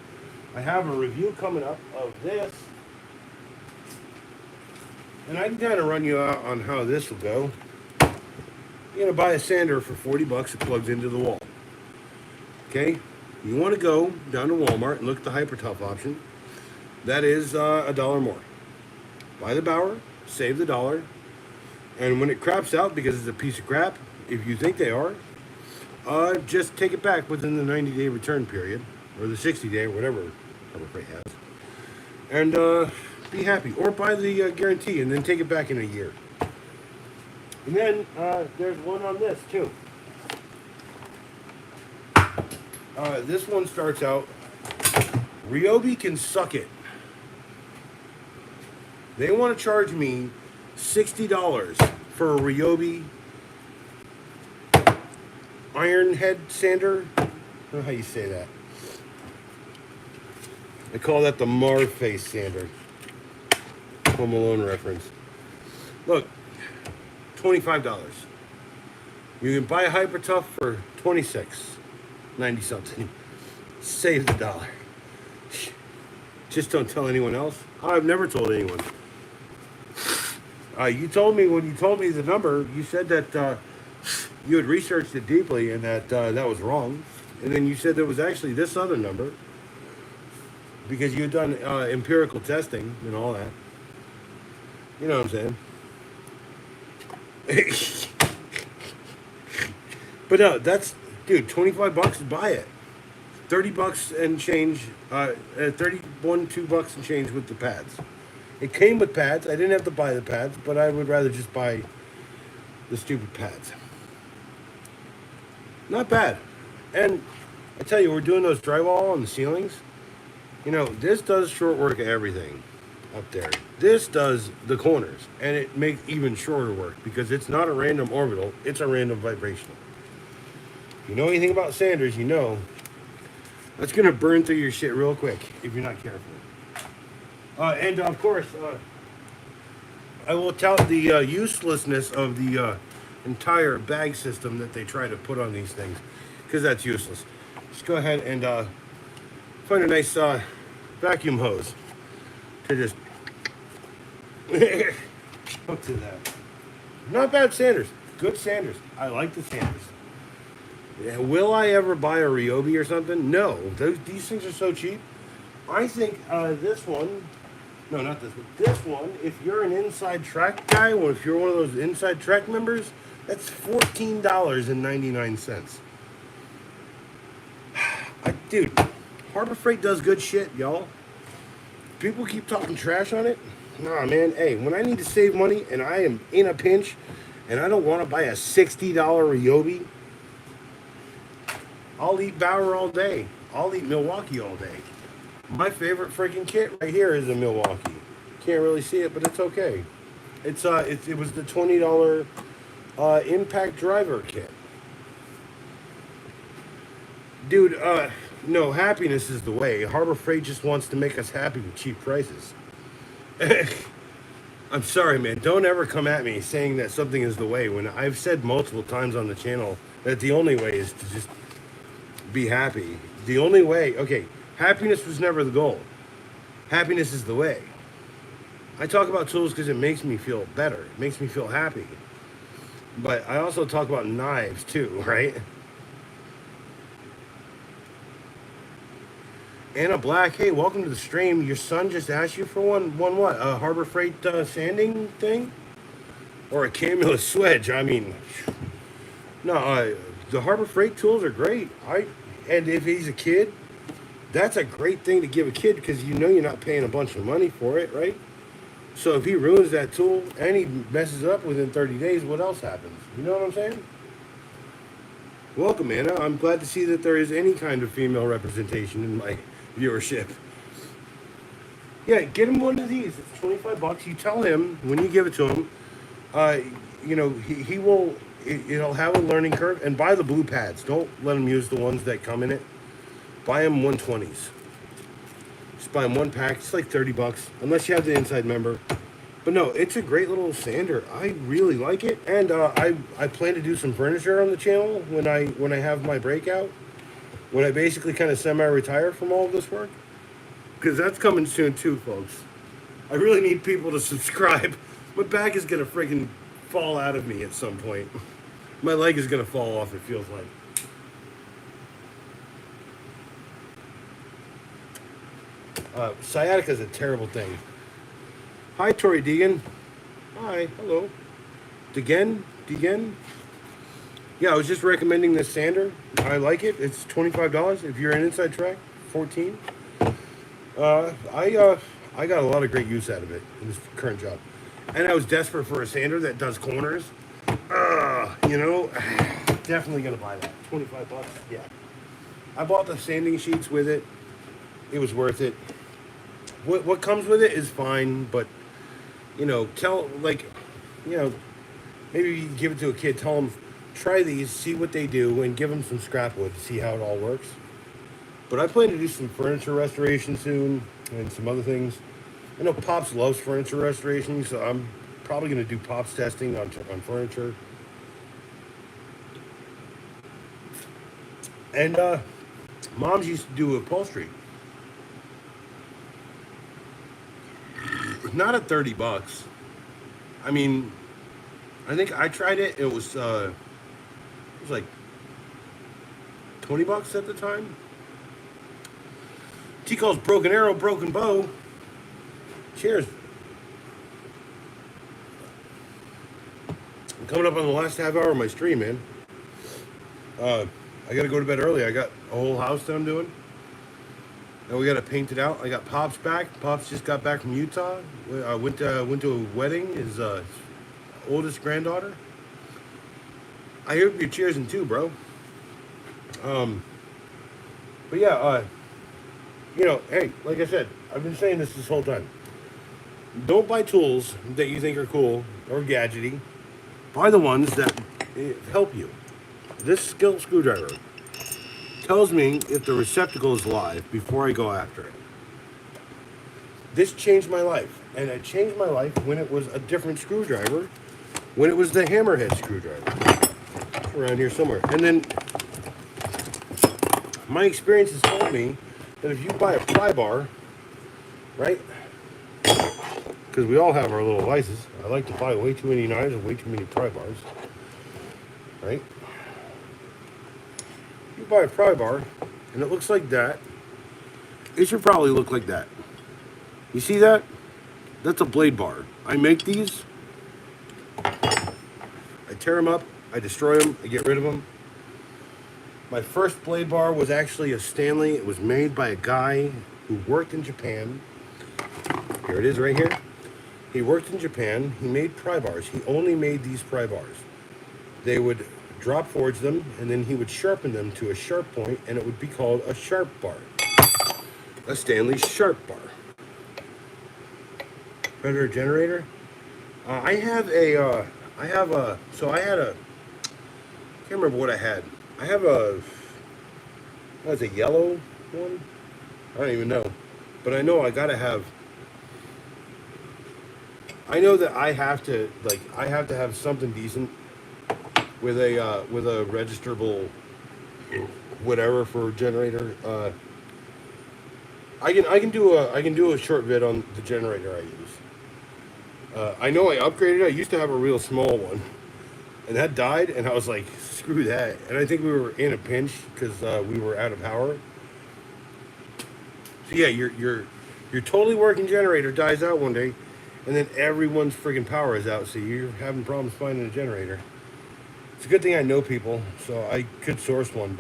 I have a review coming up of this. And I can kind of run you out on how this will go. You're going to buy a sander for $40. It plugs into the wall. Okay? You want to go down to Walmart and look at the Hyper Tough option. That is $1 more. Buy the Bauer, save the $1. And when it craps out because it's a piece of crap, if you think they are, just take it back within the 90-day return period, or the 60-day, or whatever Harbor Freight has. And be happy. Or buy the guarantee and then take it back in a year. And then there's one on this too. This one starts out, Ryobi can suck it. They want to charge me $60 for a Ryobi iron head sander. I don't know how you say that. I call that the Marv face sander. Home Alone reference. Look, $25. You can buy a Hyper Tough for $26.90 something. Save the $1. Just don't tell anyone else. I've never told anyone. You told me when you told me the number, you said that you had researched it deeply and that that was wrong. And then you said there was actually this other number because you had done empirical testing and all that. You know what I'm saying? But no, that's, dude, $25 to buy it. $30 and change, $2 and change with the pads. It came with pads. I didn't have to buy the pads, but I would rather just buy the stupid pads. Not bad. And I tell you, we're doing those drywall on the ceilings. You know, this does short work of everything up there. This does the corners, and it makes even shorter work because it's not a random orbital, it's a random vibrational. If you know anything about sanders, you know that's going to burn through your shit real quick if you're not careful. And of course, I will tout the uselessness of the entire bag system that they try to put on these things because that's useless. Just go ahead and find a nice vacuum hose to just hook to that. Not bad sanders. Good sanders. I like the sanders. Yeah, will I ever buy a Ryobi or something? No. These things are so cheap. I think this one No, not this one. This one, if you're an Inside Track guy, or if you're one of those Inside Track members, that's $14.99. Dude, Harbor Freight does good shit, y'all. People keep talking trash on it. Nah, man. Hey, when I need to save money and I am in a pinch and I don't want to buy a $60 Ryobi, I'll eat Bauer all day. I'll eat Milwaukee all day. My favorite freaking kit right here is a Milwaukee. Can't really see it, but it's okay. It was the $20 Impact Driver kit. Dude, no, happiness is the way. Harbor Freight just wants to make us happy with cheap prices. I'm sorry, man. Don't ever come at me saying that something is the way when I've said multiple times on the channel that the only way is to just be happy. The only way, okay, happiness was never the goal. Happiness is the way. I talk about tools because it makes me feel better. It makes me feel happy. But I also talk about knives too, right? Anna Black, hey, welcome to the stream. Your son just asked you for one what? A Harbor Freight sanding thing? Or a Camulus swedge? I mean, no, the Harbor Freight tools are great. And if he's a kid, that's a great thing to give a kid because you know you're not paying a bunch of money for it, right? So if he ruins that tool and he messes up within 30 days, what else happens? You know what I'm saying? Welcome, Anna. I'm glad to see that there is any kind of female representation in my viewership. Yeah, get him one of these. It's $25. You tell him when you give it to him, he will. It'll have a learning curve. And buy the blue pads. Don't let him use the ones that come in it. Buy him 120s. Just buy him one pack. It's like $30, unless you have the inside member. But no, it's a great little sander. I really like it, and I plan to do some furniture on the channel when I have my breakout. When I basically kind of semi-retire from all of this work, because that's coming soon too, folks. I really need people to subscribe. My back is gonna freaking fall out of me at some point. My leg is gonna fall off. It feels like. Sciatica is a terrible thing. Hi, Tori Deegan. Hi, hello. Deegan? Yeah, I was just recommending this sander. I like it. It's $25. If you're an Inside Track, $14. I got a lot of great use out of it in this current job. And I was desperate for a sander that does corners. Definitely gonna buy that. $25. Yeah. I bought the sanding sheets with it. It was worth it. What comes with it is fine, but maybe you give it to a kid, tell them, try these, see what they do, and give them some scrap wood to see how it all works. But I plan to do some furniture restoration soon, and some other things. I know Pops loves furniture restoration, so I'm probably going to do Pops testing on furniture. And Moms used to do upholstery. Not at $30. I mean, I think I tried it. It was like $20 at the time. T calls broken arrow, broken bow. Cheers. I'm coming up on the last half hour of my stream, man. I gotta go to bed early. I got a whole house that I'm doing. And we gotta paint it out. I got Pops back. Pops just got back from Utah. I went to a wedding. His oldest granddaughter. I hope you're cheersing too, bro. But yeah, hey, like I said, I've been saying this whole time. Don't buy tools that you think are cool or gadgety. Buy the ones that help you. This skilled screwdriver tells me if the receptacle is live before I go after it. This changed my life, and it changed my life when it was a different screwdriver, when it was the hammerhead screwdriver. Around here somewhere. And then my experience has told me that if you buy a pry bar, right? Because we all have our little vices. I like to buy way too many knives and way too many pry bars, right? You buy a pry bar and it looks like that. It should probably look like that. You see that? That's a blade bar. I make these. I tear them up. I destroy them. I get rid of them. My first blade bar was actually a Stanley. It was made by a guy who worked in Japan. Here it is right here. He worked in Japan. He made pry bars. He only made these pry bars. They would drop forge them, and then he would sharpen them to a sharp point, and it would be called a sharp bar. A Stanley sharp bar. Predator generator. I had a, can't remember what I had. I have a, what was it, yellow one? I don't even know. But I know I gotta have, I know that I have to have something decent with a registerable whatever for generator. I can do a short vid on the generator I use. I know I upgraded. I used to have a real small one, and that died. And I was like, screw that. And I think we were in a pinch because we were out of power. So yeah, your totally working generator dies out one day, and then everyone's friggin' power is out. So you're having problems finding a generator. It's a good thing I know people, so I could source one.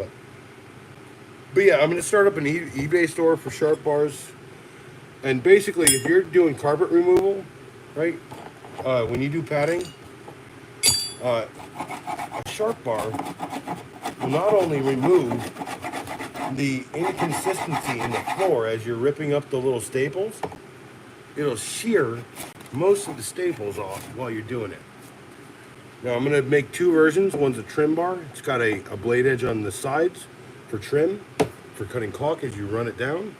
But yeah, I'm gonna start up an eBay store for sharp bars. And basically, if you're doing carpet removal, right? When you do padding, a sharp bar will not only remove the inconsistency in the floor as you're ripping up the little staples, it'll shear most of the staples off while you're doing it. Now I'm going to make two versions. One's a trim bar. It's got a blade edge on the sides for trim, for cutting caulk as you run it down.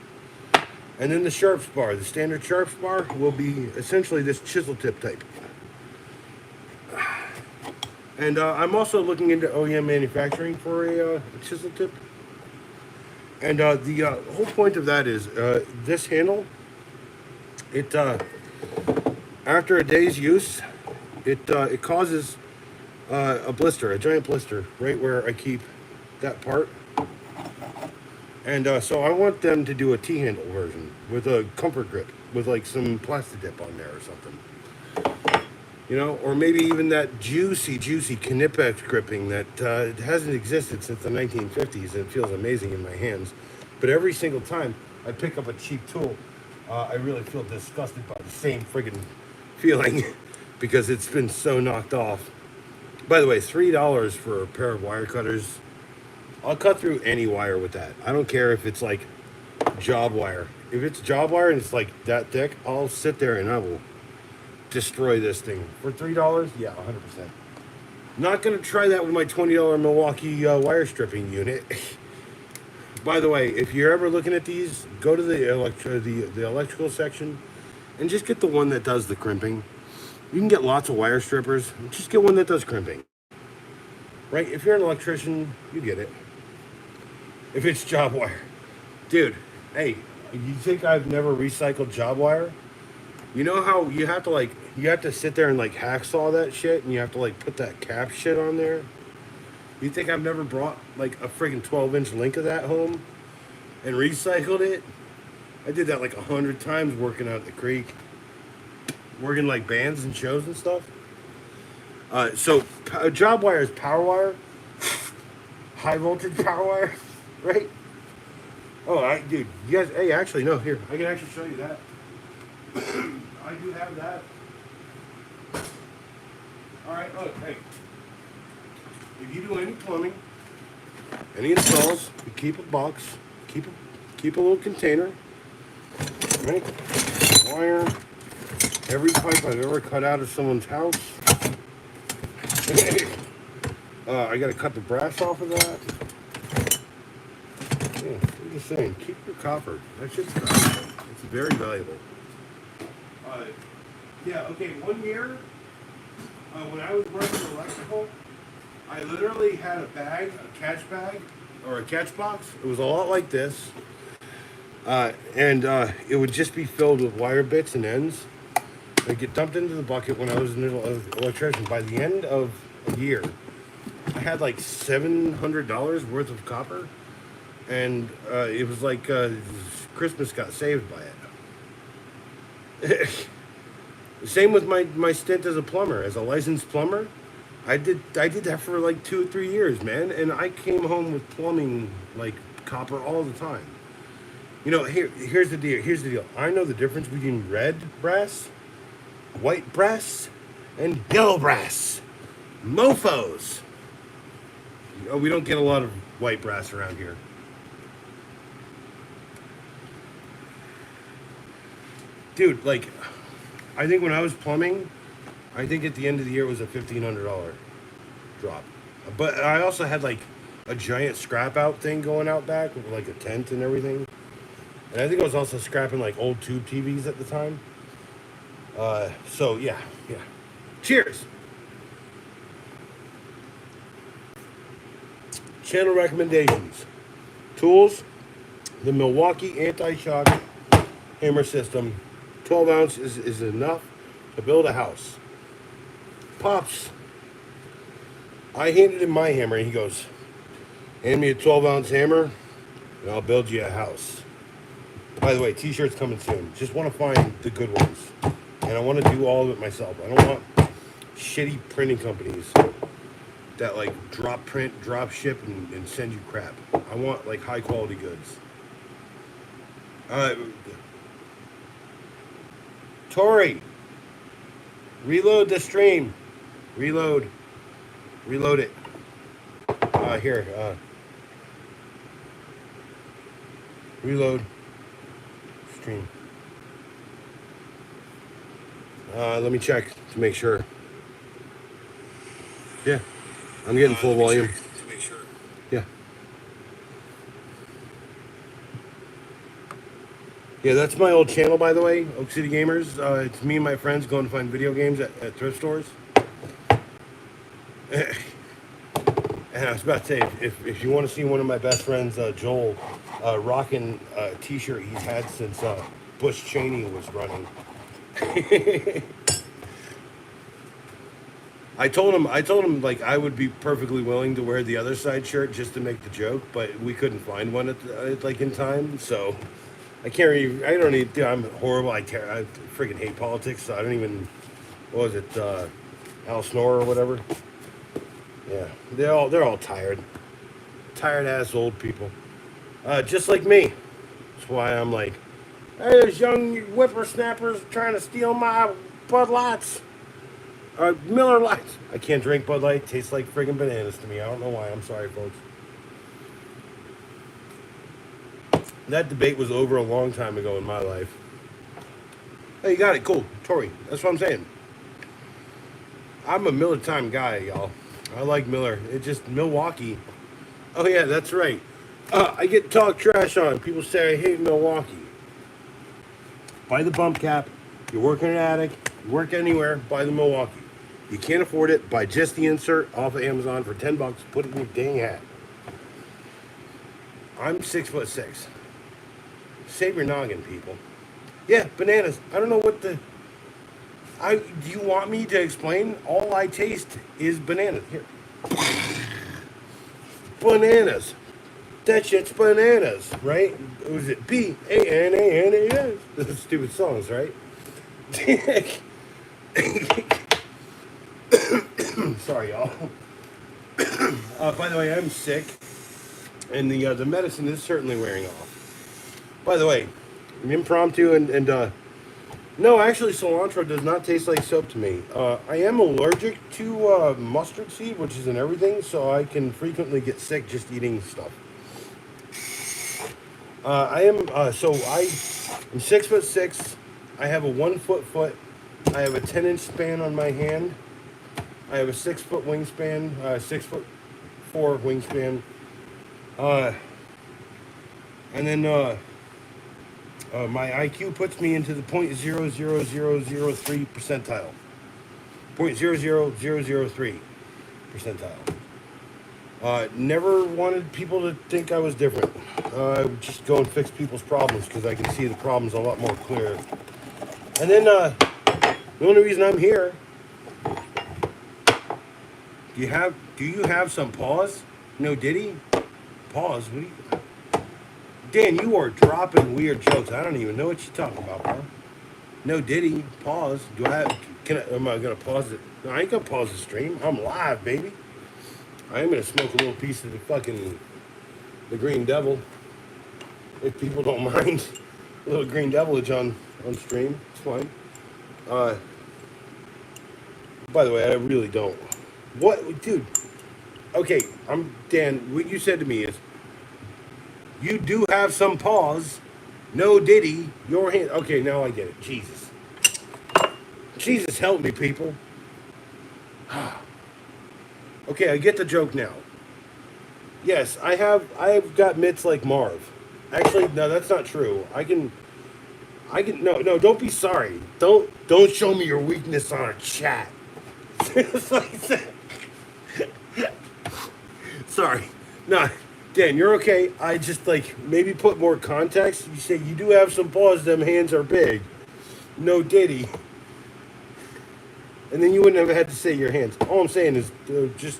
And then the sharps bar. The standard sharps bar will be essentially this chisel tip type. And I'm also looking into OEM manufacturing for a chisel tip. And the whole point of that is this handle, it after a day's use, it causes a blister, a giant blister, right where I keep that part. And so I want them to do a T-handle version with a comfort grip, with like some plastic dip on there or something. You know, or maybe even that juicy Knipex gripping that hasn't existed since the 1950s, and it feels amazing in my hands. But every single time I pick up a cheap tool, I really feel disgusted by the same friggin' feeling because it's been so knocked off. By the way, $3 for a pair of wire cutters. I'll cut through any wire with that. I don't care if it's like job wire. If it's job wire and it's like that thick, I'll sit there and I will destroy this thing. For $3, yeah, 100%. Not gonna try that with my $20 Milwaukee wire stripping unit. By the way, if you're ever looking at these, go to the electrical section and just get the one that does the crimping. You can get lots of wire strippers. Just get one that does crimping. Right? If you're an electrician, you get it. If it's job wire. Dude, hey, you think I've never recycled job wire? You know how you have to sit there and like hacksaw that shit, and you have to like put that cap shit on there? You think I've never brought like a friggin' 12-inch link of that home and recycled it? I did that like 100 times working out at the creek. Working like bands and shows and stuff. So job wire is power wire. High voltage power wire, right? Oh, dude, you guys, hey, actually, no, here, I can actually show you that. I do have that. All right, look, hey. If you do any plumbing, any installs, you keep a box, keep a little container, right? Wire. Every pipe I've ever cut out of someone's house. I gotta cut the brass off of that. Yeah, I'm just saying, keep your copper. That shit's valuable. It's very valuable. Yeah, okay, one year, when I was working electrical, I literally had a bag, a catch bag, or a catch box. It was a lot like this. And it would just be filled with wire bits and ends. They get dumped into the bucket when I was an electrician. By the end of a year, I had like $700 worth of copper, and it was like Christmas got saved by it. Same with my stint as a plumber, as a licensed plumber. I did that for like 2 or 3 years, man, and I came home with plumbing like copper all the time. Here's the deal. Here's the deal. I know the difference between red brass, white brass, and yellow brass. Mofos. We don't get a lot of white brass around here. Dude, like, I think when I was plumbing, I think at the end of the year it was a $1,500 drop. But I also had like a giant scrap out thing going out back with like a tent and everything. And I think I was also scrapping like old tube TVs at the time. So yeah, yeah. Cheers. Channel recommendations. Tools, the Milwaukee anti-shock hammer system. 12 ounce is enough to build a house. Pops, I handed him my hammer and he goes, hand me a 12-ounce hammer and I'll build you a house. By the way, t-shirts coming soon. Just want to find the good ones. And I want to do all of it myself. I don't want shitty printing companies that like drop print, drop ship, and send you crap. I want like high quality goods. Tori, reload the stream. Reload it. Here. Reload stream. Let me check to make sure. Yeah, I'm getting full volume. To make sure. Yeah. Yeah, that's my old channel, by the way, Oak City Gamers. It's me and my friends going to find video games at thrift stores. And I was about to say, if you want to see one of my best friends, Joel, rocking a t-shirt he's had since Bush Cheney was running. I told him like I would be perfectly willing to wear the other side shirt just to make the joke, but we couldn't find one like in time, so I can't really. I don't even. I'm horrible. I freaking hate politics. So I don't even. What was it? Al Snore or whatever. Yeah, they're all tired ass old people, just like me. That's why I'm like, hey, there's young whippersnappers trying to steal my Bud Lights. Miller Lights. I can't drink Bud Light. Tastes like friggin' bananas to me. I don't know why. I'm sorry, folks. That debate was over a long time ago in my life. Hey, you got it. Cool. Tori. That's what I'm saying. I'm a Miller time guy, y'all. I like Miller. It's just Milwaukee. Oh, yeah, that's right. I get talk trash on. People say I hate Milwaukee. Buy the bump cap. You work in an attic. You work anywhere. Buy the Milwaukee. You can't afford it. Buy just the insert off of Amazon for $10. Put it in your dang hat. I'm 6'6". Save your noggin, people. Yeah, bananas. I don't know what the... do you want me to explain? All I taste is bananas. Here. Bananas. That shit's bananas, right? Was it B-A-N-A-N-A-S? Those stupid songs, right? Sorry, y'all. By the way, I'm sick, and the medicine is certainly wearing off. By the way, an impromptu and no, actually, cilantro does not taste like soap to me. I am allergic to mustard seed, which is in everything, so I can frequently get sick just eating stuff. I'm 6'6". I have a 1 foot. I have a 10-inch span on my hand. I have a 6 foot wingspan, 6'4" wingspan. And then my IQ puts me into the 0.00003 percentile. 0.00003 percentile. Never wanted people to think I was different. I would just go and fix people's problems because I can see the problems a lot more clear. And then the only reason I'm here. Do you have some pause? No Diddy? Pause? What do you... Dan, you are dropping weird jokes. I don't even know what you're talking about, bro. No Diddy. Pause. Do I have? Am I gonna pause it? No, I ain't gonna pause the stream. I'm live, baby. I am gonna smoke a little piece of the Green Devil, if people don't mind. A little Green Devilage on stream. It's fine. Uh, by the way, I really don't. What, dude? Okay, I'm Dan. What you said to me is, you do have some pause. No Diddy. Your hand. Okay, now I get it. Jesus. Jesus, help me, people. Okay, I get the joke now. Yes, I've got mitts like Marv. Actually, no, that's not true. No, don't be sorry. Don't show me your weakness on a chat. It's like that. Sorry. No, Dan, you're okay. I just like maybe put more context. You say you do have some paws, them hands are big. No Diddy. And then you wouldn't have had to say your hands. All I'm saying is just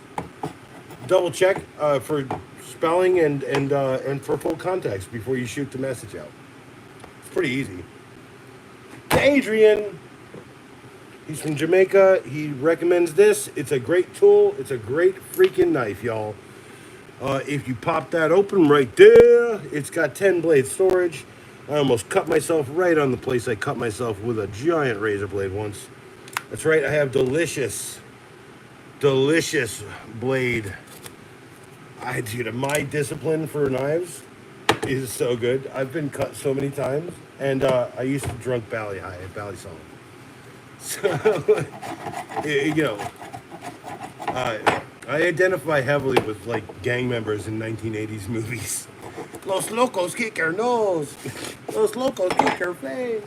double check for spelling and for full context before you shoot the message out. It's pretty easy. Adrian, he's from Jamaica. He recommends this. It's a great tool. It's a great freaking knife, y'all. If you pop that open right there, it's got 10 blade storage. I almost cut myself right on the place I cut myself with a giant razor blade once. That's right, I have delicious blade. Dude, my discipline for knives is so good. I've been cut so many times, and I used to drunk Bally High at Bally Song. So, I identify heavily with like gang members in 1980s movies. Los locos kick our nose. Los locos kick our face.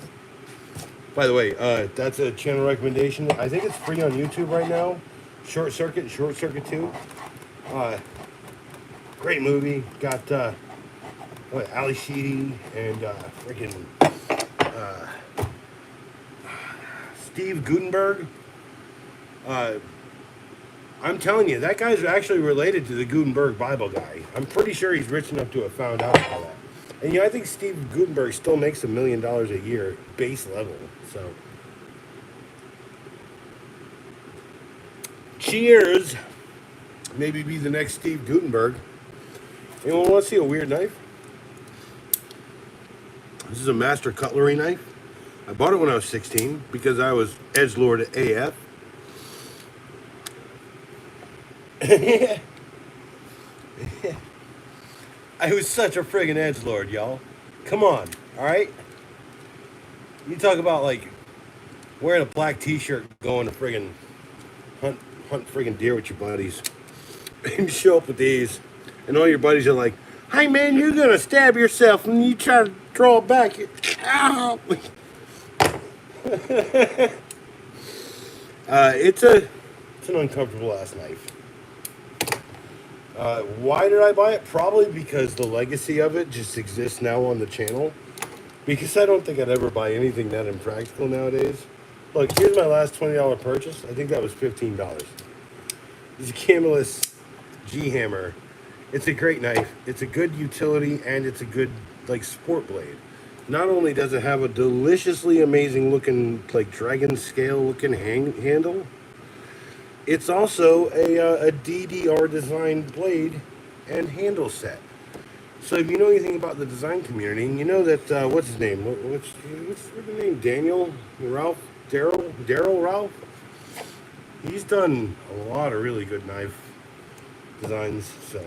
By the way, that's a channel recommendation. I think it's free on YouTube right now. Short Circuit 2. Great movie. Got Ali Sheedy and freaking Steve Gutenberg. I'm telling you, that guy's actually related to the Gutenberg Bible guy. I'm pretty sure he's rich enough to have found out about that. And I think Steve Gutenberg still makes $1 million a year, base level. So, cheers. Maybe be the next Steve Gutenberg. Anyone want to see a weird knife? This is a master cutlery knife. I bought it when I was 16 because I was edgelord AF. I was such a friggin' edgelord, y'all. Come on, all right? You talk about like wearing a black T-shirt, going to friggin' hunt friggin' deer with your buddies, and you show up with these, and all your buddies are like, "Hey man, you're gonna stab yourself," and you try to draw it back. Ow! It's an uncomfortable ass knife. Why did I buy it? Probably because the legacy of it just exists now on the channel. Because I don't think I'd ever buy anything that impractical nowadays. Look, here's my last $20 purchase. I think that was $15. It's a Camillus G-Hammer. It's a great knife. It's a good utility, and it's a good, like, sport blade. Not only does it have a deliciously amazing looking, like, dragon scale looking handle, it's also a DDR designed blade and handle set. So if you know anything about the design community, and you know that, what's his name? What's the name? Daniel? Ralph? Daryl Ralph? He's done a lot of really good knife designs. So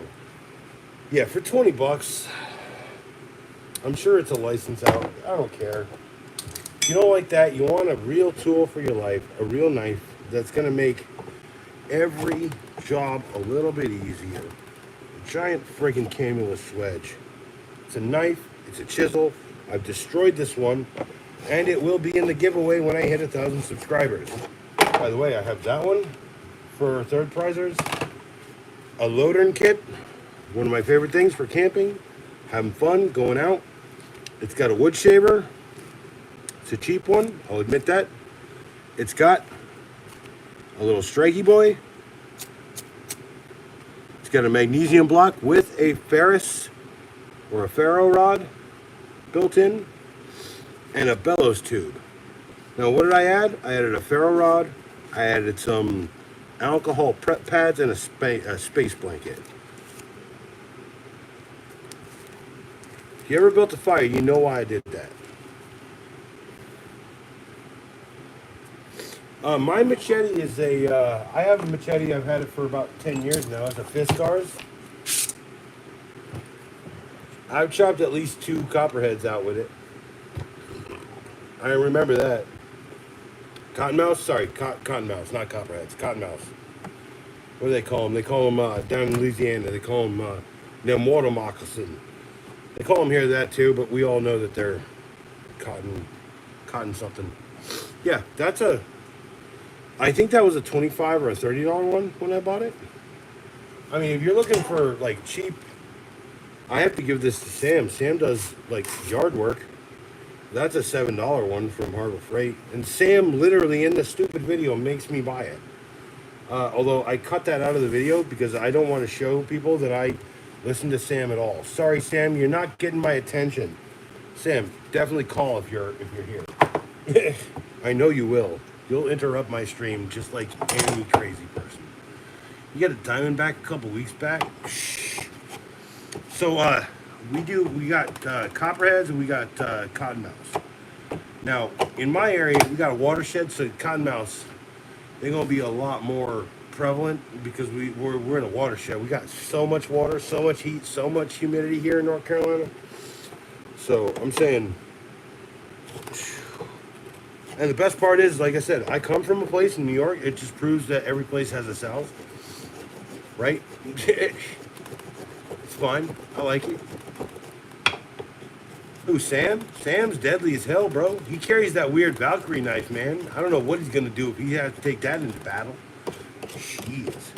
yeah, for 20 bucks, I'm sure it's a license out. I don't care. If you don't like that, you want a real tool for your life, a real knife that's going to make every job a little bit easier. A giant friggin' Camillus wedge. It's a knife, it's a chisel. I've destroyed this one, and it will be in the giveaway when I hit 1,000 subscribers. By the way, I have that one for third prizers. A loadern kit, one of my favorite things for camping, having fun, going out. It's got a wood shaver. It's a cheap one, I'll admit that. It's got a little strikey boy. It's got a magnesium block with a ferrous or a ferro rod built in, and a bellows tube. Now, what did I add? I added a ferro rod. I added some alcohol prep pads and a space blanket. If you ever built a fire, you know why I did that. My machete is I have a machete, I've had it for about 10 years now. It's a Fiskars. I've chopped at least 2 copperheads out with it. I remember that. Cottonmouth? Sorry, cottonmouths, not copperheads. Cottonmouths. What do they call them? They call them down in Louisiana. They call them water moccasin. They call them here that too, but we all know that they're cotton something. Yeah, I think that was a $25 or a $30 one when I bought it. I mean, if you're looking for like cheap, I have to give this to Sam. Sam does like yard work. That's a $7 one from Harbor Freight. And Sam literally in the stupid video makes me buy it. Although I cut that out of the video because I don't want to show people that I listen to Sam at all. Sorry, Sam, you're not getting my attention. Sam, definitely call if you're here. I know you will. You'll interrupt my stream just like any crazy person. You got a Diamondback a couple weeks back. Shh. So we got copperheads and we got cottonmouths. Now in my area we got a watershed, so cottonmouths they're gonna be a lot more prevalent because we're in a watershed. We got so much water, so much heat, so much humidity here in North Carolina. So I'm saying, and the best part is, like I said, I come from a place in New York. It just proves that every place has a South, right? It's fine. I like it. Who, Sam? Sam's deadly as hell, bro. He carries that weird Valkyrie knife, man. I don't know what he's gonna do if he has to take that into battle. Jeez.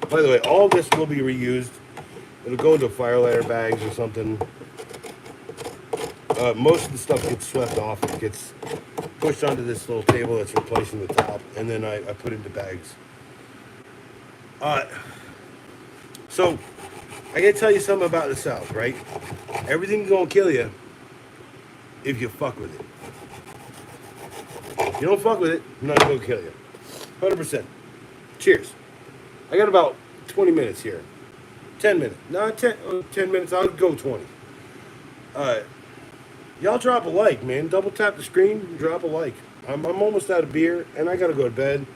By the way, all this will be reused. It'll go into firelighter bags or something. Most of the stuff gets swept off. It gets pushed onto this little table that's replacing the top, and then I put into bags. So, I gotta tell you something about the South, right? Everything's gonna kill you if you fuck with it. If you don't fuck with it, I'm not gonna kill you. 100%. Cheers. I got about 20 minutes here. 10 minutes. No, 10 minutes. I'll go 20. Y'all drop a like, man. Double tap the screen, drop a like. I'm almost out of beer, and I gotta go to bed.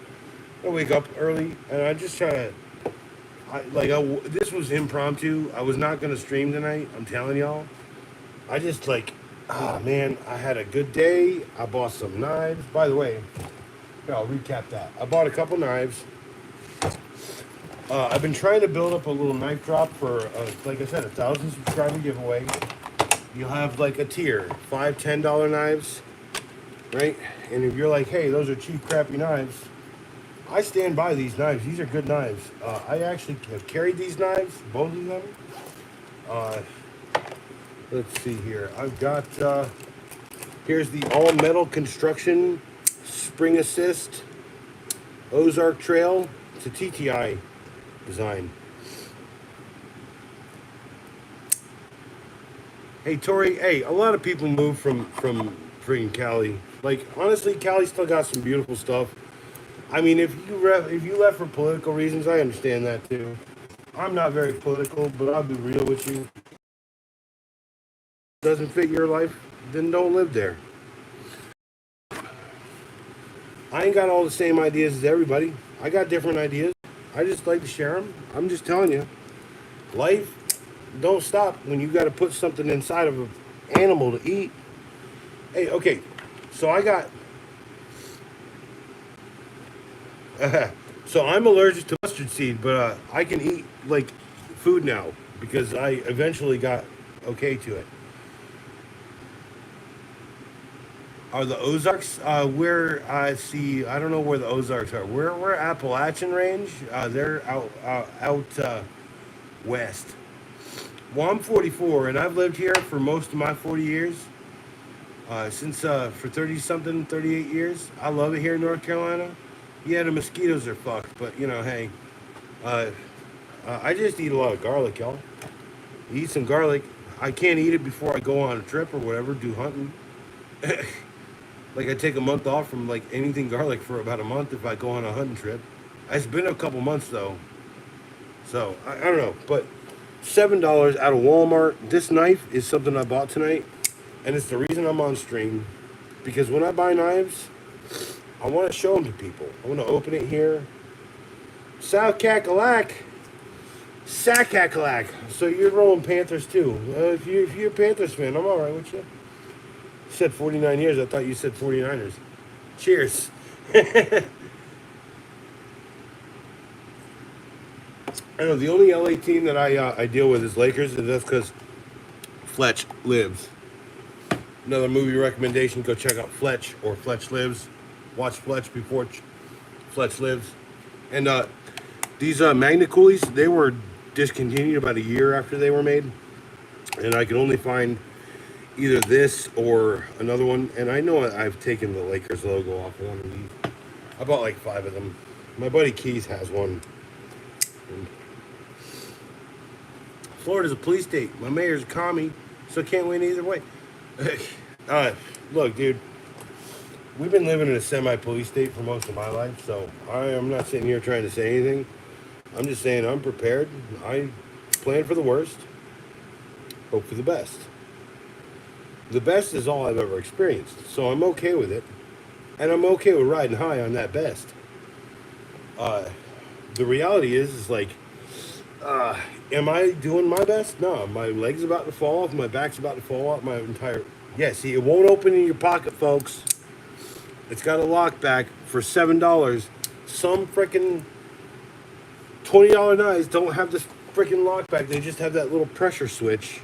I wake up early, and I just try to. This was impromptu. I was not gonna stream tonight. I'm telling y'all. I just man. I had a good day. I bought some knives. By the way, here, I'll recap that. I bought a couple knives. I've been trying to build up a little knife drop for, like I said, 1,000 subscriber giveaway. You'll have like a tier, $5, $10 knives, right? And if you're like, hey, those are cheap, crappy knives, I stand by these knives. These are good knives. I actually have carried these knives, both of them. Let's see here. I've got, here's the all-metal construction spring assist Ozark Trail. It's a TTI design. Hey, Tori, hey, a lot of people move from freaking Cali. Like, honestly, Cali still got some beautiful stuff. I mean, if you left for political reasons, I understand that too. I'm not very political, but I'll be real with you. Doesn't fit your life, then don't live there. I ain't got all the same ideas as everybody. I got different ideas. I just like to share them. I'm just telling you, life don't stop when you got to put something inside of an animal to eat. Hey, okay, so I got. So I'm allergic to mustard seed, but I can eat like food now because I eventually got okay to it. Are the Ozarks where I see? I don't know where the Ozarks are. We're Appalachian range. They're out west. Well, I'm 44, and I've lived here for most of my 40 years. Since for 30 something, 38 years. I love it here in North Carolina. Yeah, the mosquitoes are fucked, but you know, hey, I just eat a lot of garlic, y'all. Eat some garlic. I can't eat it before I go on a trip or whatever, do hunting. Like I take a month off from like anything garlic for about a month if I go on a hunting trip. It's been a couple months though, so I don't know. But $7 out of Walmart. This knife is something I bought tonight, and it's the reason I'm on stream. Because when I buy knives, I want to show them to people. I want to open it here. South Cackalack. Sackacalack. So you're rolling Panthers too. If you're a Panthers fan, I'm all right with you. You said 49 years. I thought you said 49ers. Cheers. I know the only LA team that I deal with is Lakers, and that's because Fletch lives. Another movie recommendation: go check out Fletch or Fletch Lives. Watch Fletch before Fletch Lives. And these magnet coolies, they were discontinued about a year after they were made, and I could only find either this or another one. And I know I've taken the Lakers logo off one of these. I bought like 5 of them. My buddy Keith has one. And Florida's a police state. My mayor's a commie, so can't win either way. Look, dude, we've been living in a semi-police state for most of my life, so I am not sitting here trying to say anything. I'm just saying I'm prepared. I plan for the worst, hope for the best. The best is all I've ever experienced, so I'm okay with it, and I'm okay with riding high on that best. The reality is like, am I doing my best? No, my leg's about to fall off, my back's about to fall off, my entire... Yeah, see, it won't open in your pocket, folks. It's got a lockback for $7. Some freaking $20 knives don't have this freaking lockback. They just have that little pressure switch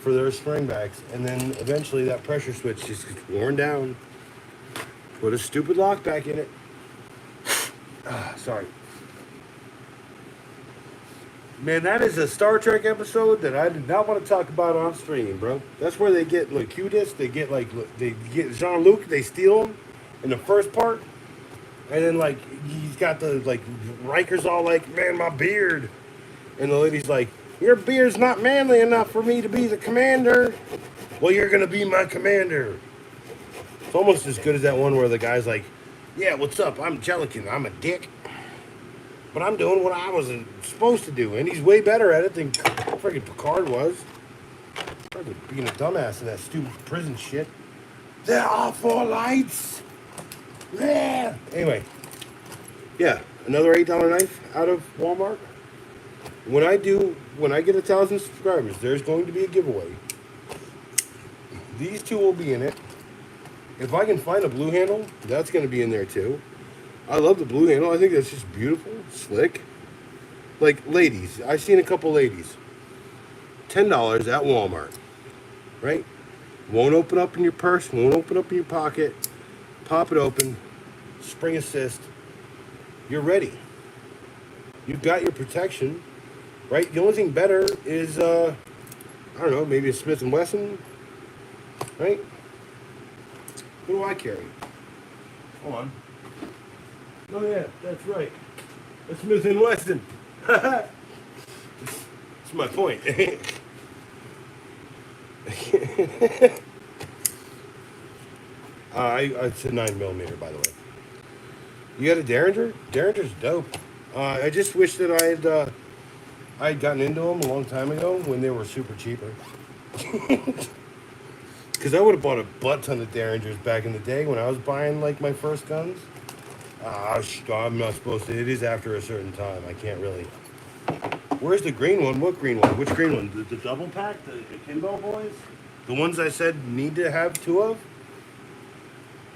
for their springbacks, and then eventually that pressure switch just gets worn down. Put a stupid lockback in it. Sorry. Man, that is a Star Trek episode that I did not want to talk about on stream, bro. That's where they get Locutus, they get Jean-Luc, they steal him in the first part. And then like he's got the like Riker's all like, man, my beard. And the lady's like, your beard's not manly enough for me to be the commander. Well, you're gonna be my commander. It's almost as good as that one where the guy's like, yeah, what's up? I'm Jellican, I'm a dick. But I'm doing what I was supposed to do, and he's way better at it than freaking Picard was. Probably being a dumbass in that stupid prison shit. There are 4 lights. Yeah. Anyway, yeah, another $8 knife out of Walmart. When I get 1,000 subscribers, there's going to be a giveaway. These 2 will be in it. If I can find a blue handle, that's going to be in there too. I love the blue handle. I think that's just beautiful, slick. Like ladies, I've seen a couple ladies. $10 at Walmart, right? Won't open up in your purse, won't open up in your pocket. Pop it open, spring assist. You're ready. You've got your protection, right? The only thing better is, I don't know, maybe a Smith & Wesson, right? What do I carry? Hold on. Oh yeah, that's right. A Smith & Wesson. That's my point. It's a 9mm, by the way. You got a Derringer? Derringer's dope. I just wish that I had gotten into them a long time ago when they were super cheaper. Because I would have bought a butt ton of Derringers back in the day when I was buying like my first guns. I'm not supposed to. It is after a certain time. I can't really. Where's the green one? What green one? Which green one? The double pack? The Kimbo boys? The ones I said need to have 2 of?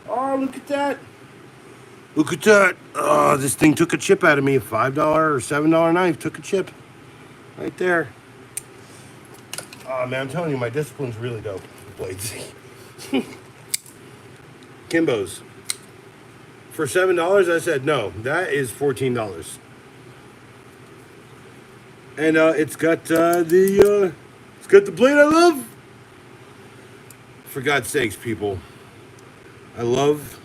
Oh, look at that. Look at that. Oh, this thing took a chip out of me. A $5 or $7 knife took a chip. Right there. Oh, man, I'm telling you, my discipline's really dope. The blades. Kimbo's. For $7, I said no. That is $14. And it's got the blade I love. For God's sakes, people. I love.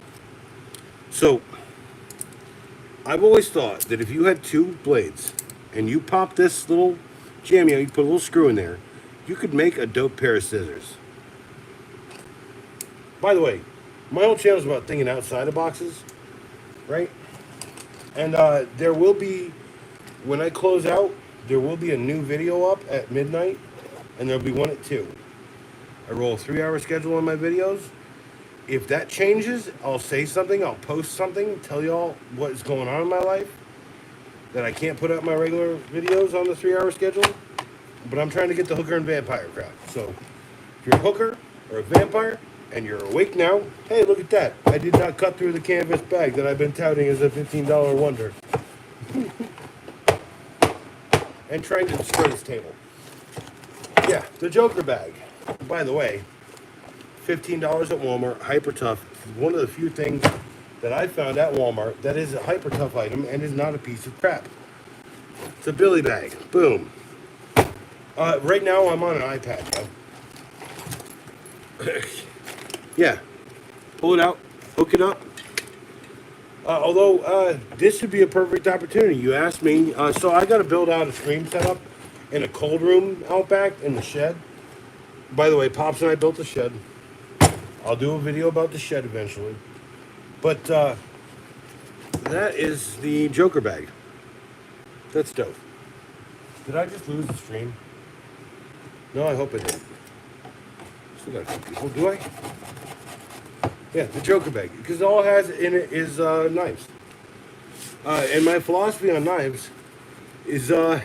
So, I've always thought that if you had 2 blades and you pop this little jammy out, you put a little screw in there, you could make a dope pair of scissors. By the way, my whole channel is about thinking outside of boxes, right? And there will be, when I close out, there will be a new video up at midnight, and there'll be one at 2. I roll a 3-hour schedule on my videos. If that changes, I'll say something, I'll post something, tell y'all what's going on in my life, that I can't put up my regular videos on the 3-hour schedule. But I'm trying to get the hooker and vampire crowd. So if you're a hooker or a vampire and you're awake now, hey, look at that. I did not cut through the canvas bag that I've been touting as a $15 wonder. And trying to destroy this table. Yeah, the Joker bag. By the way, $15 at Walmart, hyper tough. One of the few things that I found at Walmart that is a hyper tough item and is not a piece of crap. It's a Billy bag. Boom. Right now I'm on an iPad, yo. Yeah. Pull it out, hook it up. Although this would be a perfect opportunity. You asked me, so I got to build out a stream setup in a cold room out back in the shed. By the way, Pops and I built the shed. I'll do a video about the shed eventually. But that is the Joker bag. That's dope. Did I just lose the stream? No, I hope I didn't. Still got a few people, do I? Yeah, the Joker bag. Because all it has in it is knives. And my philosophy on knives is one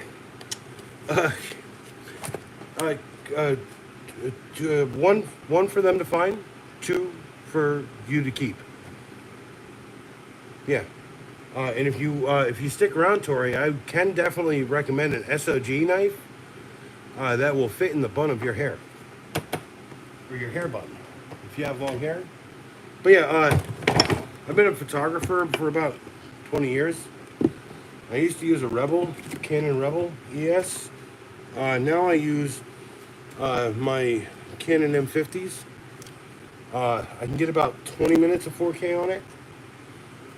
for them to find, 2 for you to keep. Yeah. And if you stick around, Tori, I can definitely recommend an SOG knife that will fit in the bun of your hair. Or your hair bun, if you have long hair. But yeah, I've been a photographer for about 20 years. I used to use a Rebel, Canon Rebel ES. Now I use my Canon M50s. I can get about 20 minutes of 4K on it.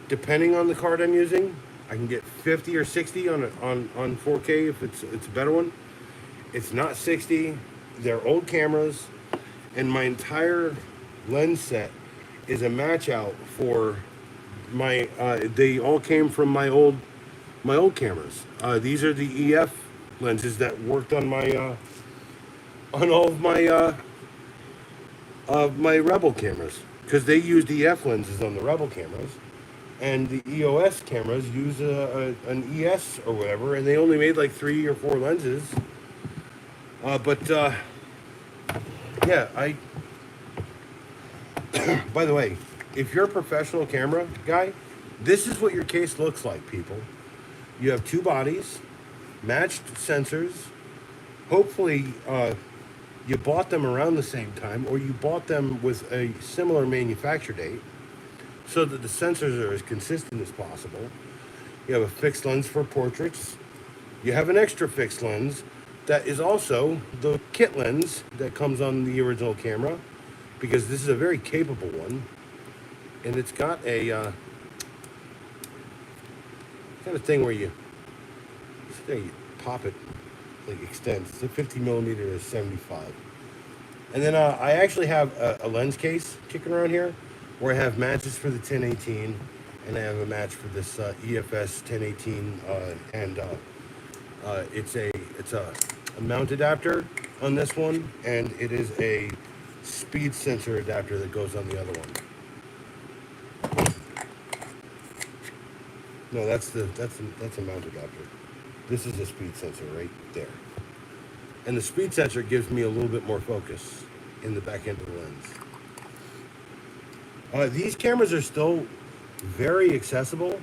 Depending on the card I'm using, I can get 50 or 60 on 4K if it's a better one. It's not 60. They're old cameras, and my entire lens set is a match out for my. They all came from my old cameras. These are the EF lenses that worked on my on all of my Rebel cameras, because they used EF lenses on the Rebel cameras. And the EOS cameras use an ES or whatever, and they only made like 3 or 4 lenses. Yeah, by the way, if you're a professional camera guy, this is what your case looks like, people. You have 2 bodies, matched sensors. Hopefully, you bought them around the same time, or you bought them with a similar manufacture date, so that the sensors are as consistent as possible. You have a fixed lens for portraits. You have an extra fixed lens that is also the kit lens that comes on the original camera, because this is a very capable one. And it's got a kind of thing where you pop it, like extends. It's a 50 millimeter to 75. And then I actually have a lens case kicking around here, where I have matches for the 1018, and I have a match for this EFS 1018, and it's a mount adapter on this one, and it is a speed sensor adapter that goes on the other one. No, that's a mount adapter. This is a speed sensor right there, and the speed sensor gives me a little bit more focus in the back end of the lens. These cameras are still very accessible.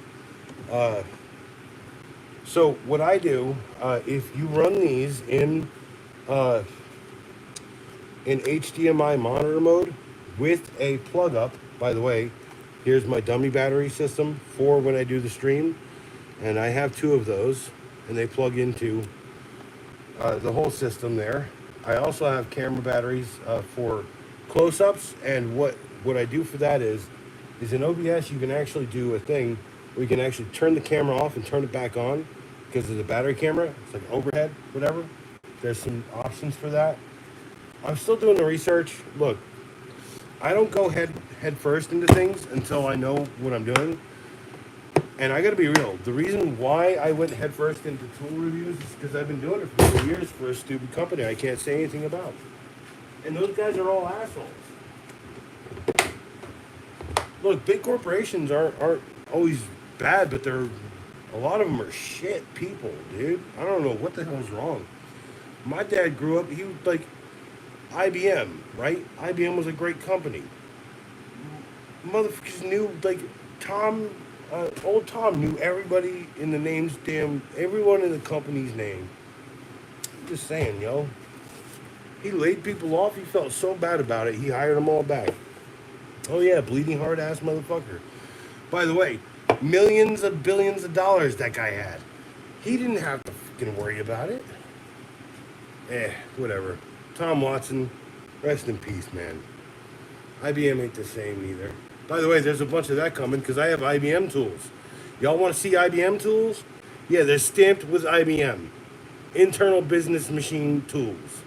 So what I do, if you run these in HDMI monitor mode with a plug up, by the way, here's my dummy battery system for when I do the stream, and I have 2 of those, and they plug into the whole system there. I also have camera batteries for close-ups, and what I do for that is in OBS you can actually do a thing where you can actually turn the camera off and turn it back on, because of the battery camera. It's like overhead, whatever. There's some options for that. I'm still doing the research. Look, I don't go head first into things until I know what I'm doing. And I got to be real. The reason why I went head first into tool reviews is because I've been doing it for 4 years for a stupid company I can't say anything about. And those guys are all assholes. Look, big corporations aren't always bad, but a lot of them are shit people, dude. I don't know what the hell's wrong. My dad grew up. He was like IBM, right? IBM was a great company. Motherfuckers knew like Tom, old Tom knew everybody in the names, damn everyone in the company's name. I'm just saying, yo. He laid people off. He felt so bad about it. He hired them all back. Oh yeah, bleeding heart ass motherfucker. By the way, millions of billions of dollars that guy had. He didn't have to fucking worry about it. Whatever. Tom Watson, rest in peace, man. IBM ain't the same either. By the way, there's a bunch of that coming because I have IBM tools. Y'all want to see IBM tools? Yeah, they're stamped with IBM. Internal business machine tools.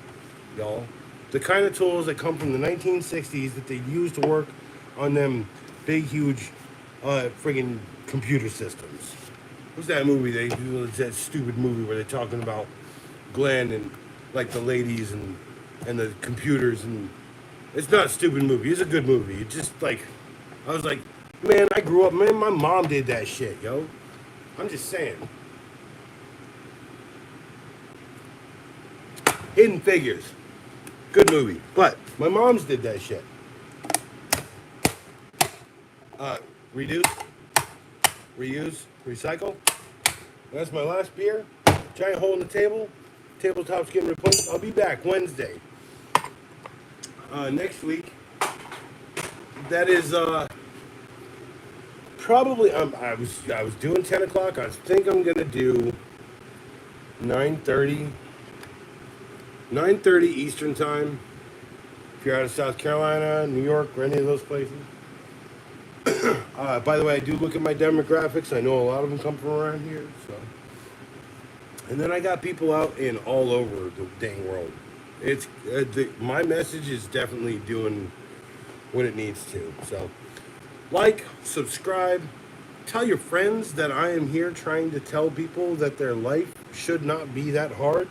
Y'all. The kind of tools that come from the 1960s that they used to work on them big, huge, friggin' computer systems. What's that movie? That stupid movie where they're talking about Glenn and like the ladies and the computers, and it's not a stupid movie. It's a good movie. It's just like I was like, man, I grew up, man, my mom did that shit, yo. I'm just saying. Hidden Figures. Good movie. But my mom's did that shit. Reduce, reuse, recycle. That's my last beer. Giant hole in the table. Tabletop's getting replaced. I'll be back Wednesday. Next week. That is probably I was doing 10 o'clock. I think I'm gonna do 9:30 Eastern time. If you're out of South Carolina, New York, or any of those places. By the way, I do look at my demographics. I know a lot of them come from around here. So, and then I got people out in all over the dang world. It's my message is definitely doing what it needs to. So, like, subscribe, tell your friends that I am here trying to tell people that their life should not be that hard.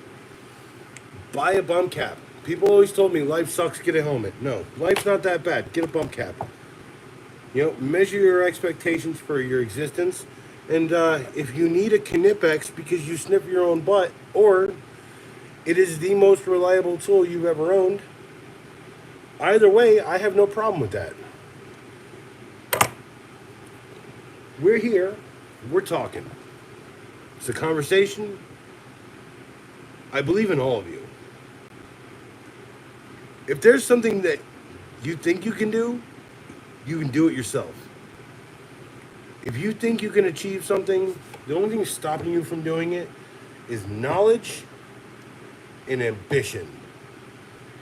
Buy a bum cap. People always told me life sucks, get a helmet. No, life's not that bad. Get a bum cap. You know, measure your expectations for your existence. And if you need a Knipex because you sniff your own butt, or it is the most reliable tool you've ever owned, either way, I have no problem with that. We're here. We're talking. It's a conversation. I believe in all of you. If there's something that you think you can do it yourself. If you think you can achieve something, the only thing stopping you from doing it is knowledge and ambition.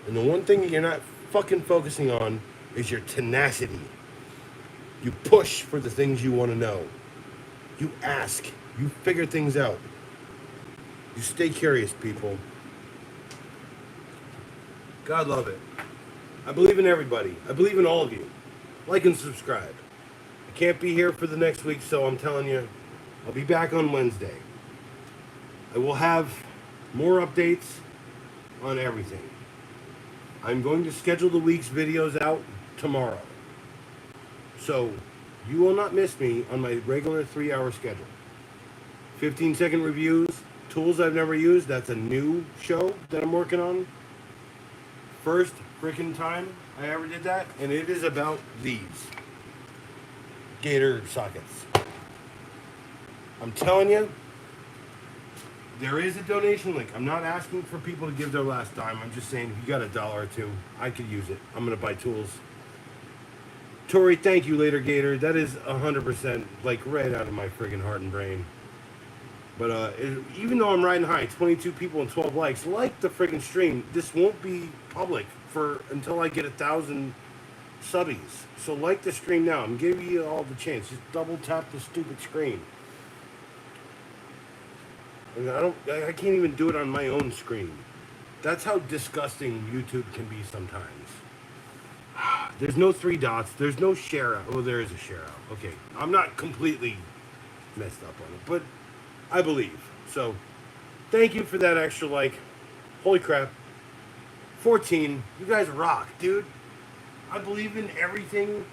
And the one thing you're not fucking focusing on is your tenacity. You push for the things you want to know. You ask. You figure things out. You stay curious, people. God love it. I believe in everybody. I believe in all of you. Like and subscribe. I can't be here for the next week, so I'm telling you, I'll be back on Wednesday. I will have more updates on everything. I'm going to schedule the week's videos out tomorrow. So you will not miss me on my regular 3-hour schedule. 15-second reviews, tools I've never used. That's a new show that I'm working on. First freaking time I ever did that, and it is about these gator sockets. I'm telling you, there is a donation link. I'm not asking for people to give their last dime. I'm just saying if you got $1 or $2, I could use it. I'm gonna buy tools. Tori, thank you later, Gator. That is 100% like right out of my friggin' heart and brain. But even though I'm riding high, 22 people and 12 likes, like the friggin' stream. This won't be public for until I get 1,000 subbies. So like the stream now. I'm giving you all the chance. Just double tap the stupid screen. And I can't even do it on my own screen. That's how disgusting YouTube can be sometimes. There's no three dots. There's no share out. Oh, there is a share out. Okay. I'm not completely messed up on it, but I believe. So thank you for that extra like. Holy crap. 14. You guys rock, dude. I believe in everything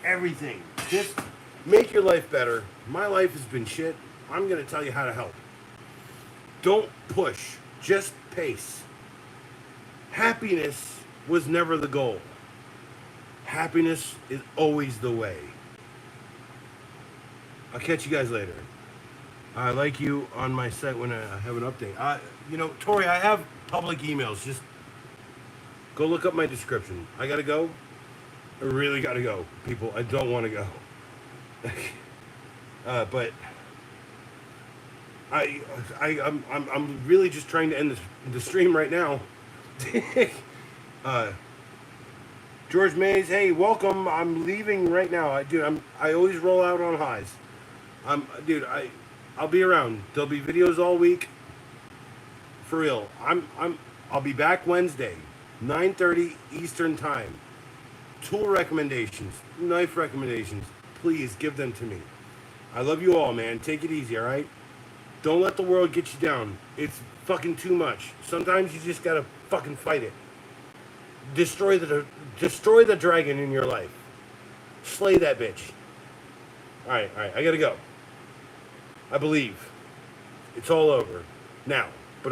everything. Just make your life better. My life has been shit. I'm going to tell you how to help. Don't push. Just pace. Happiness was never the goal. Happiness is always the way. I'll catch you guys later. I like you on my site when I have an update. Tori, I have public emails. Just go look up my description. I gotta go. I really gotta go, people. I don't want to go. But I'm really just trying to end the stream right now. George Mays, hey, welcome. I'm leaving right now. I always roll out on highs. I'll be around. There'll be videos all week. For real. I'll be back Wednesday, 9:30 Eastern Time. Tool recommendations, knife recommendations. Please give them to me. I love you all, man. Take it easy, all right? Don't let the world get you down. It's fucking too much. Sometimes you just gotta fucking fight it. Destroy the dragon in your life. Slay that bitch. All right. I gotta go. I believe. It's all over. Now.